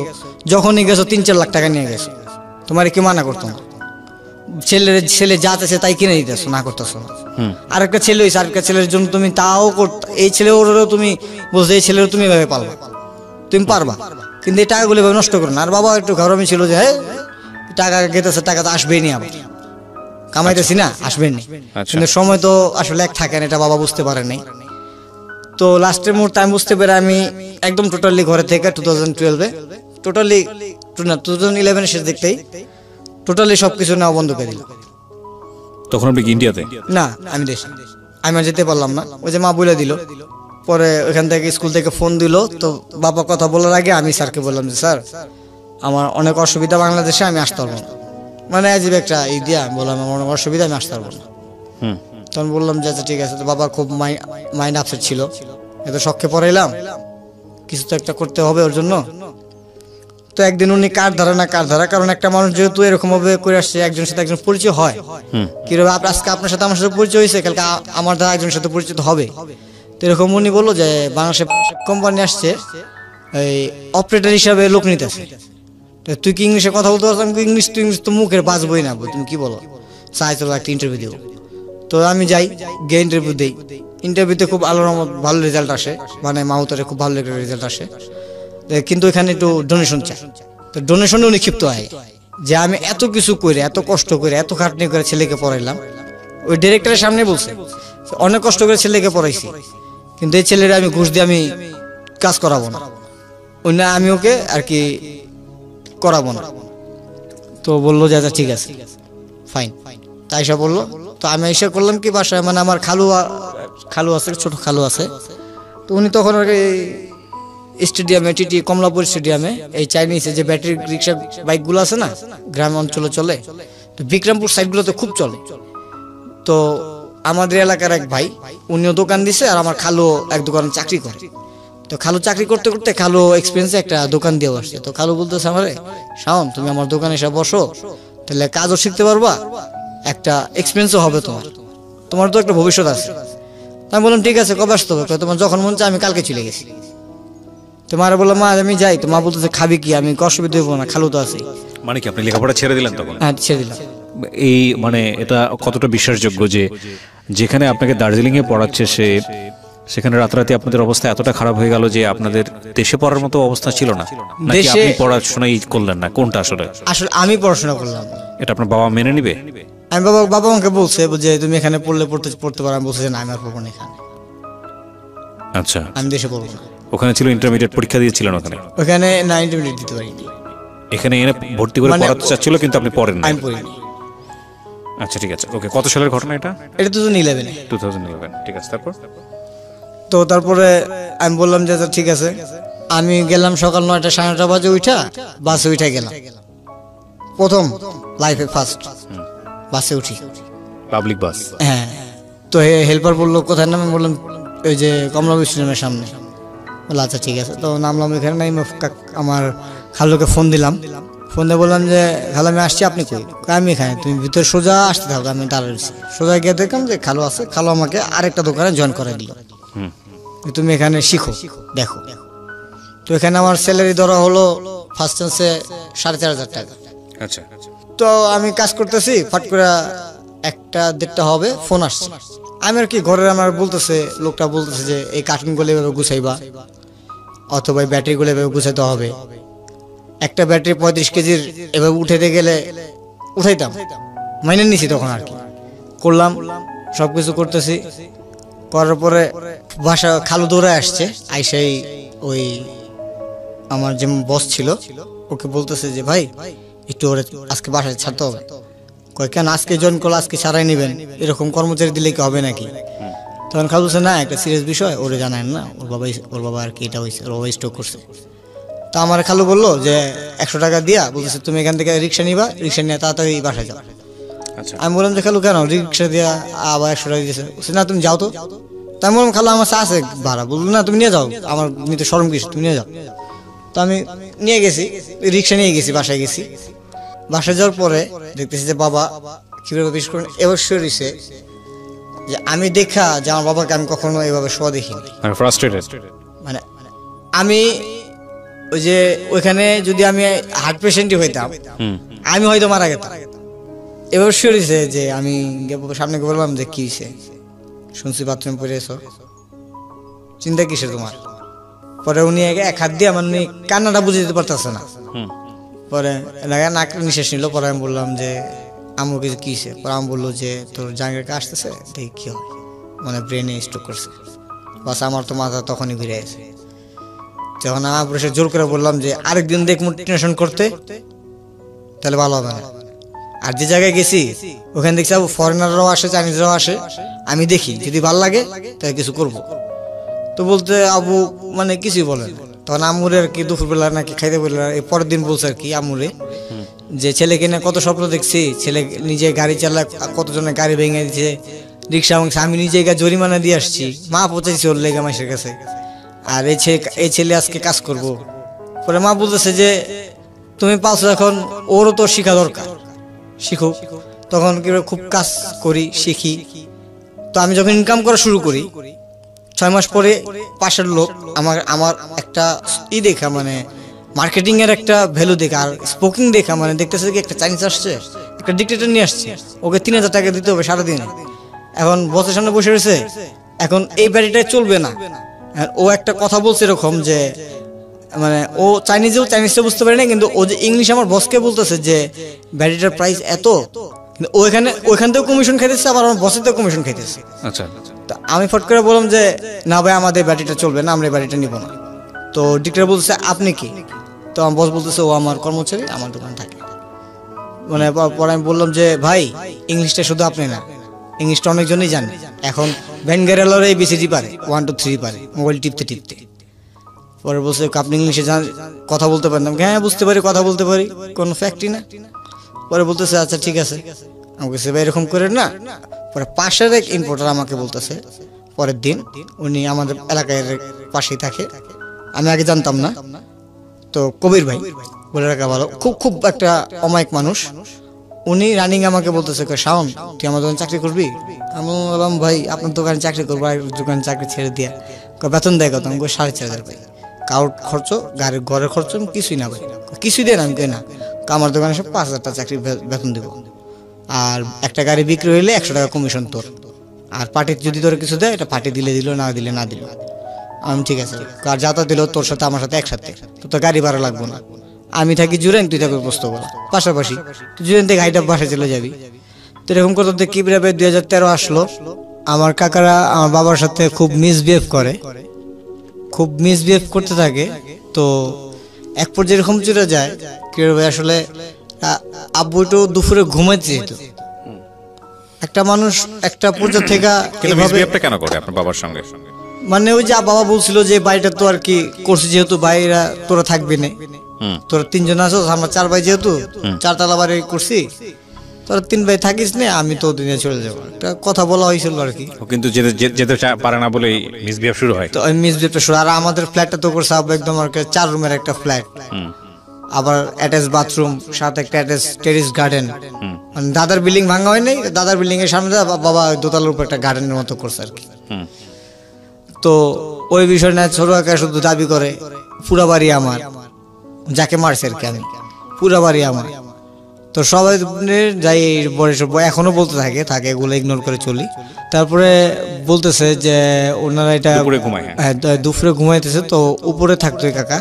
যখনই গেছো 3-4 লাখ টাকা নিয়ে গেছো, তোমার কি মানা করতো না, ছেলে যা চাইছে তাই কিনে দিতেছো, না করতেছো না। আর একটা ছেলে হয়েছে, আরেকটা ছেলের জন্য তুমি তাও এই ছেলেরও তুমি বলছো এই ছেলেরও তুমি এভাবে পারবা, তুমি পারবা, কিন্তু এই টাকাগুলো এভাবে নষ্ট করো না। আর বাবা একটু ঘরমি ছিল যে হ্যাঁ টাকা গেতেছে, টাকা তো আসবেই নি, আবার কামাইতেছি না, আসবেই নি, কিন্তু সময় তো আসলে এক থাকে না, এটা বাবা বুঝতে পারে নাই। তো লাস্টের মুহূর্তে আমি বুঝতে পেরে আমি একদম টোটালি ঘরে থেকে 2012-এ টোটালি 2011-এর শেষ দেখতেই টোটালি সবকিছু নেওয়া বন্ধ করে দিল। তখন আপনি কি ইন্ডিয়াতে? না, আমি দেশে, আমি আর যেতে পারলাম না, ওই যে মা বলে দিল। পরে ওখান থেকে স্কুল থেকে ফোন দিল, তো বাবা কথা বলার আগে আমি স্যারকে বললাম যে স্যার আমার অনেক অসুবিধা বাংলাদেশে, আমি আসতে পারবো না, মানে আজীব একটা দিয়া আমি বললাম আমার অনেক অসুবিধা, আমি আসতে পারবো না। তখন বললাম যে আচ্ছা ঠিক আছে। তো বাবা খুব মাইন্ড আপসেট ছিল, এত শখে পড়াইলাম, কিছু তো একটা করতে হবে ওর জন্য। তো একদিন উনি কার ধারা, কারণ একটা মানুষ যেহেতু এরকম ভাবে করে আসছে, একজনের সাথে একজন পরিচয় হয়, কিভাবে আজকে আপনার সাথে আমার সাথে পরিচয় হয়েছে, কালকে আমার দ্বারা একজনের সাথে পরিচিত হবে। তো এরকম উনি বললো যে বাংলাদেশে কোম্পানি আসছে, এই অপারেটর হিসাবে লোক নিতেছে, তুই কি ইংলিশে কথা বলতে পারছিস? ইংলিশ তো মুখের বাজবই না, তুমি কি বলো, চাই চলো একটা ইন্টারভিউ দেবো। তো আমি যাই, গিয়ে ইন্টারভিউ দিই, ইন্টারভিউতে খুব ভালো রেজাল্ট আসে, মানে মাহুতারে খুব ভালো রেজাল্ট আসে, কিন্তু এখানে একটু ডোনেশন চাই। তো ডোনেশনে উনি ক্ষিপ্ত হয় যে আমি এত কিছু করে, এত কষ্ট করে, এত খাটনি করে ছেলেকে পড়াইলাম। ওই ডিরেক্টরের সামনে বলছে অনেক কষ্ট করে ছেলেকে পড়াইছি, কিন্তু এই ছেলেরা আমি ঘুষ দিয়ে আমি কাজ করাবো না, ওই না আমি ওকে আর কি করাবো না। তো বললো যে আচ্ছা ঠিক আছে ফাইন, তাই সব বললো। তো আমি এসে করলাম কি বাসায়, মানে আমার খালু আছে, ছোট খালু আছে। তো উনি তখন আর স্টেডিয়ামে, টিটি কমলাপুর স্টেডিয়ামে এই চাইনিজে যে ব্যাটারি রিক্সা বাইকগুলো আছে না, গ্রাম অঞ্চলে চলে, তো বিক্রমপুর সাইডগুলোতে খুব চলে। তো আমাদের এলাকার এক ভাই, উনিও দোকান দিছে, আর আমার খালু এক দোকানে চাকরি করে। তো খালু চাকরি করতে করতে খালু এক্সপিরিয়েন্সে একটা দোকান দিয়ে বসছে। তো খালু বলতেছে আমারে, শাওন তুমি আমার দোকানে এসে বসো, তাহলে কাজও শিখতে পারবা, একটা এক্সপিরিয়েন্সও হবে, তোমার তো একটা ভবিষ্যৎ আছে। আমি বললাম ঠিক আছে, কবে আসতে হবে? তোমার যখন মন চায়, আমি কালকে চলে গেছি। তোমার বললাম মা আমি যাই। তো মা বলতেছে খাবি কি? আমি অসুবিধা দেবো না, খালু তো আছে। মানে কি আপনি লেখাপড়া ছেড়ে দিলেন তখন? হ্যাঁ ছেড়ে দিলাম। এই মানে এটা কতটা বিশ্বাসযোগ্য যে যেখানে আপনাকে দার্জিলিং এ পড়াচ্ছে সেখানে রাতারাতি আপনাদের অবস্থা এতটা খারাপ হয়ে গেল যে আপনাদের দেশে পড়ার মতো অবস্থা ছিল না, নাকি আপনি পড়াশোনাই করলেন না? কোনটা আসলে? আমি পড়াশোনা করলাম। এটা আপনার বাবা মেনে নিবে? আমি বাবা আমাকে বলছে যে তুমি এখানে পড়তে পারো। আমি বলছি না, আমি আর পড়বো না এখানে। আচ্ছা, আমি দেশে পড়বো না। ওখানে ছিল ইন্টারমিডিয়েট পরীক্ষা দিয়েছিলেন ওখানে না, ইন্টারমিডিয়েট দিতে পারিনি। এখানে এনে ভর্তি করে পড়াতে চাচ্ছিল, কিন্তু আপনি পড়েন না? আমি পড়িনি। আচ্ছা ঠিক আছে, ওকে। কত সালের ঘটনা এটা? এটা 2011। ঠিক আছে। তারপরে আমি বললাম যে ঠিক আছে। আমি গেলাম সকাল 9টা 9:30 বাজে উঠা বাসে উঠে গেলাম, প্রথম লাইফে ফার্স্ট বাসে উঠি, পাবলিক বাস। হ্যাঁ। তো হেল্পার বললো কোথায় নামে? বললাম ওই যে কমলাপুর স্টেডিয়ামের সামনে। বললো আচ্ছা ঠিক আছে। তো নামলাম এখানে, নাই আমার খালুকে ফোন দিলাম। ফোন দিয়ে বললাম যে খালু আমি আসছি, আপনি কই? আমি এখানে। তুমি ভিতরে সোজা আসতে থাকো, আমি দাঁড়িয়েছি। সোজা গিয়ে দেখলাম যে খালু আছে। খালু আমাকে আরেকটা দোকানে জয়েন করে দিল, তুমি এখানে শিখো, দেখো। তো এখানে আমার স্যালারি ধরা হলো ফার্স্ট চান্সে 4,500 টাকা। আচ্ছা। তো আমি কাজ করতেছি, ফাট করে 1-1:30 হবে, ফোন আসছে। আমি আর কি ঘরে আমার লোকটা বলতেছে যে এই কার্টুনগুলো এভাবে গুছাইবা, অথবা ব্যাটারিগুলো এভাবে গুছাইতে হবে। একটা ব্যাটারি 35 কেজির এভাবে উঠাইতে গেলে উঠাইতাম, মাইনে নিছি তখন আর কি। করলাম, সবকিছু করতেছি। করার পরে বাসা খালু দৌড়ে আসছে। আইসাই ওই আমার যে বস ছিল ওকে বলতেছে যে ভাই একটু ওরে আজকে বাসায় ছাড়তে হবে। কয় কেন আজকে জয়েন করলে আজকে সারাই নেবেন, এরকম কর্মচারী দিলে কি হবে নাকি? তখন খালু বলছে না, একটা সিরিয়াস বিষয়, ওরে জানেন না, ওর বাবা আর কি এটা হয়েছে, ওর বাবা স্ট্রোক করছে। তো আমার খালু বললো যে 100 টাকা দিয়া বলতেছে তুমি এখান থেকে রিক্সা নিবা, রিক্সা নিয়ে তাড়াতাড়ি বাসায় যাও। আচ্ছা, আমি বললাম যে খালু কেন রিক্সা দিয়া আবার 100 টাকা দিয়েছে? বলছে না তুমি যাও তো। তাই আমি বললাম খালু আমার আছে ভাড়া। বললো না তুমি নিয়ে যাও, আমার নিতে শরম কিছু, তুমি নিয়ে যাও। তো আমি নিয়ে গেছি, রিক্সা নিয়ে গেছি, বাসায় গেছি। বাসায় যাওয়ার পরে দেখতেছি যে বাবা কিভাবে বিশেষ করে অবশ্যই রয়েছে যে আমি দেখা যে আমার বাবাকে আমি কখনো এভাবে শোয়া দেখিনি। ফ্রাস্ট্রেটেড। মানে আমি ওই যে ওইখানে যদি আমি হার্ট পেশেন্টই হইতাম আমি হয়তো মারা গেতাম। এবার শুয়েছে যে আমি সামনে বললাম যে কি হয়েছে, শুনছি বাথরুম পরে এসো, চিন্তা কিসে তোমার? পরে উনি এক হাত দিয়ে আমার কান্নাটা বুঝে দিতে পারতেছে না। পরে নাক নিঃশ্বাস নিল। পরে আমি বললাম যে আমার কিছু কি হয়েছে? পরে আমি বললো যে তোর জাঙ্গের কাছে আসতেছে, দেখি কি হয়, মানে ব্রেনে স্ট্রোক করছে। বাস আমার তো মাথা তখনই ঘুরে আছে। যখন আমার বসে জোর করে বললাম যে আরেকদিন দেখ মোটিভেশন করতে, তাহলে ভালো হবে না। আর যে জায়গায় গেছি ওখানে দেখছি ফরেনাররাও আসে, চাইনিজরাও আসে, আমি দেখি যদি ভালো লাগে তাহলে কিছু করব। তো বলতে আবু মানে কিছুই বলে না। তখন আমুরে আর কি দুপুরবেলা নাকি খাইতে বললো, এই পরের দিন বলছে আর কি আমুরে যে ছেলেকে না কত স্বপ্ন দেখছি, ছেলে নিজে গাড়ি চালায়, কতজনের গাড়ি ভেঙে দিচ্ছে, রিক্সা ভাঙছে, আমি নিজে জরিমানা দিয়ে আসছি, মা পৌঁছাইছি ওর লেগে মাসের কাছে, আর এই ছেলে আজকে কাজ করব। পরে মা বলতেছে যে তুমি পাচ্ছ এখন, ওরও তো শিখা দরকার, শিখুক। তখন কি খুব কাজ করি, শিখি। তো আমি যখন ইনকাম করা শুরু করি 6 মাস পরে পাশের লোক আমার একটা দেখা, মানে মার্কেটিং এর একটা ভ্যালু দেখা আর স্পোকিং দেখা, মানে দেখতেছে কি একটা চাইনিজ আসছে, একটা ডিক্টেটর নিয়ে আসছে, ওকে 3000 টাকা দিতে হবে সারাদিন। এখন বসের সামনে বসে রয়েছে, এখন এই ব্যাটারিটাই চলবে না। ও একটা কথা বলছে এরকম যে মানে ও চাইনিজটা বুঝতে পারে না, কিন্তু ও যে ইংলিশ আমার বসকে বলতেছে যে ব্যাটারিটার প্রাইস এত, কিন্তু ওইখান থেকেও কমিশন খাইতেছে, আবার আমার বসের থেকেও কমিশন খাইতেছে। আচ্ছা, তো আমি ফট করে বললাম যে না ভাই আমাদের ব্যাটারিটা চলবে না, আমরা এই ব্যাটারিটা নিব না। তো ডিক্টেটর বলতেছে আপনি কি? তো আমার বস বলতেছে ও আমার কর্মচারী, আমার দোকান থাকে। মানে পরে আমি বললাম যে ভাই ইংলিশটা শুধু আপনি না, ইংলিশটা অনেকজনই জানে। এখন ভ্যান গ্যারেলার ABCD পারে, 1 2 3 পারে মোবাইল টিপতে টিপতে। পরে বলছে আপনি ইংলিশে কথা বলতে পারেন? হ্যাঁ বুঝতে পারি, কথা বলতে পারি, কোনো ফ্যাক্টই না। পরে বলতেছে আচ্ছা ঠিক আছে। আমাকে সে ভাই এরকম করে না। পরে পাশের এক ইম্পোর্টার আমাকে বলতেছে পরের দিন, উনি আমাদের এলাকার পাশেই থাকে, আমি আগে জানতাম না। তো কবির ভাই বলে রাখা ভালো, খুব একটা অমায়িক মানুষ। উনি রানিং আমাকে বলতেছে শাওন তুই আমার দোকানে চাকরি করবি? আমি বললাম ভাই আপনার দোকানে চাকরি করবো, আর দোকানে চাকরি ছেড়ে দিয়া বেতন দেয় কত? আমি 4,500 ভাই, কাউর খরচ, গাড়ির ঘরের খরচ কিছুই না ভাই, কিছুই দেন। আমি না, আমার দোকানে সব 5,000 টাকা চাকরি বেতন দেবো, আর একটা গাড়ি বিক্রি হইলে 100 টাকা কমিশন তোর, আর পার্টি যদি তোর কিছু দেয় এটা পার্টি দিলে দিল, না দিলে না দিল। আমি ঠিক আছে, কার যাতা দিল তোর সাথে আমার সাথে একসাথে, তো গাড়ি ভাড়া লাগবো না। আমি থাকি জুরেন, তুই থাকবি পোস্তগোলা, পাশাপাশি তুই জুরেন থেকে হাইটা বাসায় চলে যাবি। তো এরকম করতে কি ভাবে 2013 আসলো। আমার কাকারা আমার বাবার সাথে খুব মিসবিহেভ করে, খুব মিসবিহেভ করতে থাকে। তো এক পর্যায়ে এরকম চলে যায় কিভাবে আসলে আব্বু একটু দুপুরে ঘুমাইতে যেত। একটা মানুষ একটা পর্যায়ে থেকে কেন করে আপনার বাবার সঙ্গে? মানে ওই যে বাবা বলছিল যে বাড়িটা তো আর কি করছি, যেহেতু ভাইরা তোরা থাকবি না, তোরা 3 জন আছো, আমরা 4 ভাই, যেহেতু 4 তলা বাড়ি করছি, তোরা 3 ভাই থাকিস না, আমি তো দুনিয়া চলে যাবো, একটা কথা বলা হয়েছিল আর কি। কিন্তু যেতে পারে না বলেই মিসবিহেভ শুরু হয়। তো ওই মিসবিহেভটা শুরু। আর আমাদের ফ্ল্যাটটা তো করছে আব্বা একদম আর 4 রুমের একটা ফ্ল্যাট, আবার অ্যাটাচ বাথরুম, সাথে একটা অ্যাটাচ টেরিস গার্ডেন। মানে দাদার বিল্ডিং ভাঙা হয় নাই, দাদার বিল্ডিং এর সামনে বাবা দোতলার উপর একটা গার্ডেনের মতো করছে আর কি। তো ওই বিষয় না ছোট একা শুধু দাবি করে পুরা বাড়ি আমার, যাকে মারছে আর কি আমি, পুরা বাড়ি আমার। তো সবাই যাই এখনো বলতে থাকে, এগুলো ইগনোর করে চলি। তারপরে বলতেছে যে ওনারা এটা দুপুরে ঘুমাইতেছে, তো উপরে থাকতো কাকা,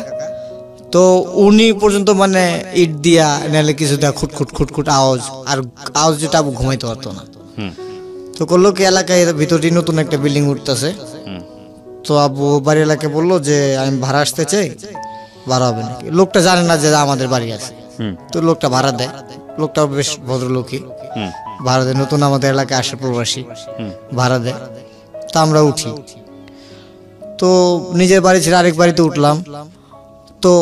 তো উনি পর্যন্ত মানে ইট দিয়া নাহলে কিছু দেয়া খুটখুট আওয়াজ, আর আওয়াজ যেটা আবু ঘুমাইতে পারতো না। তো করলো কি এলাকায় ভিতরে নতুন একটা বিল্ডিং উঠতেছে, তো আবু বাড়ি এলাকায় বললো যে আমি ভাড়া আসতে চাই, ভাড়া হবে নাকি? লোকটা জানে না যে আমাদের বাড়ি আছে, তো লোকটা ভাড়া দেয়, লোকটা বেশ ভদ্রলোকই, ভাড়া দেয়। নতুন আমাদের এলাকায় আসে প্রবাসী, ভাড়া দেয়। তো আমরা উঠি, তো নিজের বাড়ি ছেড়ে আরেক বাড়িতে উঠলাম। তো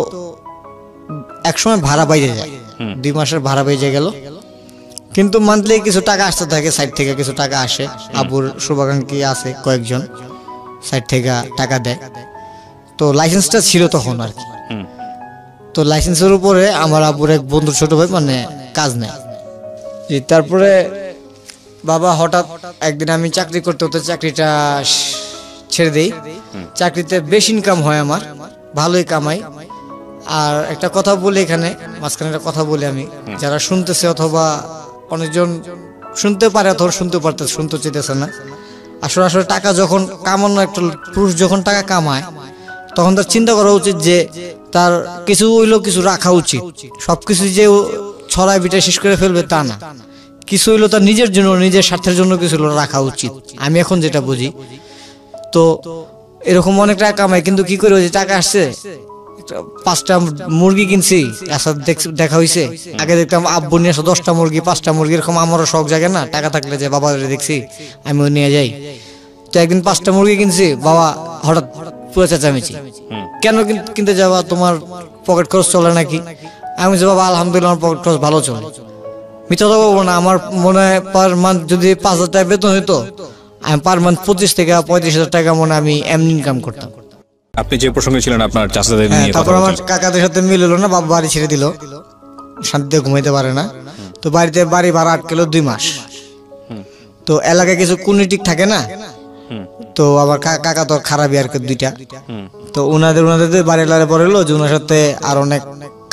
একসময় ভাড়া বাইরে যায়, 2 মাসের ভাড়া বেজে গেল। কিন্তু মান্থলি কিছু টাকা আসতে থাকে, সাইড থেকে কিছু টাকা আসে। আবুর শুভাকাঙ্ক্ষী আছে কয়েকজন, সাইড থেকে টাকা দেয়। তো লাইসেন্সটা ছিল তখন আর কি। তো লাইসেন্সের উপরে আমার আবুর এক বন্ধুর ছোট ভাই মানে কাজ নেয়। তারপরে বাবা হঠাৎ একদিন, আমি চাকরি করতে হতে চাকরিটা ছেড়ে দেই। চাকরিতে বেশ ইনকাম হয় আমার, ভালোই কামাই। আর একটা কথা বলি এখানে, মাঝখানে একটা কথা বলি আমি, যারা শুনতেছে অথবা অনেকজন শুনতে পারে অথবা শুনতে চাইতেছে না। আসলে টাকা যখন কামানো, একটা পুরুষ যখন টাকা কামায় তখন তার চিন্তা করা উচিত যে তার কিছু হইলো কিছু রাখা উচিত। সবকিছু যে ছড়ায় বিটায় শেষ করে ফেলবে তা না, কিছু হইলো তার নিজের জন্য, নিজের স্বার্থের জন্য কিছু রাখা উচিত। আমি এখন যেটা বুঝি, তো এরকম অনেক টাকা কামাই, কিন্তু কি করে, ওই যে টাকা আসছে 5টা মুরগি কিনছি, দেখা হয়েছে। আগে দেখতাম আব্বু নিয়ে আসো 10টা মুরগি 5টা মুরগি, এরকম আমারও শখ জাগে না, টাকা থাকলে যে বাবা দেখছি আমিও নিয়ে যাই। তো একদিন 5টা মুরগি কিনছি, বাবা হঠাৎ পুরো চেঁচামেচি, কেন কিনতে যাওয়া, তোমার পকেট খরচ চলে নাকি? আমি বলছি বাবা আলহামদুলিল্লাহ আমার পকেট খরচ ভালো চলে। মিথ্যা তো বলবো না, আমার মনে হয় পার মান্থ যদি 5,000 টাকা বেতন হইতো, আমি পার মান্থ 25 থেকে 35,000 টাকা মনে আমি এমনি ইনকাম করতাম। আপনি যে প্রসঙ্গে ছিলেন আপনার চাচাদের নিয়ে, তারপর আমার কাকাদের সাথে মিল হলো না, বাবা বাড়ি ছেড়ে দিল, শান্তিতে ঘুমাইতে পারে না। তো বাড়িতে বাড়ি ভাড়া আটকেলো 2 মাস। তো এলাকায় কিছু কুনিটিক থাকে না, তো আমার কাকা তো খারাপই আর কি 2টা। তো ওনাদের বাড়ি লারে পড়ে এলো যে ওনার সাথে আর অনেক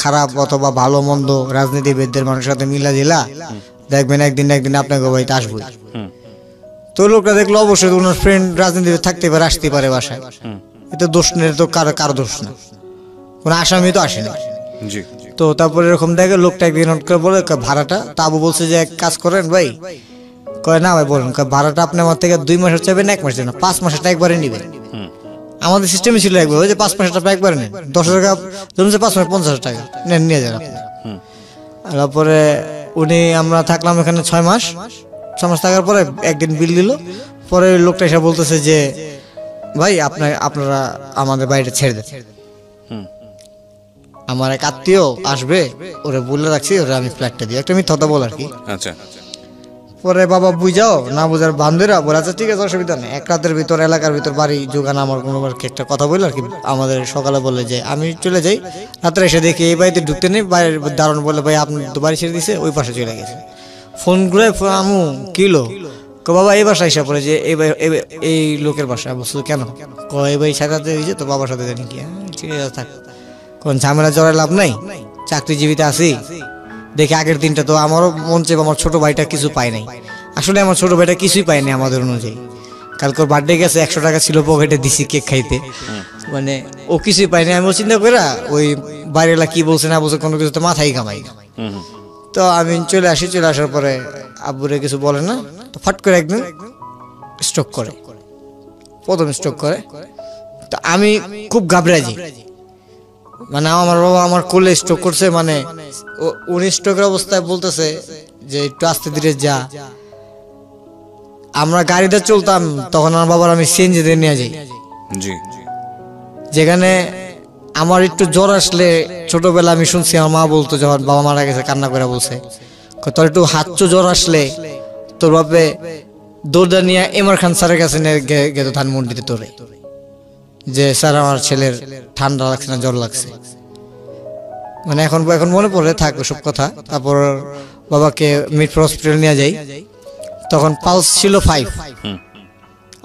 খারাপ অথবা ভালো মন্দ রাজনীতিবিদদের মানুষের সাথে মিলা দিলা, দেখবেন একদিন আপনাকে বাড়িতে আসবো। তো লোকটা দেখলো অবশ্যই ওনার ফ্রেন্ড রাজনীতিবিদ থাকতে পারে, আসতে পারে বাসায়, এটা দোষ নেই, তো কারো দোষ না, কোনো আসামি তো আসে না। তো তারপরে এরকম দেখে লোকটা একদিন হট করে বলে ভাড়াটা, তা আবু বলছে যে এক কাজ করেন ভাই, কয় না ভাই বলেন, ভাড়াটা আপনি আমার থেকে 2 মাসের চাইবেন, 1 মাসের না, 5 মাসেরটা একবারে নিবেন। আমাদের সিস্টেমে ছিল একবার, ওই যে 5 মাসের টাকা একবারে নেন, 10,000 টাকা জমছে, 5 মাসে 50,000 টাকা নেন, নিয়ে যান আপনি। তারপরে আমরা থাকলাম এখানে 6 মাস থাকার পরে একদিন বিল দিল। পরে লোকটা এসে বলতেছে যে ভাই আপনারা আমাদের বাড়িটা ছেড়ে দেন, আমার এক আত্মীয় আসবে, ওরে বলে রাখছি, ওরা আমি ফ্ল্যাটটা দিই, একটা মিথ্যা কথা বল আর কি। আচ্ছা। পরে বাবা বুঝাও না বুঝার বান্ধবীরা বলে আচ্ছা ঠিক আছে অসুবিধা নেই, 1 রাতের ভিতর এলাকার ভিতর বাড়ি যোগান আমার কোনো একটা কথা বললো আর কি। আমাদের সকালে বলে যে আমি চলে যাই, রাত্রে এসে দেখি এই বাড়িতে ঢুকতে নেই, বাইরের দারুণ বলে ভাই আপনি তো বাড়ি ছেড়ে দিছে, ওই পাশে চলে গেছে। ফোন ঘুরে আমু কিলো বাবা এই বাসায় এসে পড়ে যে এই লোকের বাসা। বলছো কেন? এই ভাই সাথে দিয়েছে তো বাবার সাথে জানি কি, ঠিক আছে থাক, কোন ঝামেলা জড়ায় লাভ নাই, চাকরিজীবীতে আছি। দেখি আগের দিনটা তো আমারও মন চেয়ে আমার ছোট ভাইটা কিছু পায় নাই, আসলে আমার ছোট ভাইটা কিছুই পায়নি আমাদের অনুযায়ী। কালকে ওর বার্থডে গেছে, 100 টাকা ছিল পকেটে, দিছি কেক খাইতে, মানে ও কিছুই পায়নি। আমি চিন্তা করে ওই বাইরেলা কি বলছে না বলছে কোনো কিছু তো মাথায় কামাই। তো আমি চলে আসার পরে আব্বুরে কিছু বলে না, তো ফাট করে একদিন স্ট্রোক করে, প্রথম স্ট্রোক করে। তো আমি খুব ঘাবড়ে যাই, মানে আমার বাবা আমার কোলে স্ট্রোক করছে, মানে উনি স্ট্রোকের অবস্থায় বলতেছে যে একটু আস্তে ধীরে যা। আমরা গাড়িতে চলতাম তখন আমার বাবার আমি সিএনজিতে নিয়ে যাই, যেখানে আমার একটু জ্বর আসলে ছোটবেলা আমি শুনছি আমার মা বলতো, যখন বাবা মারা গেছে কান্না করে বলছে তোর একটু হাঁচু জ্বর আসলে তোর বাপে দৌড়া নিয়ে ইমরান খান স্যারের কাছে গেতো ধানমন্ডিতে, তোরে যে স্যার আমার ছেলের ঠান্ডা লাগছে না জ্বর লাগছে। মানে এখন মনে পড়ে থাকবে সব কথা। তারপর বাবাকে মিরপুর হসপিটাল নিয়ে যাই, তখন পালস ছিল 5।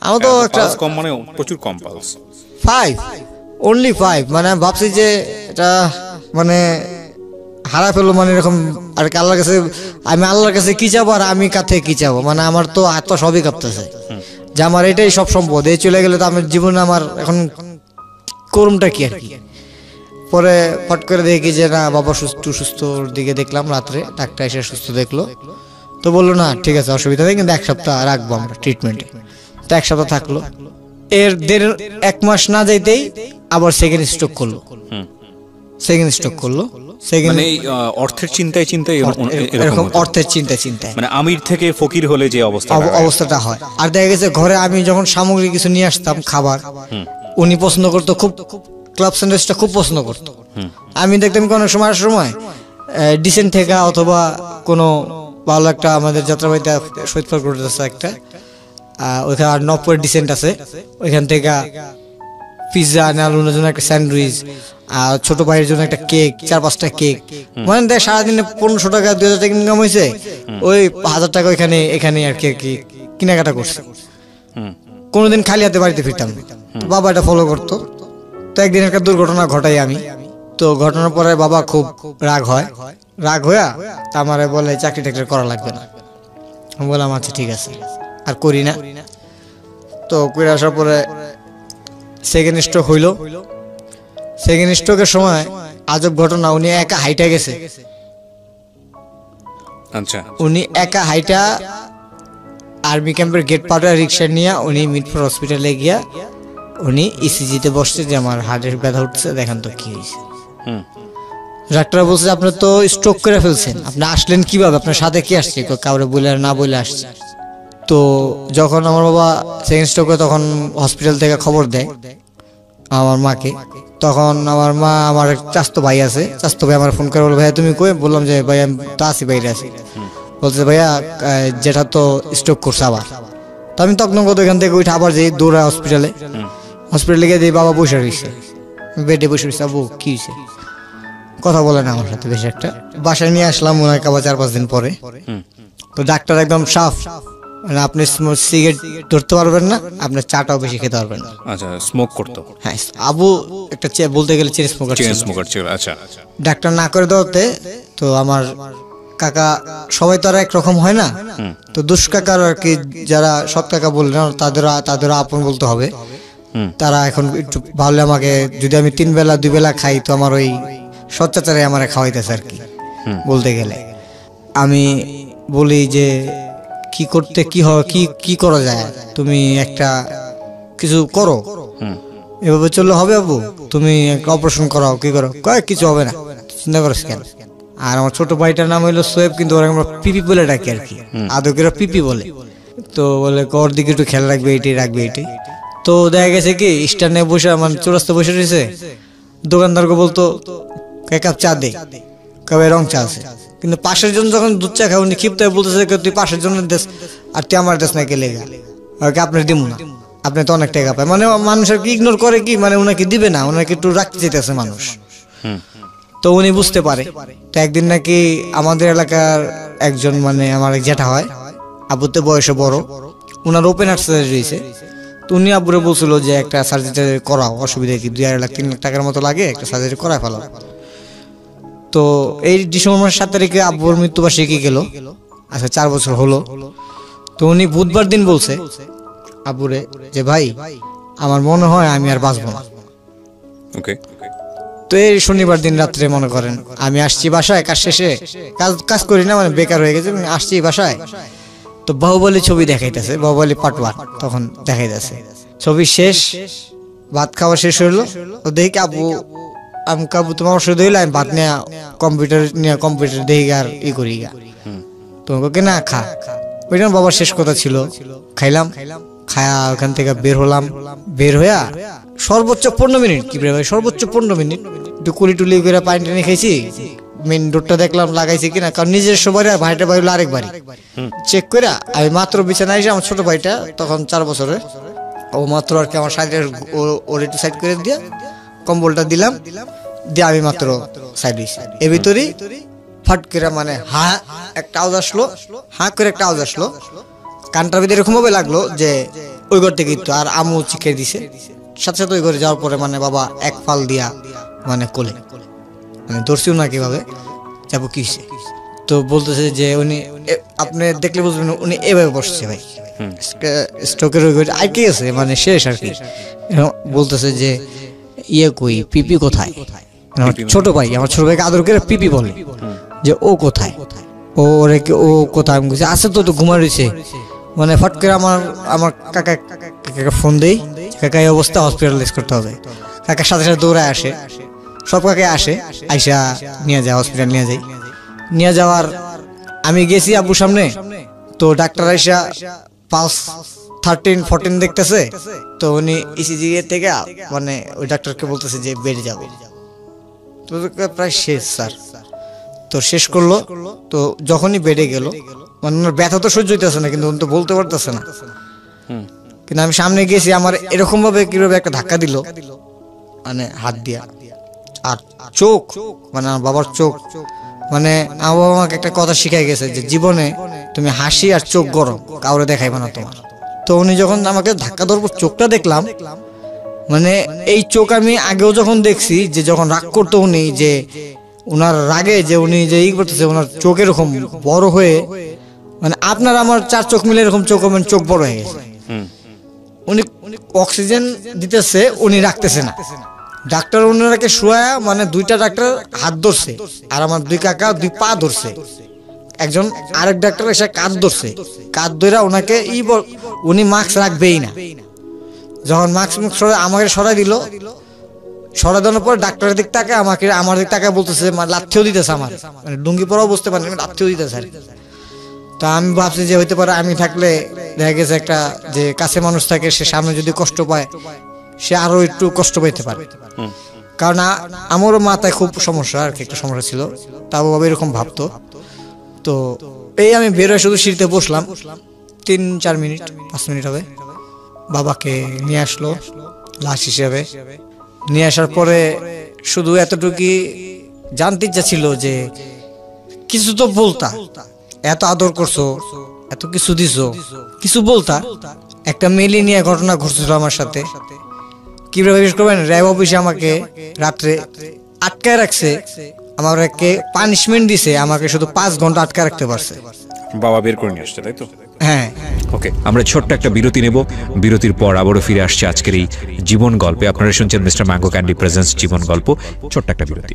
আমার তো একটা কম, মানে প্রচুর কম পালস, 5 অনলি 5। মানে আমি ভাবছি যে এটা মানে হারা ফেললো, মানে এরকম আর কি। আল্লাহর কাছে আমি আল্লাহর কাছে কি চাবো আর আমি কাছে কি চাবো, মানে আমার তো হাত সবই কাঁপতেছে যে আমার এটাই সব সম্পদ, এই চলে গেলে তো আমার জীবনে আমার এখন করুমটা কি আর কি। পরে ফট করে দেখি যে না বাবা সুস্থর দিকে দেখলাম, রাত্রে ডাক্তার এসে সুস্থ দেখলো, তো বললো না ঠিক আছে অসুবিধা নেই, কিন্তু 1 সপ্তাহ রাখবো আমরা ট্রিটমেন্টে। তো 1 সপ্তাহ থাকলো, এর 1 মাস না যাইতেই আবার সেকেন্ড স্ট্রোক করলো। সেকেন্ড মানে এই, অর্থের চিন্তায় চিন্তায় এরকম অর্থের চিন্তায় মানে আমির থেকে ফকির হলে যে অবস্থা অবস্থাটা হয়। আর দেখা গেছে ঘরে আমি যখন সামগ্রী কিছু নিয়ে আসতাম খাবার, উনি পছন্দ করতো খুব, ক্লাব স্যান্ডউইচটা খুব পছন্দ করতো। আমি দেখতাম কোনো সময় ডিসেন্ট থেকে অথবা কোনো ভালো একটা আমাদের যাত্রাবাড়িতে শহীদ পার্ক রোড আছে একটা, ওইখানে 90 ডিসেন্ট আছে, ওইখান থেকে পিৎজা আনার জন্য একটা স্যান্ডউইচ, আর ছোট ভাইয়ের জন্য একটা কেক, 4-5টা কেক, মানে দেখ সারাদিনে 1500 টাকা 2000 টাকা ইনকাম হয়েছে, ওই 1000 টাকা এখানে আর কি কেনাকাটা করছে। কোনোদিন খালি হাতে বাড়িতে ফিরতাম না। বাবা এটা ফলো করতো। তো একদিন একটা দুর্ঘটনা ঘটাই আমি। তো ঘটনার পরে বাবা খুব রাগ হইয়া আমারে বলে চাকরি টাকরি করা লাগবে না। আমি বললাম আচ্ছা ঠিক আছে, আর করি না। তো করে আসার পরে সেকেন্ড স্ট্রোক হইল। সেকেন্ড স্ট্রোকের সময় আজব ঘটনা, উনি একা হাইটা গেছে। আচ্ছা, উনি একা হাইটা আর্মি ক্যাম্পের গেট পাড়া রিক্সা নিয়ে উনি মিটফোর হসপিটালে গিয়া উনি ইসিজিতে বসছে যে আমার হার্টের ব্যথা উঠছে, দেখেন তো কি হয়েছে। ডাক্তার বলছে আপনি তো স্ট্রোক করে ফেলছেন, আপনি আসলেন কিভাবে, আপনার সাথে কি আসছে, কাউরে বলে না বলে আসছে। তো যখন আমার বাবা সেকেন্ড স্ট্রোকে তখন হসপিটাল থেকে খবর দেয় আমার মাকে, তখন আমার মা, আমার চাস্তো ভাই আছে, চাস্তো ভাই আমার ফোন করে বলে ভাইয়া তুমি কই, বললাম যে ভাই আমি তো আসি, বাইরে আছি। বলছে ভাইয়া যেটা তো স্ট্রোক করছে আবার। তো আমি তখন এখান থেকে উঠে আবার যাই দৌড়া হসপিটালে গিয়ে দিই বাবা বসে রয়েছে, বেডে বসে রয়েছে। আবু কি হয়েছে, কথা বলে না আমার সাথে বেশি একটা। বাসায় নিয়ে আসলাম মনে হয় আবার 4-5 দিন পরে। তো ডাক্তার একদম সাফ, মানে আপনি সিগারেট ধরতে পারবেন না, আপনার চাটাও বেশি খেতে পারবেন না। আচ্ছা, স্মোক করতো? হ্যাঁ, আবু একটা বলতে গেলে চেন স্মোকার ছিল। আচ্ছা, ডাক্তার না করে দেওয়াতে তো আমার কাকা, সবাই তো আর একরকম হয় না, তো দুষ্কাকার আর কি, যারা সৎ কাকা বললেন তাদের আপন বলতে হবে। তারা এখন একটু ভাবলে আমাকে, যদি আমি 3 বেলা 2 বেলা খাই, তো আমার ওই সচ্চাচারে আমার খাওয়াইতেছে আর কি বলতে গেলে। আমি বলি যে কি করতে কি হয়, কি করা যায়, তুমি একটা কিছু করো, এভাবে চললে হবে আবু, তুমি একটা অপারেশন করাও, কি করো, কয় কিছু হবে না, চিন্তা করো কেন। আর আমার ছোট ভাইটার নাম হইলো সোয়েব, কিন্তু ওরা আমরা পিপি বলে ডাকি আর কি, আদকেরা পিপি বলে। তো বলে ওর দিকে একটু খেয়াল রাখবে, এটাই। তো দেখা গেছে কি স্ট্যান্ডে বসে, মানে চৌরাস্তা বসে রয়েছে, দোকানদারকে বলতো এক কাপ চা দে, কবে রং চা আছে, কিন্তু পাশের জন্য যখন দুধ চা খায় উনি ক্ষিপ্ত হয়ে বলতেছে তুই পাশের জন্য দেশ, আর তুই আমার দেশ না কে লেগা, আপনার দিব না, আপনি তো অনেক টাকা পায়। মানে মানুষের কি ইগনোর করে কি, মানে ওনাকে দিবে না, ওনাকে একটু রাখতে যেতেছে মানুষ। তো উনি বুঝতে পারে। তো একদিন নাকি আমাদের এলাকার একজন, মানে আমার এক জ্যাঠা হয়, আবুতে বয়সে বড়, ওনার ওপেন হার্ট সার্জারি হয়েছে। তো উনি আব্বুরে বলছিল যে একটা সার্জারি করাও, অসুবিধা কি, 2-2.5 লাখ 3 লাখ টাকার মতো লাগে, একটা সার্জারি করায় ফেলো। তো এই ডিসেম্বর মাসের 7 তারিখে আব্বুর মৃত্যুবার্ষিকী গেল, আচ্ছা 4 বছর হলো। তো উনি বুধবার দিন বলছে আব্বুরে যে ভাই আমার মনে হয় আমি আর বাঁচবো না। ওকে। তো এই শনিবার দিন রাত্রে মনে করেন আমি আসছি বাসায়, কাজ শেষে, কাজ করি না, মানে বেকার হয়ে গেছে, আসছি বাসায়। তো বাহুবলী ছবি দেখাইতেছে, বাহুবলী পার্ট 1 তখন দেখাইতেছে, ছবি শেষ, ভাত খাওয়া শেষ হইলো। তো দেখি আব্বু, আমি কাবু তোমার ওষুধ হইলে আমি ভাত নিয়ে কম্পিউটার দেখি আর করি গা, তোমাকে না খা, ওইটা বাবার শেষ কথা ছিল। খাইলাম, খায়া ওখান থেকে বের হলাম, বের হইয়া সর্বোচ্চ 15 মিনিট, কি ভাই সর্বোচ্চ 15 মিনিট একটু কুলি টুলি করে পানি টানি খাইছি, মেন ডোরটা দেখলাম লাগাইছি কিনা, কারণ নিজের সবাই ভাইটা বাড়ি হলো আরেক বাড়ি, চেক করে আমি মাত্র বিছানায় এসে, আমার ছোট ভাইটা তখন 4 বছরের, ও মাত্র আর কি আমার সাইডের ওর একটু সাইড করে দিয়া কম্বলটা দিলাম, দিয়ে আমি মাত্র সাইড হয়েছি। এর ভিতরেই ফাট করে মানে একটা আওয়াজ আসলো, করে একটা আওয়াজ আসলো, কানটার ভিতরে এরকম ভাবে লাগলো যে ওই ঘর থেকে তো, আর আমু চিকে দিছে, সাথে সাথে ওই ঘরে যাওয়ার পরে মানে বাবা এক ফাল দিয়া মানে কোলে, মানে ধরছিও না কিভাবে যাবো কি। তো বলতেছে যে উনি, আপনি দেখলে বুঝবেন উনি এভাবে বসছে ভাই, স্ট্রোকের ওই ঘরে আটকে গেছে, মানে শেষ আর কি। বলতেছে যে কই পিপি কোথায়, আমার ছোট ভাইকে আদর করে পিপি বলে, যে ও কোথায়, ও কোথায়, আমি বলছি আছে তো ঘুমা রয়েছে। মানে ফট করে আমার কাকা ফোন দেই, কাকা এই অবস্থা, হসপিটালাইজ করতে হবে। কাকার সাথে সাথে দৌড়ায় আসে, সব কাকে আসে, আইসা নিয়ে যায়, হসপিটাল নিয়ে যাই। নিয়ে যাওয়ার আমি গেছি আব্বুর সামনে, তো ডাক্তার আইসা পালস 13-14 দেখতেছে। তো উনি ইসিজি থেকে মানে ওই ডাক্তারকে বলতেছে যে বেড়ে যাবে, তো প্রায় শেষ স্যার। তো শেষ করলো, তো যখনই বেড়ে গেল, মানে ওনার ব্যথা তো সহ্য হইতেছে না, কিন্তু উনি তো বলতে পারতেছে না। কিন্তু আমি সামনে গেছি, আমার এরকম ভাবে কিভাবে একটা ধাক্কা দিল, মানে হাত দিয়া। আর চোখ, মানে আমার বাবার চোখ, মানে আমার বাবা আমাকে একটা কথা শিখাই গেছে যে জীবনে তুমি হাসি আর চোখ গরম কাউরে দেখাইবে না তোমার। তো উনি যখন আমাকে ধাক্কা দেওয়ার পর চোখটা দেখলাম, মানে এই চোখ আমি আগেও যখন দেখছি যে যখন রাগ করতো উনি, যে উনার রাগে যে উনি যে ই করতেছে, ওনার চোখ এরকম বড় হয়ে, মানে আপনার আমার 4 চোখ মিলে এরকম চোখ, মানে চোখ বড় হয়ে গেছে। উনি অক্সিজেন দিতেছে, উনি রাখতেছে না। ডাক্তার ওনারাকে শোয়া, মানে 2টা ডাক্তার হাত ধরছে, আর আমার 2 কাকা 2 পা ধরছে। একজন আরেক ডাক্তার এসে কাঁধ ধরছে, কাঁধ ধরে ওনাকে উনি মাস্ক রাখবেই না। যখন মাস্ক আমাকে সরাই দিল, সরাই দেওয়ার পর ডাক্তারের দিক তাকে আমাকে, আমার দিক তাকে বলতেছে, লাথিও দিতেছে আমার, মানে ডুঙ্গি পরাও বুঝতে পারেন, লাথিও দিতেছে আর। তো আমি ভাবছি যে হইতে পারে আমি থাকলে দেখা গেছে একটা যে কাছে মানুষ থাকে, সে সামনে যদি কষ্ট পায় সে আরো একটু কষ্ট পাইতে পারে। কারণ আমারও মাথায় খুব সমস্যা, আর কি একটা সমস্যা ছিল, তাও বাবা এরকম ভাবতো। তো এই আমি বেরোয় শুধু সিঁড়িতে বসলাম, 3-4 মিনিট 5 মিনিট হবে, বাবাকে নিয়ে আসলো লাশ হিসেবে। নিয়ে আসার পরে শুধু এতটুকুই জানতে ইচ্ছা ছিল যে কিছু তো বলতা, এত আদর করছো, এত কিছু দিছো, কিছু বলতা। একটা মেলে নিয়ে ঘটনা ঘটছিল আমার সাথে, কিভাবে বিশেষ করবেন, র্যাব অফিসে আমাকে রাত্রে আটকায় রাখছে, আমাকে পানিশমেন্ট দিছে, আমাকে শুধু 5 ঘন্টা আটকা রাখতে পারছে। বাবা বের করে নিয়ে আসছে, তাই তো? হ্যাঁ। ওকে, আমরা ছোট্ট একটা বিরতি নেব। বিরতির পর আবারও ফিরে আসছে আজকের এই জীবন গল্পে। আপনারা শুনছেন মিস্টার ম্যাঙ্গো ক্যান্ডি প্রেজেন্স জীবন গল্প। ছোট্ট একটা বিরতি।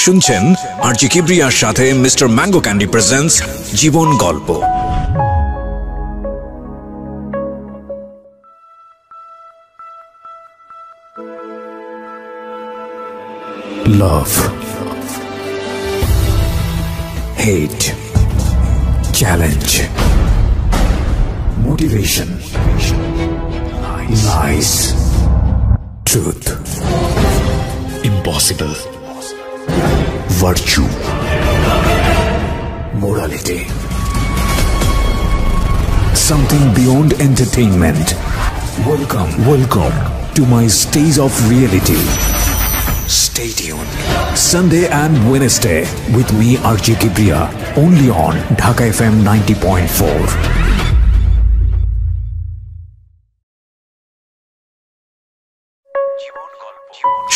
শুনছেন আরজি কিবরিয়ার সাথে মিস্টার ম্যাঙ্গো ক্যান্ডি প্রেজেন্স জীবন গল্প। Love, hate, challenge, motivation, lies, truth, impossible, virtue, morality, something beyond entertainment. Welcome to my stage of reality. Stay tuned. Sunday and Wednesday with me RJ Kibriya, only on Dhaka FM 90.4.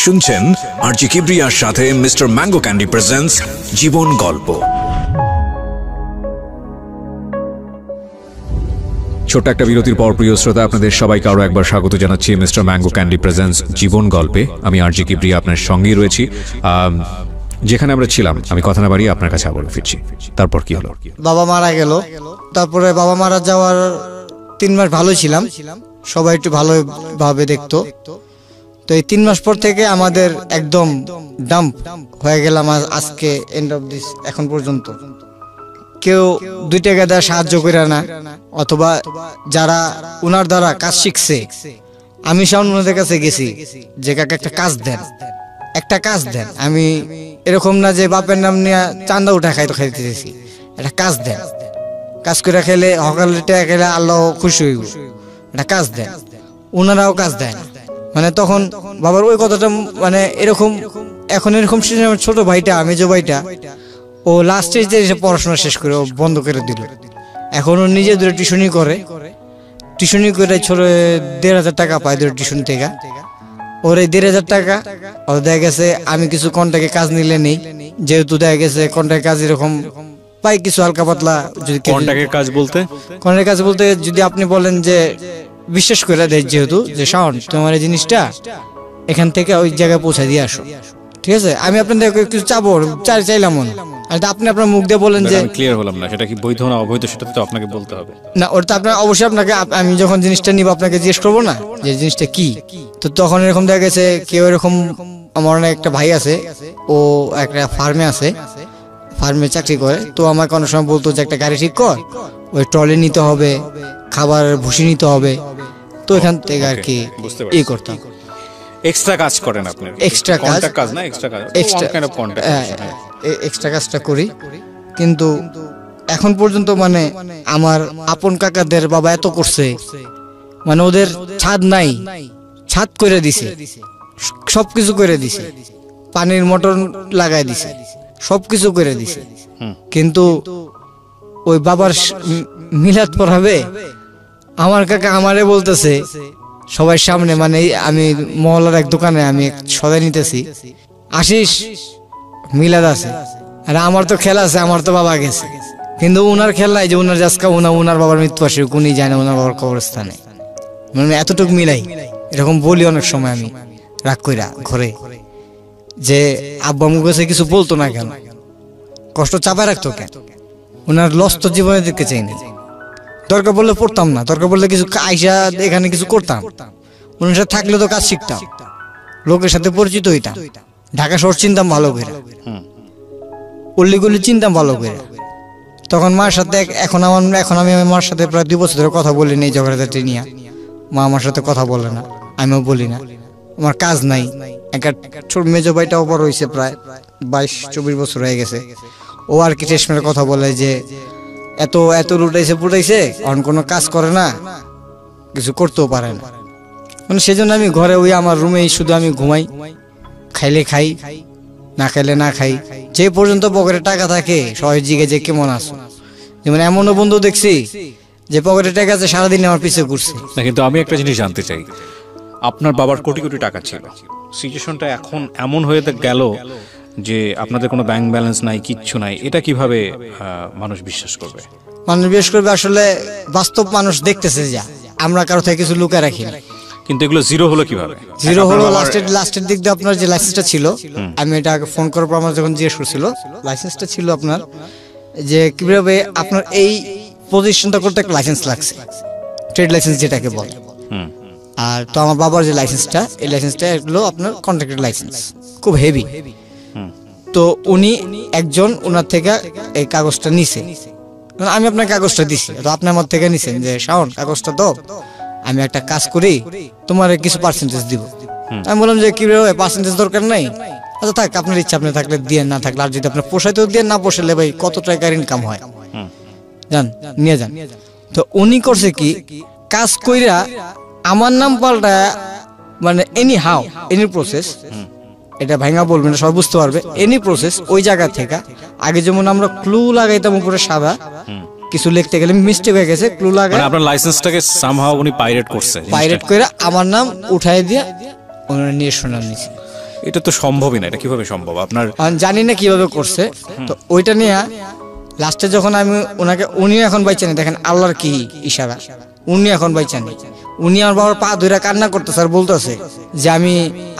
শুনছেন আরজি কিবরিয়ার সাথে mister mango candy presence জীবন গল্প। ছোট্ট একটা বিরতির পর প্রিয় শ্রোতা, আপনাদের সবাইকে আরো একবার স্বাগত জানাচ্ছি মিস্টার ম্যাঙ্গো ক্যান্ডি প্রেজেন্স জীবন গল্পে। আমি আরজি কিবরিয়া আপনার সঙ্গেই রয়েছি। যেখানে আমরা ছিলাম, আমি কথা না বাড়িয়ে আপনার কাছে আবার ফিরছি। তারপর কি হলো? বাবা মারা গেল। তারপরে বাবা মারা যাওয়ার 3 মাস ভালোই ছিলাম, সবাই একটু ভালোভাবে দেখতো। তো এই 3 মাস পর থেকে আমাদের একদম ডাম্প হয়ে গেলাম আজকে এন্ড অফ দিস, এখন পর্যন্ত কেউ 2 টাকা দেওয়া সাহায্য করে না, অথবা যারা উনার দ্বারা কাজ শিখছে, আমি ওনাদের কাছে গেছি যে কাকে একটা কাজ দেন, একটা কাজ দেন। আমি এরকম না যে বাপের নাম নিয়ে চান্দা উঠা খাইতে দিয়েছি, একটা কাজ দেন, কাজ করে খেলে সকালে টাকা খেলে আল্লাহ খুশি হইব, একটা কাজ দেন। ওনারাও কাজ দেন, মানে তখন বাবার ওই কথাটা, মানে এরকম এখন এরকম ছোট ভাইটা, মেজো ভাইটা, ও লাস্ট স্টেজে এসে পড়াশোনা শেষ করে ও বন্ধ করে দিল। এখন ও নিজে দূরে টিউশনি করে ছোট 1,500 টাকা পায় দূরে টিউশন থেকে। ওর এই 1,500 টাকা ও দেখা গেছে আমি কিছু কন্ট্রাক্টে কাজ নিলে নেই, যেহেতু দেখা গেছে কন্ট্রাক্ট কাজ এরকম পাই কিছু হালকা পাতলা। যদি কন্ট্রাক্টের কাজ বলতে যদি আপনি বলেন যে বিশ্বাস করে দেয়, যেহেতু যে শাওন তোমার এই জিনিসটা এখান থেকে ওই জায়গায় পৌঁছে দিয়ে আসো, ঠিক আছে, আমি আপনাদের কিছু চাইলাম আর আপনি আপনার মুখ দিয়ে বলেন যে ক্লিয়ার হলাম না, সেটা কি বৈধ না অবৈধ সেটা তো আপনাকে বলতে হবে না। ওটা আপনার অবশ্যই আপনাকে, আমি যখন জিনিসটা নিব আপনাকে জিজ্ঞেস করবো না যে জিনিসটা কি। তো তখন এরকম দেখা গেছে কেউ এরকম আমার অনেক একটা ভাই আছে, ও একটা ফার্মে আছে, ফার্মে চাকরি করে। তো আমাকে অনেক সময় বলতো যে একটা গাড়ি ঠিক কর, ওই ট্রলি নিতে হবে, খাবার ভুসি নিতে হবে। তো এখান থেকে আর কি বুঝতে পারছি। করতাম। এক্সট্রা কাজ করেন আপনি? Extra কাজ। Contact কাজ না, এক্সট্রা কাজ, Extra- one kind of contact, হ্যাঁ। এক্সট্রা কাজটা করি। কিন্তু এখন পর্যন্ত মানে আমার আপন কাকাদের বাবা এত করছে, মানে ওদের ছাদ নাই, ছাদ করে দিছে, সবকিছু করে দিছে, পানির মোটর লাগাই দিছে, সবকিছু করে দিছে। কিন্তু ওই বাবার মিলাদ পড়াবে, আমার কাকা আমারে বলতেছে সবার সামনে, মানে আমি মহল্লার এক দোকানে আমি সদাই নিতেছি, আসিস মিলাদ আছে, আর আমার তো খেলা আছে, আমার তো বাবা গেছে, কিন্তু উনার খেলা নাই যে উনার জাসকা উনার বাবার মৃত্যুবার্ষিকী উনি যায় না ওনার বাবার কবরস্থানে। মানে এতটুকু মিলাই, এরকম বলি অনেক সময় আমি রাগ কইরা ঘরে, যে আব্বা মুখ কাছে কিছু বলতো না কেন, কষ্ট চাপায় রাখতো কেন, ওনার লস তো জীবনের দিকে চাইনি। দরকার পড়লে পড়তাম না, দরকার পড়লে কিছু আইসা এখানে কিছু করতাম, ওনার সাথে থাকলে তো কাজ শিখতাম, লোকের সাথে পরিচিত হইতাম, ঢাকা শহর চিনতাম ভালো করে, অল্লিগুলি চিনতাম ভালো করে। তখন মার সাথে এখন আমি আমার মার সাথে প্রায় 2 বছর ধরে কথা বলি নেই, ঝগড়াঝাটি নিয়ে। মা আমার সাথে কথা বলে না, আমিও বলি না, আমার কাজ নাই। একটা ছোট মেজো ভাইটাও বড় হয়েছে, প্রায় 22-24 বছর হয়ে গেছে। ও আর কি টেস্টমের কথা বলে যে এত এত লুটাইছে পুটাইছে, এখন কোনো কাজ করে না, কিছু করতেও পারে না। মানে সেজন্য আমি ঘরে ওই আমার রুমেই শুধু আমি ঘুমাই, খাইলে খাই, না খাইলে না খাই। যে পর্যন্ত পকেটে টাকা থাকে সবাই জিগে যে কেমন আছো। যেমন এমনও বন্ধু দেখছি যে পকেটে টাকা আছে, সারাদিন আমার পিছে ঘুরছে। না, কিন্তু আমি একটা জিনিস জানতে চাই, আপনার বাবার কোটি কোটি টাকা ছিল, সিচুয়েশনটা এখন এমন হয়ে গেল যে আপনাদের কোনো ব্যাংক ব্যালেন্স নাই, কিচ্ছু নাই, এটা কিভাবে মানুষ বিশ্বাস করবে? মানুষ বিশেষ করবে আসলে বাস্তব মানুষ দেখতেছে, যা আমরা কারো থেকে কিছু লুকায় রাখি না। কিন্তু এগুলো জিরো হলো কিভাবে? জিরো হলো লাস্টের দিক দিয়ে আপনার যে লাইসেন্সটা ছিল, আমি এটা আগে ফোন করার পর আমার যখন জিজ্ঞেস করছিল, লাইসেন্সটা ছিল আপনার যে কিভাবে আপনার এই পজিশনটা করতে একটা লাইসেন্স লাগছে, ট্রেড লাইসেন্স যেটাকে বলে। আর তো আমার বাবার যে লাইসেন্সটা, এই লাইসেন্সটা হলো আপনার কন্ট্রাক্টেড লাইসেন্স, খুব হেভি। তো উনি একজন ওনার থেকে এই কাগজটা নিছে, আমি আপনার কাগজটা দিছি, তো আপনি আমার থেকে নিছেন যে শাওন কাগজটা দাও, আমি একটা কাজ করি, তোমার কিছু পার্সেন্টেজ দিব। আমি বললাম যে কি পার্সেন্টেজ দরকার নাই, আচ্ছা থাক, আপনার ইচ্ছা, আপনি থাকলে দিয়ে, না থাকলে, আর যদি আপনার পোষাইতেও দিয়ে, না পোষালে ভাই কত টাকার ইনকাম হয়, যান নিয়ে যান। তো উনি করছে কি, কাজ কইরা আমার নাম পাল্টা, মানে এনি হাউ এনি প্রসেস, এটা ভাঙা বলবেন না, সব বুঝতে পারবে, এনি প্রসেস ওই জায়গা থেকে। আগে যেমন আমরা ক্লু লাগাইতাম উপরে সাদা, কিছু লিখতে গেলে মিস্টেক হয়ে গেছে, ক্লু লাগাই, মানে আপনার লাইসেন্সটাকে সামহাউ উনি পাইরেট করছে, পাইরেট করে আমার নাম উঠাই দিয়ে ওনারা নিয়ে শোনার নিছে। এটা তো সম্ভবই না, এটা কিভাবে সম্ভব? আপনার আমি জানি না কিভাবে করছে। তো ওইটা নিয়ে লাস্টে যখন আমি ওনাকে, উনি এখন বাইচানি, দেখেন আল্লাহর কি ইশারা, উনি এখন বাইচানি, উনি আমার বাবার পা ধরে কান্না করতেছে আর বলতেছে যে আমি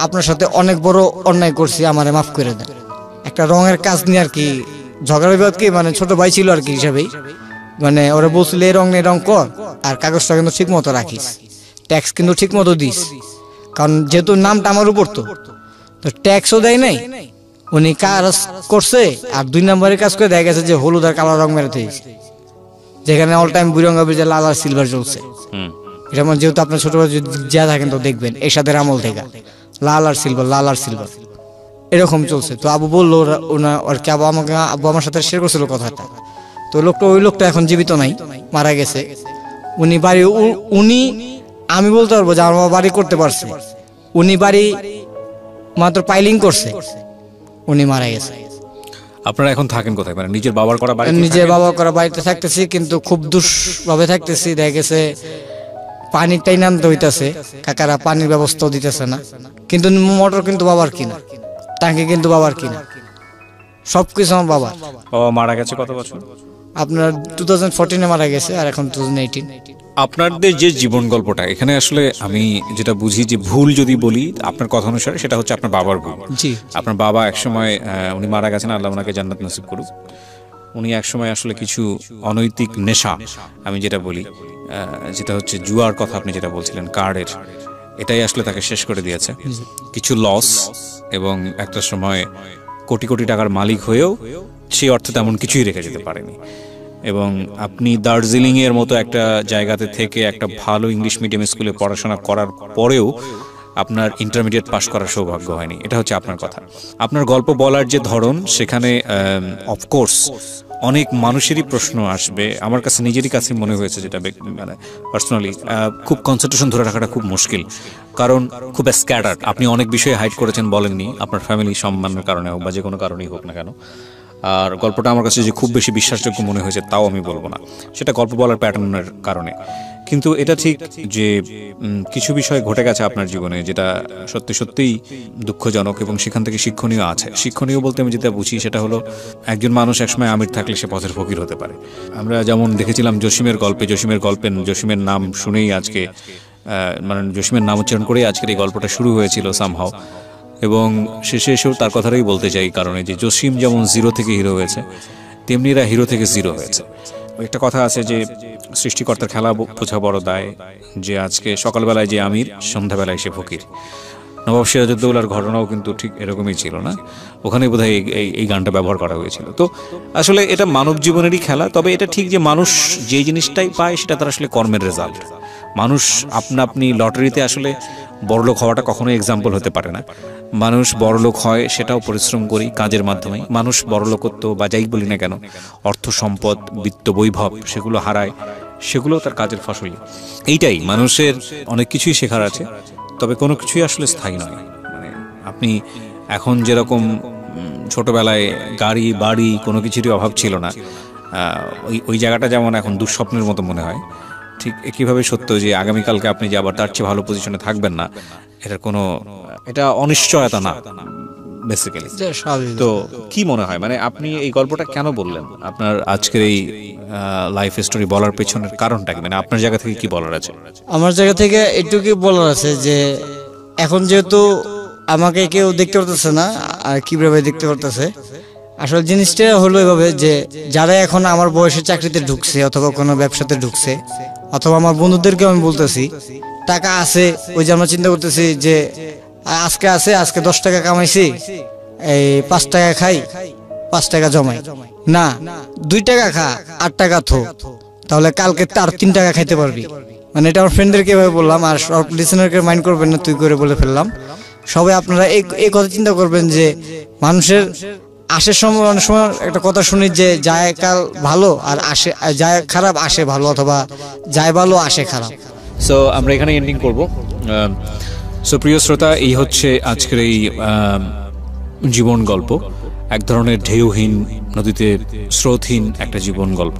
আপনার সাথে অনেক বড় অন্যায় করছি, আমারে মাফ করে দেন। একটা রঙের কাজ নিয়ে আর কি ঝগড়া বিবাদ, কি মানে ছোট ভাই ছিল আর কি হিসাবেই, মানে ওরা বলছিল এই রং নেই, রং কর, আর কাগজটা কিন্তু ঠিক মতো রাখিস, ট্যাক্স কিন্তু ঠিক মতো দিস, কারণ যেহেতু নামটা আমার উপর, তো ট্যাক্সও দেয় নাই। উনি কাজ করছে আর 2 নম্বরের কাজ করে দেখা গেছে যে হলুদ আর কালো রং মেরে দিয়েছে, যেখানে অল টাইম বুড়িরঙ্গা ব্রিজে লাল আর সিলভার চলছে। এটা মানে যেহেতু আপনার ছোটবেলা যা থাকেন তো দেখবেন এরশাদের আমল থেকে লাল আর সিলভার এরকম চলছে। তো আবু বললো ওনা আর কি, আবু আমার সাথে শেয়ার করছিল কথাটা। তো ওই লোকটা এখন জীবিত নাই, মারা গেছে। উনি আমি বলতে পারবো যে আমার বাড়ি করতে পারছে, উনি বাড়ি মাত্র পাইলিং করছে, উনি মারা গেছে। আপনারা এখন থাকেন কোথায়? মানে নিজের বাবার করা বাড়ি? নিজের বাবার করা বাড়িতে থাকতেছি, কিন্তু খুব দুষ্ভাবে থাকতেছি। দেখা গেছে পানিটাই নামতে হইতেছে, কাকারা পানির ব্যবস্থাও দিতেছে না, কিন্তু মোটর কিন্তু বাবার কিনা, টাঙ্কি কিন্তু বাবার কিনা, সবকিছু আমার বাবার। বাবা মারা গেছে কত বছর? আপনার 2014-এ মারা গেছে, আর এখন 2018। আপনাদের যে জীবন গল্পটা, এখানে আসলে আমি যেটা বুঝি যে ভুল যদি বলি আপনার কথা অনুসারে, সেটা হচ্ছে আপনার বাবার ভুল। জি, আপনার বাবা একসময় উনি মারা গেছেন, আল্লাহ ওনাকে জান্নাত নসিব করুক। উনি একসময় আসলে কিছু অনৈতিক নেশা, আমি যেটা বলি যেটা হচ্ছে জুয়ার কথা আপনি যেটা বলছিলেন, কার্ডের, এটাই আসলে তাকে শেষ করে দিয়েছে। কিছু লস এবং একটা সময় কোটি কোটি টাকার মালিক হয়েও সেই অর্থ তেমন কিছুই রেখে যেতে পারেনি। এবং আপনি দার্জিলিংয়ের মতো একটা জায়গাতে থেকে একটা ভালো ইংলিশ মিডিয়াম স্কুলে পড়াশোনা করার পরেও আপনার ইন্টারমিডিয়েট পাস করার সৌভাগ্য হয়নি, এটা হচ্ছে আপনার কথা। আপনার গল্প বলার যে ধরন, সেখানে অফকোর্স অনেক মানুষেরই প্রশ্ন আসবে। আমার কাছে নিজেরই কাছে মনে হয়েছে, যেটা মানে পার্সোনালি খুব কনসেন্ট্রেশন ধরে রাখাটা খুব মুশকিল, কারণ খুব স্ক্যাটার্ড। আপনি অনেক বিষয়ে হাইড করেছেন, বলেননি, আপনার ফ্যামিলি সম্মানের কারণে হোক বা যে কোনো কারণেই হোক না কেন। আর গল্পটা আমার কাছে যে খুব বেশি বিশ্বাসযোগ্য মনে হয়েছে তাও আমি বলবো না, সেটা গল্প বলার প্যাটার্নের কারণে। কিন্তু এটা ঠিক যে কিছু বিষয় ঘটে গেছে আপনার জীবনে যেটা সত্যি সত্যিই দুঃখজনক এবং সেখান থেকে শিক্ষণীয় আছে। শিক্ষণীয় বলতে আমি যেটা বুঝি সেটা হলো, একজন মানুষ একসময় আমির থাকলে সে পথের ফকির হতে পারে। আমরা যেমন দেখেছিলাম জসিমের জসিমের নাম শুনেই আজকে মানে জসিমের নাম উচ্চারণ করেই আজকের এই গল্পটা শুরু হয়েছিল সামহাও। এবং শেষে এসেও তার কথাটাই বলতে চাই, কারণে যে জসিম যেমন জিরো থেকে হিরো হয়েছে, তেমনি এরা হিরো থেকে জিরো হয়েছে। একটা কথা আছে যে সৃষ্টিকর্তার খেলা বোঝা বড় দায়, যে আজকে সকালবেলায় যে আমির, সন্ধ্যাবেলায় সে ফকির। নবাব সিরাজউদ্দৌলার ঘটনাও কিন্তু ঠিক এরকমই ছিল না, ওখানে বোধহয় এই গানটা ব্যবহার করা হয়েছিল। তো আসলে এটা মানব জীবনেরই খেলা। তবে এটা ঠিক যে মানুষ যে জিনিসটাই পায় সেটা তার আসলে কর্মের রেজাল্ট। মানুষ আপনি লটারিতে আসলে বড়লোক হওয়াটা কখনোই এক্সাম্পল হতে পারে না। মানুষ বড়লোক হয় সেটাও পরিশ্রম করি, কাজের মাধ্যমে। মানুষ বড়লোকত্ব বা যাই বলি না কেন, অর্থ সম্পদ, বিত্ত বৈভব, সেগুলো হারায়, সেগুলো তার কাজের ফসলই। এইটাই মানুষের অনেক কিছুই শেখার আছে, তবে কোনো কিছুই আসলে স্থায়ী নয়। মানে আপনি এখন যেরকম ছোটবেলায় গাড়ি বাড়ি কোনো কিছুরই অভাব ছিল না, ওই জায়গাটা যেমন এখন দুঃস্বপ্নের মতো মনে হয়, ঠিক একইভাবে সত্য যে আগামীকালকে আপনি যে আবার তার চেয়ে ভালো পজিশনে থাকবেন না, এটা অনিশ্চয়তা না বেসিক্যালি। তো কি মনে হয়, মানে আপনি এই গল্পটা কেন বললেন? আপনার আজকের এই লাইফ স্টোরি বলার পেছনের কারণটা কি? মানে আপনার জায়গা থেকে কি বলার আছে? আমার জায়গা থেকে এটুকুই বলার আছে যে এখন যেহেতু আমাকে কেউ দেখতে পারতেছে না, আর কিভাবে দেখতে পারতেছে, আসলে জিনিসটা হলো এভাবে যে যারা এখন আমার বয়সে চাকরিতে ঢুকছে অথবা কোনো ব্যবসাতে ঢুকছে, অথবা আমার বন্ধুদেরকে আমি বলতেছি টাকা আছে, ওই যে আমরা চিন্তা করতেছি যে আজকে 10 টাকা কামাইছি, এই 5 টাকা খাই, 5 টাকা জমাই না, 2 টাকা খা, 8 টাকা থো, তাহলে কালকে তার 3 টাকা খাইতে পারবি। মানে এটা আমার ফ্রেন্ডদেরকে এভাবে বললাম, আর সব লিসেনারকে মাইন্ড করবেন না, তুই করে বলে ফেললাম। সবাই আপনারা এই কথা চিন্তা করবেন যে মানুষের আসে সময়, অনেক সময় একটা কথা শুনি যে যায় কাল ভালো আর আসে, যায় খারাপ আসে ভালো, অথবা যায় ভালো আসে খারাপ। সো আমরা এখানে এন্ডিং করব। সো প্রিয় শ্রোতা, এই হচ্ছে আজকের এই জীবন গল্প, এক ধরনের ঢেউহীন, নদীতে স্রোতহীন একটা জীবন গল্প।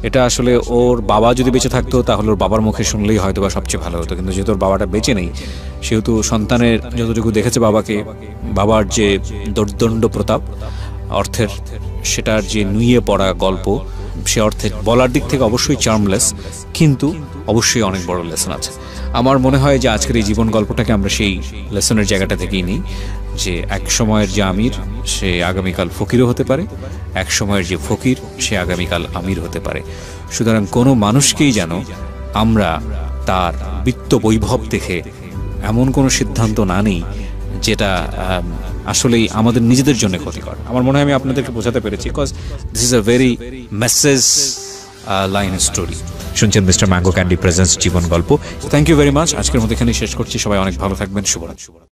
এটা আসলে ওর বাবা যদি বেঁচে থাকতো তাহলে ওর বাবার মুখে শুনলেই হয়তো বা সবচেয়ে ভালো হতো, কিন্তু যেহেতু ওর বাবাটা বেঁচে নেই, সেহেতু সন্তানের যতটুকু দেখেছে বাবাকে, বাবার যে দোর্দণ্ড প্রতাপ অর্থের, সেটার যে নুয়ে পড়া গল্প, সে অর্থে বলার দিক থেকে অবশ্যই চার্মলেস, কিন্তু অবশ্যই অনেক বড় লেসন আছে। আমার মনে হয় যে আজকের এই জীবন গল্পটাকে আমরা সেই লেসনের জায়গাটা থেকেই নিই, যে এক সময়ের যে আমির সে আগামীকাল ফকিরও হতে পারে, এক সময়ের যে ফকির সে আগামীকাল আমির হতে পারে। সুতরাং কোনো মানুষকেই যেন আমরা তার বিত্ত বৈভব দেখে এমন কোনো সিদ্ধান্ত না নিই যেটা আসলেই আমাদের নিজেদের জন্য ক্ষতিকর। আমার মনে হয় আমি আপনাদেরকে বোঝাতে পেরেছি, because this is a very message line story. শুনছেন মিস্টার ম্যাঙ্গো ক্যান্ডি প্রেজেন্টস জীবন গল্প। Thank you very much. আজকের মতো এখানেই শেষ করছি। সবাই অনেক ভালো থাকবেন। শুভরাত্রি।